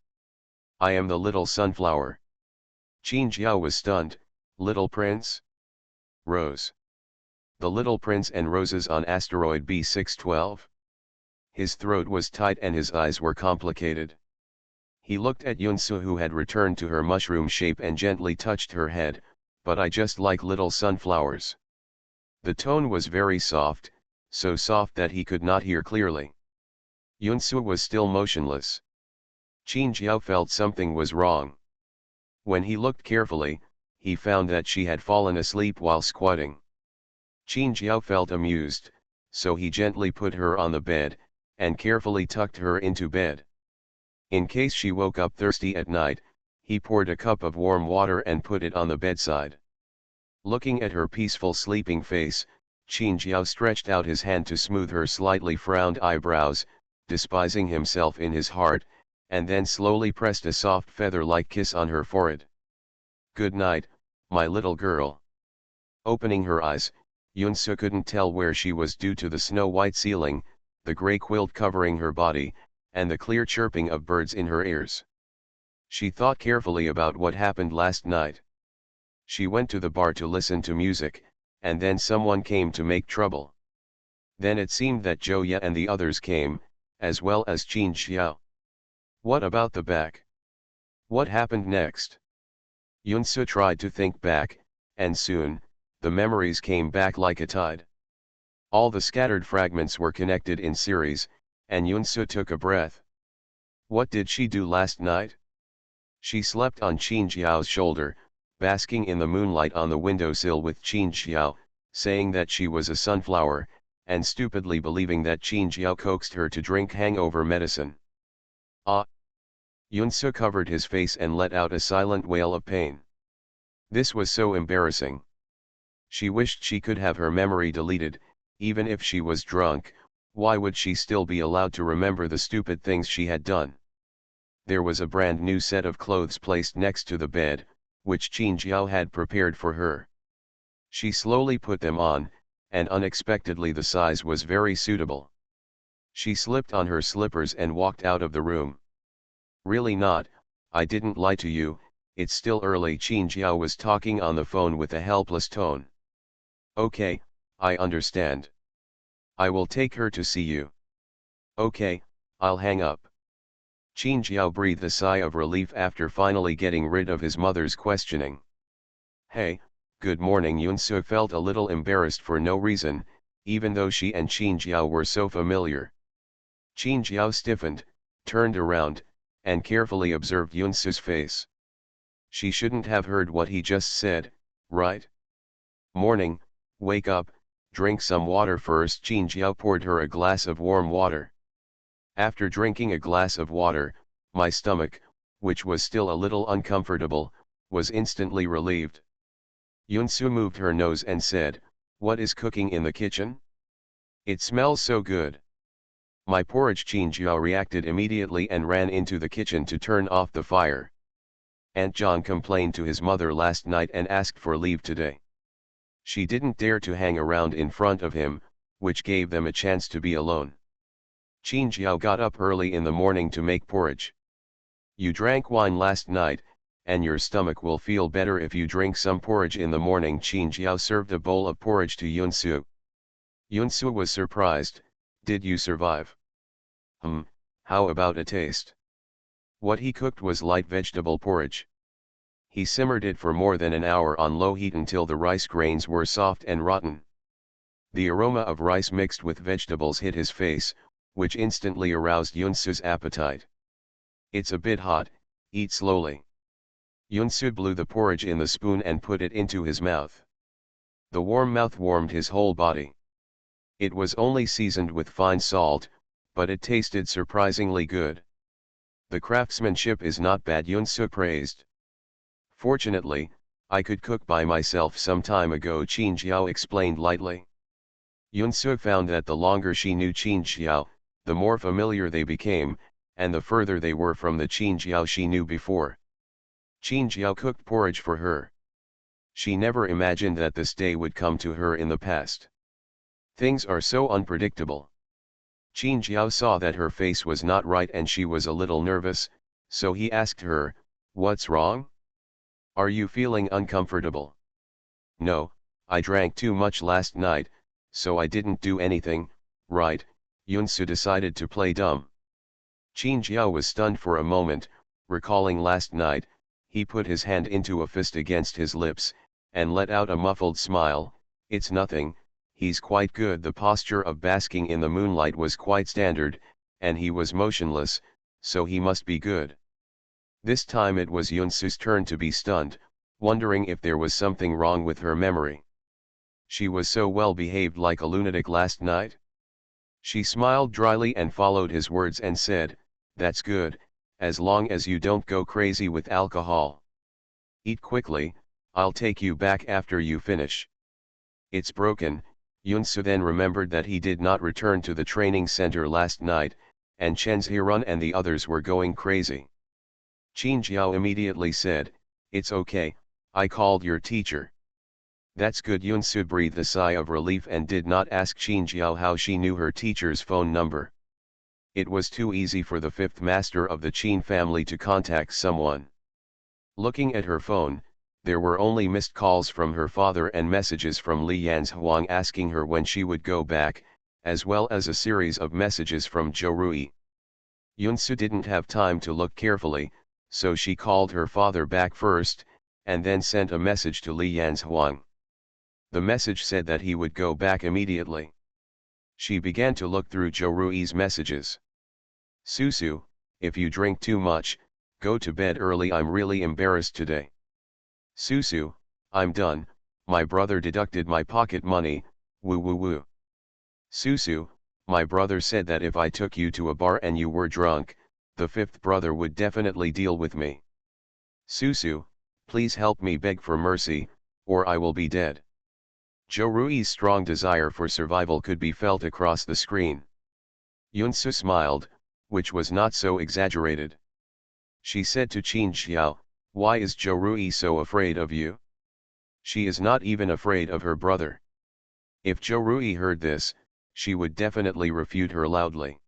I am the little sunflower." Qin Jiao was stunned. "Little prince? Rose? The little prince and roses on asteroid B612? His throat was tight and his eyes were complicated. He looked at Yunsu, who had returned to her mushroom shape, and gently touched her head. "But I just like little sunflowers." The tone was very soft, so soft that he could not hear clearly. Yunsu was still motionless. Qin Jiao felt something was wrong. When he looked carefully, he found that she had fallen asleep while squatting. Qin Jiao felt amused, so he gently put her on the bed, and carefully tucked her into bed. In case she woke up thirsty at night, he poured a cup of warm water and put it on the bedside. Looking at her peaceful sleeping face, Qin Jiao stretched out his hand to smooth her slightly frowned eyebrows, despising himself in his heart, and then slowly pressed a soft feather-like kiss on her forehead. "Good night, my little girl." Opening her eyes, Yunsu couldn't tell where she was due to the snow-white ceiling, the grey quilt covering her body, and the clear chirping of birds in her ears. She thought carefully about what happened last night. She went to the bar to listen to music, and then someone came to make trouble. Then it seemed that Zhou Ye and the others came, as well as Qin Xiao. What about the back? What happened next? Yunsu tried to think back, and soon, the memories came back like a tide. All the scattered fragments were connected in series, and Yunsu took a breath. What did she do last night? She slept on Qin Xiao's shoulder, basking in the moonlight on the windowsill with Qin Xiao, saying that she was a sunflower, and stupidly believing that Qin Xiao coaxed her to drink hangover medicine. Ah! Yunsu covered his face and let out a silent wail of pain. This was so embarrassing. She wished she could have her memory deleted. Even if she was drunk, why would she still be allowed to remember the stupid things she had done? There was a brand new set of clothes placed next to the bed, which Qin Jiao had prepared for her. She slowly put them on, and unexpectedly the size was very suitable. She slipped on her slippers and walked out of the room. "Really not, I didn't lie to you, it's still early." Qin Jiao was talking on the phone with a helpless tone. "Okay, I understand. I will take her to see you." "Okay, I'll hang up." Qin Jiao breathed a sigh of relief after finally getting rid of his mother's questioning. "Hey, good morning." Yunsu felt a little embarrassed for no reason, even though she and Qin Jiao were so familiar. Qin Jiao stiffened, turned around, and carefully observed Yunsu's face. She shouldn't have heard what he just said, right? "Morning, wake up, drink some water first." Qin Jiao poured her a glass of warm water. After drinking a glass of water, my stomach, which was still a little uncomfortable, was instantly relieved. Yunsu moved her nose and said, "What is cooking in the kitchen? It smells so good." "My porridge." Qin Jiao reacted immediately and ran into the kitchen to turn off the fire. Aunt John complained to his mother last night and asked for leave today. She didn't dare to hang around in front of him, which gave them a chance to be alone. Qin Jiao got up early in the morning to make porridge. "You drank wine last night, and your stomach will feel better if you drink some porridge in the morning. Qin Jiao served a bowl of porridge to Yunsu. Yunsu was surprised. Did you survive? How about a taste? What he cooked was light vegetable porridge. He simmered it for more than an hour on low heat until the rice grains were soft and rotten. The aroma of rice mixed with vegetables hit his face, which instantly aroused Yunsu's appetite. It's a bit hot, eat slowly. Yunsu blew the porridge in the spoon and put it into his mouth. The warm mouth warmed his whole body. It was only seasoned with fine salt, but it tasted surprisingly good. The craftsmanship is not bad, Yunsu praised. Fortunately, I could cook by myself some time ago, Qin Jiao explained lightly. Yunsu found that the longer she knew Qin Jiao, the more familiar they became, and the further they were from the Qin Jiao she knew before. Qin Jiao cooked porridge for her. She never imagined that this day would come to her in the past. Things are so unpredictable. Qin Jiao saw that her face was not right and she was a little nervous, so he asked her, "What's wrong? Are you feeling uncomfortable?" "No, I drank too much last night, so I didn't do anything, right?" Yunsu decided to play dumb. Qin Jiao was stunned for a moment, recalling last night. He put his hand into a fist against his lips, and let out a muffled smile. "It's nothing, he's quite good." The posture of basking in the moonlight was quite standard, and he was motionless, so he must be good. This time it was Yunsu's turn to be stunned, wondering if there was something wrong with her memory. She was so well behaved, like a lunatic last night. She smiled dryly and followed his words and said, "That's good, as long as you don't go crazy with alcohol. Eat quickly, I'll take you back after you finish." "It's broken." Yunsu then remembered that he did not return to the training center last night, and Chen Zhirun and the others were going crazy. Qin Jiao immediately said, "It's okay, I called your teacher." "That's good." Yunsu breathed a sigh of relief and did not ask Qin Jiao how she knew her teacher's phone number. It was too easy for the fifth master of the Qin family to contact someone. Looking at her phone, there were only missed calls from her father and messages from Li Yanzhuang asking her when she would go back, as well as a series of messages from Zhou Rui. Yunsu didn't have time to look carefully, so she called her father back first, and then sent a message to Li Yanzhuang. The message said that he would go back immediately. She began to look through Zhou Rui's messages. "Susu, if you drink too much, go to bed early. I'm really embarrassed today." "Susu, I'm done, my brother deducted my pocket money, woo woo woo." "Susu, my brother said that if I took you to a bar and you were drunk, the fifth brother would definitely deal with me. Susu, please help me, beg for mercy, or I will be dead." Zhou Rui's strong desire for survival could be felt across the screen. Yunsu smiled, which was not so exaggerated. She said to Qin Jiao, "Why is Zhou Rui so afraid of you? She is not even afraid of her brother." If Zhou Rui heard this, she would definitely refute her loudly.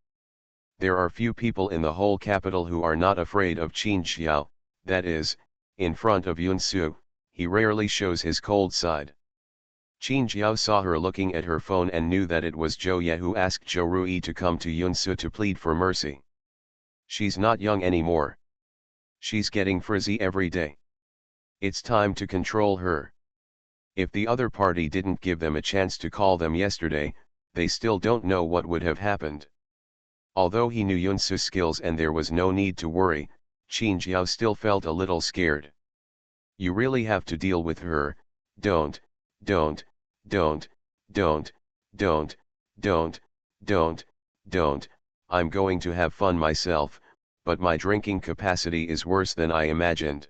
There are few people in the whole capital who are not afraid of Qin Jiao, that is, in front of Yunsu, he rarely shows his cold side. Qin Jiao saw her looking at her phone and knew that it was Zhou Ye who asked Zhou Rui to come to Yunsu to plead for mercy. She's not young anymore. She's getting frizzy every day. It's time to control her. If the other party didn't give them a chance to call them yesterday, they still don't know what would have happened. Although he knew Yunsu's skills and there was no need to worry, Qin Jiao still felt a little scared. "You really have to deal with her. Don't, don't, don't, don't, don't, don't, don't. I'm going to have fun myself, but my drinking capacity is worse than I imagined."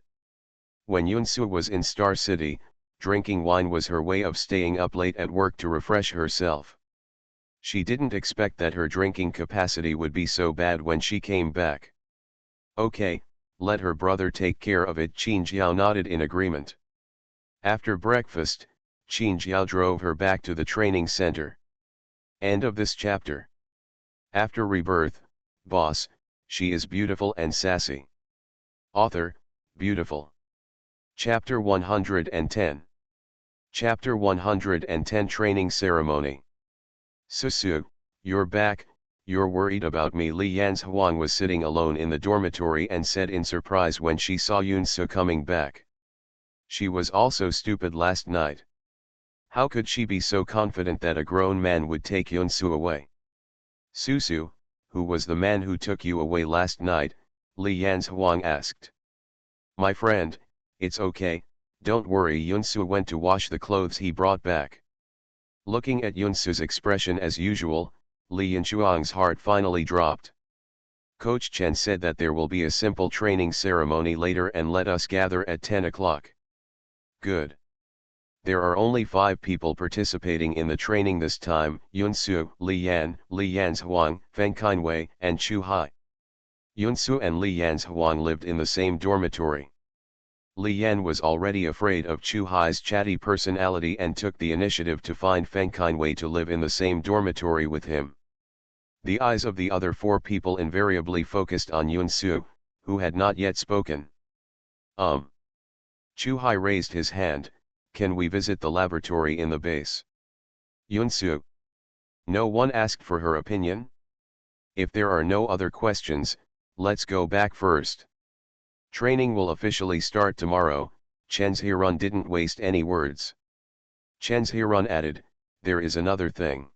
When Yunsu was in Star City, drinking wine was her way of staying up late at work to refresh herself. She didn't expect that her drinking capacity would be so bad when she came back. "Okay, let her brother take care of it." Qin Jiao nodded in agreement. After breakfast, Qin Jiao drove her back to the training center. End of this chapter. After Rebirth, boss, she is beautiful and sassy. Author, beautiful. Chapter 110. Chapter 110 Training Ceremony. Susu, you're back, you're worried about me. Li Yan's Huang was sitting alone in the dormitory and said in surprise when she saw Yunsu coming back. She was also stupid last night. How could she be so confident that a grown man would take Yunsu away? Susu, who was the man who took you away last night? Li Yan's Huang asked. My friend, it's okay, don't worry. Yunsu went to wash the clothes he brought back. Looking at Yunsu's expression as usual, Li Yanshuang's heart finally dropped. Coach Chen said that there will be a simple training ceremony later and let us gather at 10 o'clock. Good. There are only 5 people participating in the training this time: Yunsu, Li Yan, Li Yan's Huang, Feng Qinwei, and Chu Hai. Yunsu and Li Yan's Huang lived in the same dormitory. Li Yan was already afraid of Chu Hai's chatty personality and took the initiative to find Feng Qinwei to live in the same dormitory with him. The eyes of the other 4 people invariably focused on Yunsu, who had not yet spoken. Chu Hai raised his hand. Can we visit the laboratory in the base? Yunsu. No one asked for her opinion? If there are no other questions, let's go back first. Training will officially start tomorrow. Chen's Hirun didn't waste any words. Chen's Hirun added, there is another thing.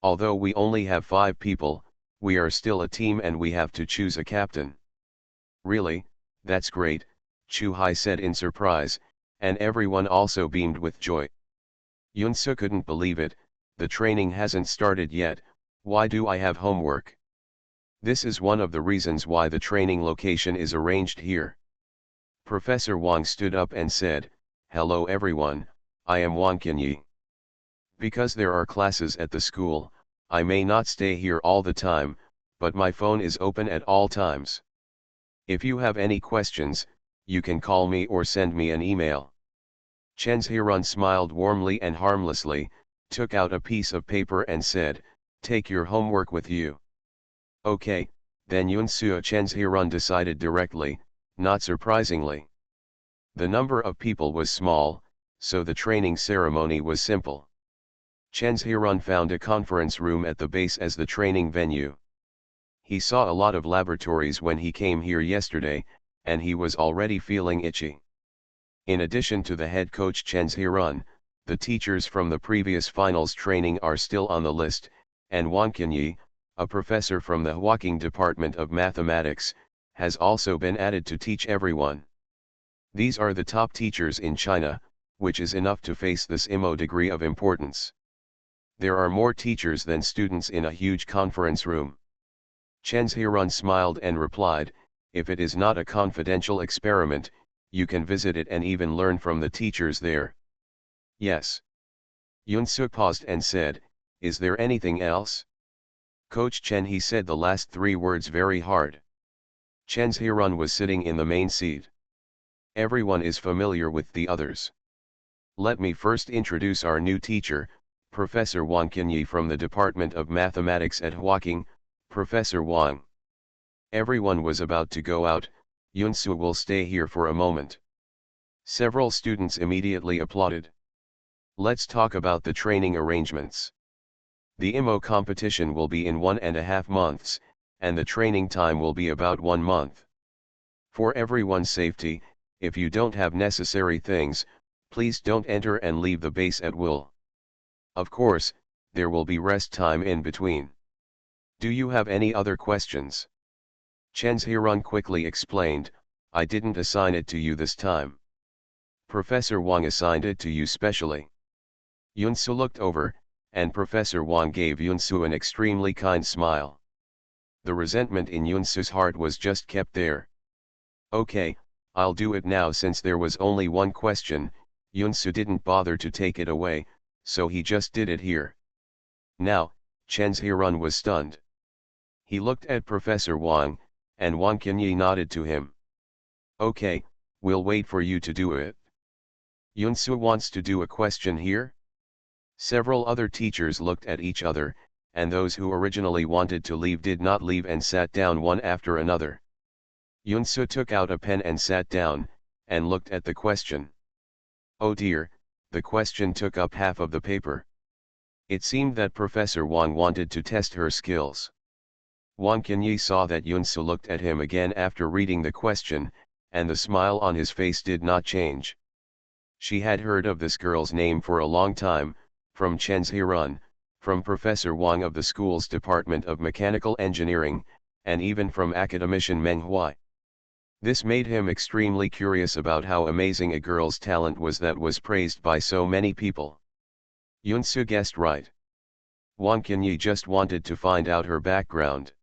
Although we only have 5 people, we are still a team and we have to choose a captain. Really, that's great, Chu Hai said in surprise, and everyone also beamed with joy. Yunsu couldn't believe it. The training hasn't started yet. Why do I have homework? This is one of the reasons why the training location is arranged here. Professor Wang stood up and said, hello everyone, I am Wang Qinyi. Because there are classes at the school, I may not stay here all the time, but my phone is open at all times. If you have any questions, you can call me or send me an email. Chen's Hirun smiled warmly and harmlessly, took out a piece of paper and said, take your homework with you. Okay, then Yunsu. Chen's Hirun decided directly, not surprisingly. The number of people was small, so the training ceremony was simple. Chen's Hirun found a conference room at the base as the training venue. He saw a lot of laboratories when he came here yesterday, and he was already feeling itchy. In addition to the head coach Chen's Hirun, the teachers from the previous finals training are still on the list, and Wang Qinyi, a professor from the Huaqing Department of Mathematics, has also been added to teach everyone. These are the top teachers in China, which is enough to face this IMO degree of importance. There are more teachers than students in a huge conference room. Chen's Hirun smiled and replied, if it is not a confidential experiment, you can visit it and even learn from the teachers there. Yes. Yunsu paused and said, is there anything else? Coach Chen. He said the last 3 words very hard. Chen's Hirun was sitting in the main seat. Everyone is familiar with the others. Let me first introduce our new teacher, Professor Wang Qinyi from the Department of Mathematics at Huaqing, Professor Wang. Everyone was about to go out. Yunsu will stay here for a moment. Several students immediately applauded. Let's talk about the training arrangements. The IMO competition will be in 1.5 months, and the training time will be about 1 month. For everyone's safety, if you don't have necessary things, please don't enter and leave the base at will. Of course, there will be rest time in between. Do you have any other questions? Chen's Hirun quickly explained, I didn't assign it to you this time. Professor Wang assigned it to you specially. Yunsu looked over, and Professor Wang gave Yunsu an extremely kind smile. The resentment in Yunsu's heart was just kept there. Okay, I'll do it now. Since there was only one question, Yunsu didn't bother to take it away, so he just did it here. Now, Chen's Hirun was stunned. He looked at Professor Wang, and Wang Qinyi nodded to him. Okay, we'll wait for you to do it. Yunsu wants to do a question here? Several other teachers looked at each other, and those who originally wanted to leave did not leave and sat down one after another. Yunsu took out a pen and sat down, and looked at the question. Oh dear, the question took up half of the paper. It seemed that Professor Wang wanted to test her skills. Wang Qinyi saw that Yunsu looked at him again after reading the question, and the smile on his face did not change. She had heard of this girl's name for a long time, from Chen Zhirun, from Professor Wang of the school's Department of Mechanical Engineering, and even from academician Meng Huai. This made him extremely curious about how amazing a girl's talent was that was praised by so many people. Yunsu guessed right. Wang Qinyi just wanted to find out her background.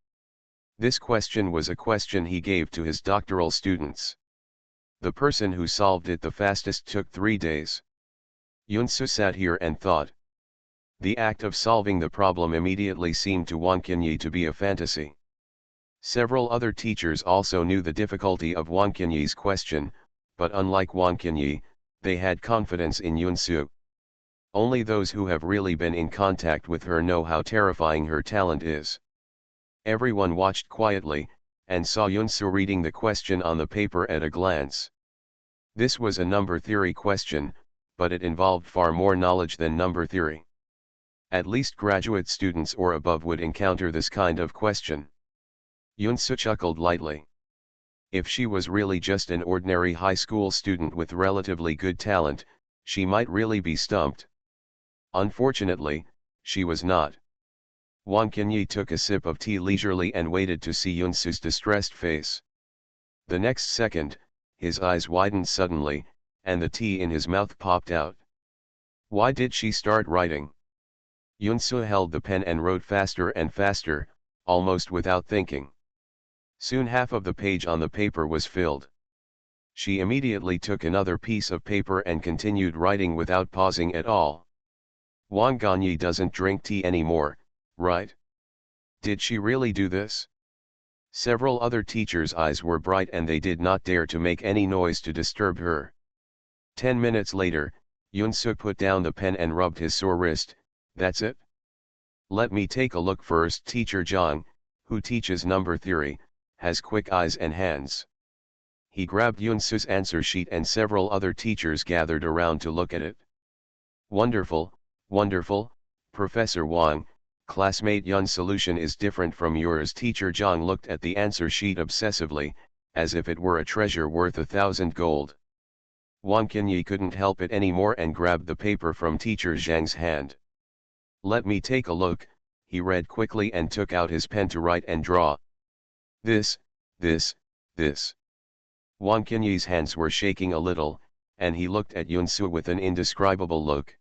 This question was a question he gave to his doctoral students. The person who solved it the fastest took 3 days. Yunsu sat here and thought. The act of solving the problem immediately seemed to Wang Qinyi to be a fantasy. Several other teachers also knew the difficulty of Wang Qinyi's question, but unlike Wang Qinyi, they had confidence in Yunsu. Only those who have really been in contact with her know how terrifying her talent is. Everyone watched quietly, and saw Yunsu reading the question on the paper at a glance. This was a number theory question, but it involved far more knowledge than number theory. At least graduate students or above would encounter this kind of question. Yunsu chuckled lightly. If she was really just an ordinary high school student with relatively good talent, she might really be stumped. Unfortunately, she was not. Wang Qinyi took a sip of tea leisurely and waited to see Yunsu's distressed face. The next second, his eyes widened suddenly, and the tea in his mouth popped out. Why did she start writing? Yunsu held the pen and wrote faster and faster, almost without thinking. Soon half of the page on the paper was filled. She immediately took another piece of paper and continued writing without pausing at all. Wang Ganyi doesn't drink tea anymore, right? Did she really do this? Several other teachers' eyes were bright and they did not dare to make any noise to disturb her. 10 minutes later, Yunsu put down the pen and rubbed his sore wrist. That's it? Let me take a look first. Teacher Zhang, who teaches number theory, has quick eyes and hands. He grabbed Yunsu's answer sheet and several other teachers gathered around to look at it. Wonderful, wonderful, Professor Wang, classmate Yun's solution is different from yours. Teacher Zhang looked at the answer sheet obsessively, as if it were a treasure worth 1,000 gold. Wang Qinyi couldn't help it anymore and grabbed the paper from Teacher Zhang's hand. Let me take a look, he read quickly and took out his pen to write and draw. This. Wang Qinyi's hands were shaking a little, and he looked at Yunsu with an indescribable look.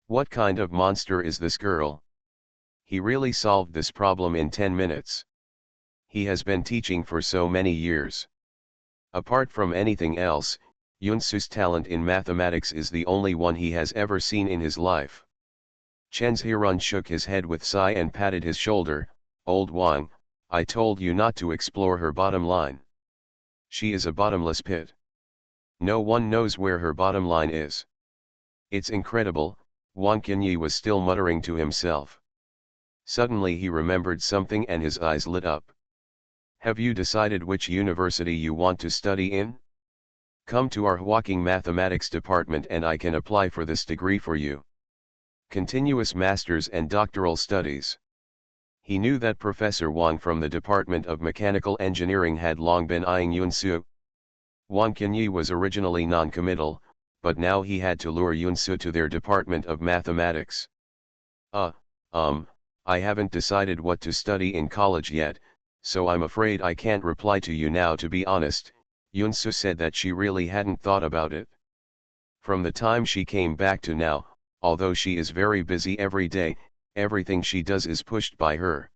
What kind of monster is this girl? He really solved this problem in 10 minutes. He has been teaching for so many years. Apart from anything else, Yunsu's talent in mathematics is the only one he has ever seen in his life. Chen Zhirun shook his head with sigh and patted his shoulder. Old Wang, I told you not to explore her bottom line. She is a bottomless pit. No one knows where her bottom line is. It's incredible, Wang Qinyi was still muttering to himself. Suddenly he remembered something and his eyes lit up. Have you decided which university you want to study in? Come to our Hawking Mathematics department and I can apply for this degree for you. Continuous master's and doctoral studies. He knew that Professor Wang from the Department of Mechanical Engineering had long been eyeing Yunsu. Wang Qinyi was originally non-committal, but now he had to lure Yunsu to their Department of Mathematics. I haven't decided what to study in college yet, so I'm afraid I can't reply to you now. To be honest, Yunsu said that she really hadn't thought about it. From the time she came back to now, although she is very busy every day, everything she does is pushed by her.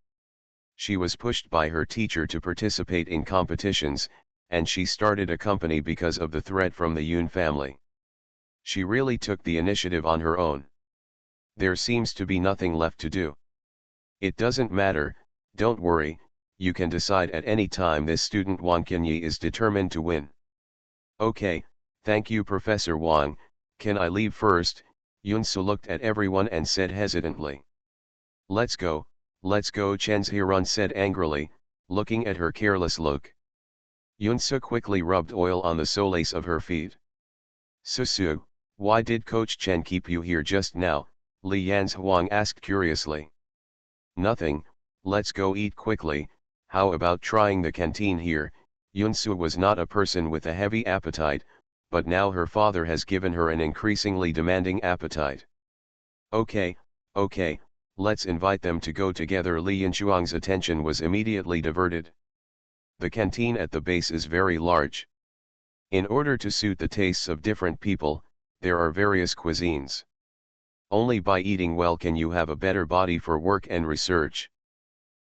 She was pushed by her teacher to participate in competitions, and she started a company because of the threat from the Yun family. She really took the initiative on her own. There seems to be nothing left to do. It doesn't matter, don't worry, you can decide at any time. This student Wang Qinyi is determined to win. Okay, thank you Professor Wang, can I leave first? Yunsu looked at everyone and said hesitantly. Let's go, Chen Zhirun said angrily, looking at her careless look. Yunsu quickly rubbed oil on the soles of her feet. Susu, why did Coach Chen keep you here just now? Li Yanzhuang asked curiously. Nothing, let's go eat quickly. How about trying the canteen here? Yunsu was not a person with a heavy appetite, but now her father has given her an increasingly demanding appetite. Okay, let's invite them to go together. Li Yanzhuang's attention was immediately diverted. The canteen at the base is very large. In order to suit the tastes of different people, there are various cuisines. Only by eating well can you have a better body for work and research.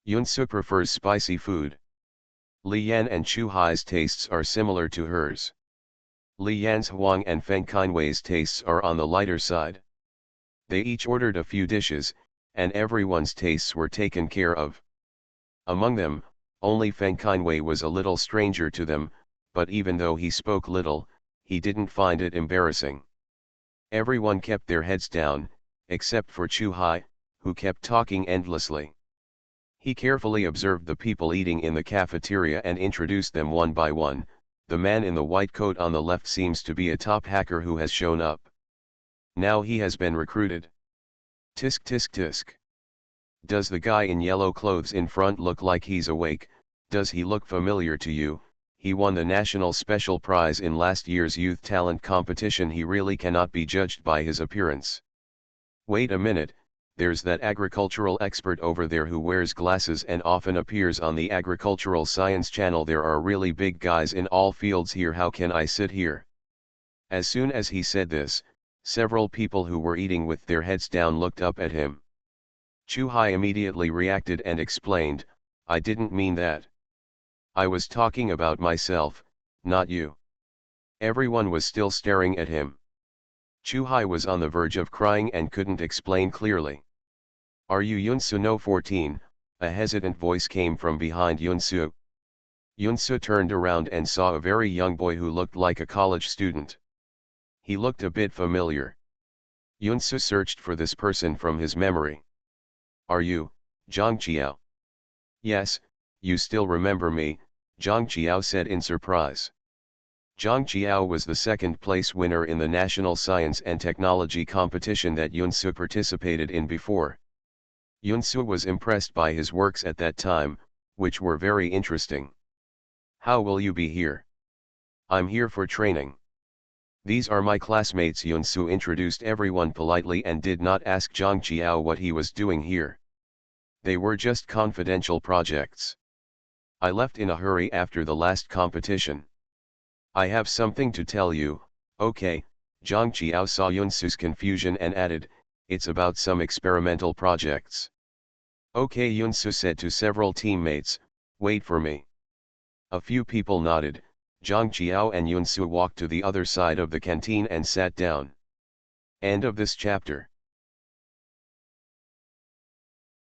Yunsu prefers spicy food. Li Yan and Chu Hai's tastes are similar to hers. Li Yanzhuang and Feng Qinwei's tastes are on the lighter side. They each ordered a few dishes, and everyone's tastes were taken care of. Among them, only Feng Qinwei was a little stranger to them, but even though he spoke little, he didn't find it embarrassing. Everyone kept their heads down, except for Chu Hai, who kept talking endlessly. He carefully observed the people eating in the cafeteria and introduced them one by one. The man in the white coat on the left seems to be a top hacker who has shown up. Now he has been recruited. Tisk tisk tisk. Does the guy in yellow clothes in front look like he's awake? Does he look familiar to you? He won the national special prize in last year's youth talent competition. He really cannot be judged by his appearance. Wait a minute, there's that agricultural expert over there who wears glasses and often appears on the Agricultural Science channel. There are really big guys in all fields here. How can I sit here? As soon as he said this, several people who were eating with their heads down looked up at him. Chu Hai immediately reacted and explained, I didn't mean that. I was talking about myself, not you. Everyone was still staring at him. Chu Hai was on the verge of crying and couldn't explain clearly. Are you Yunsu? No 14, a hesitant voice came from behind Yunsu. Yunsu turned around and saw a very young boy who looked like a college student. He looked a bit familiar. Yunsu searched for this person from his memory. Are you, Zhang Qiao? Yes, you still remember me, Zhang Qiao said in surprise. Zhang Qiao was the second-place winner in the National Science and Technology competition that Yunsu participated in before. Yunsu was impressed by his works at that time, which were very interesting. How will you be here? I'm here for training. These are my classmates. Yunsu introduced everyone politely and did not ask Zhang Qiao what he was doing here. They were just confidential projects. I left in a hurry after the last competition. I have something to tell you. Okay, Zhang Qiao saw Yunsu's confusion and added, it's about some experimental projects. Okay, Yunsu said to several teammates, wait for me. A few people nodded. Zhang Qiao and Yunsu walked to the other side of the canteen and sat down. End of this chapter.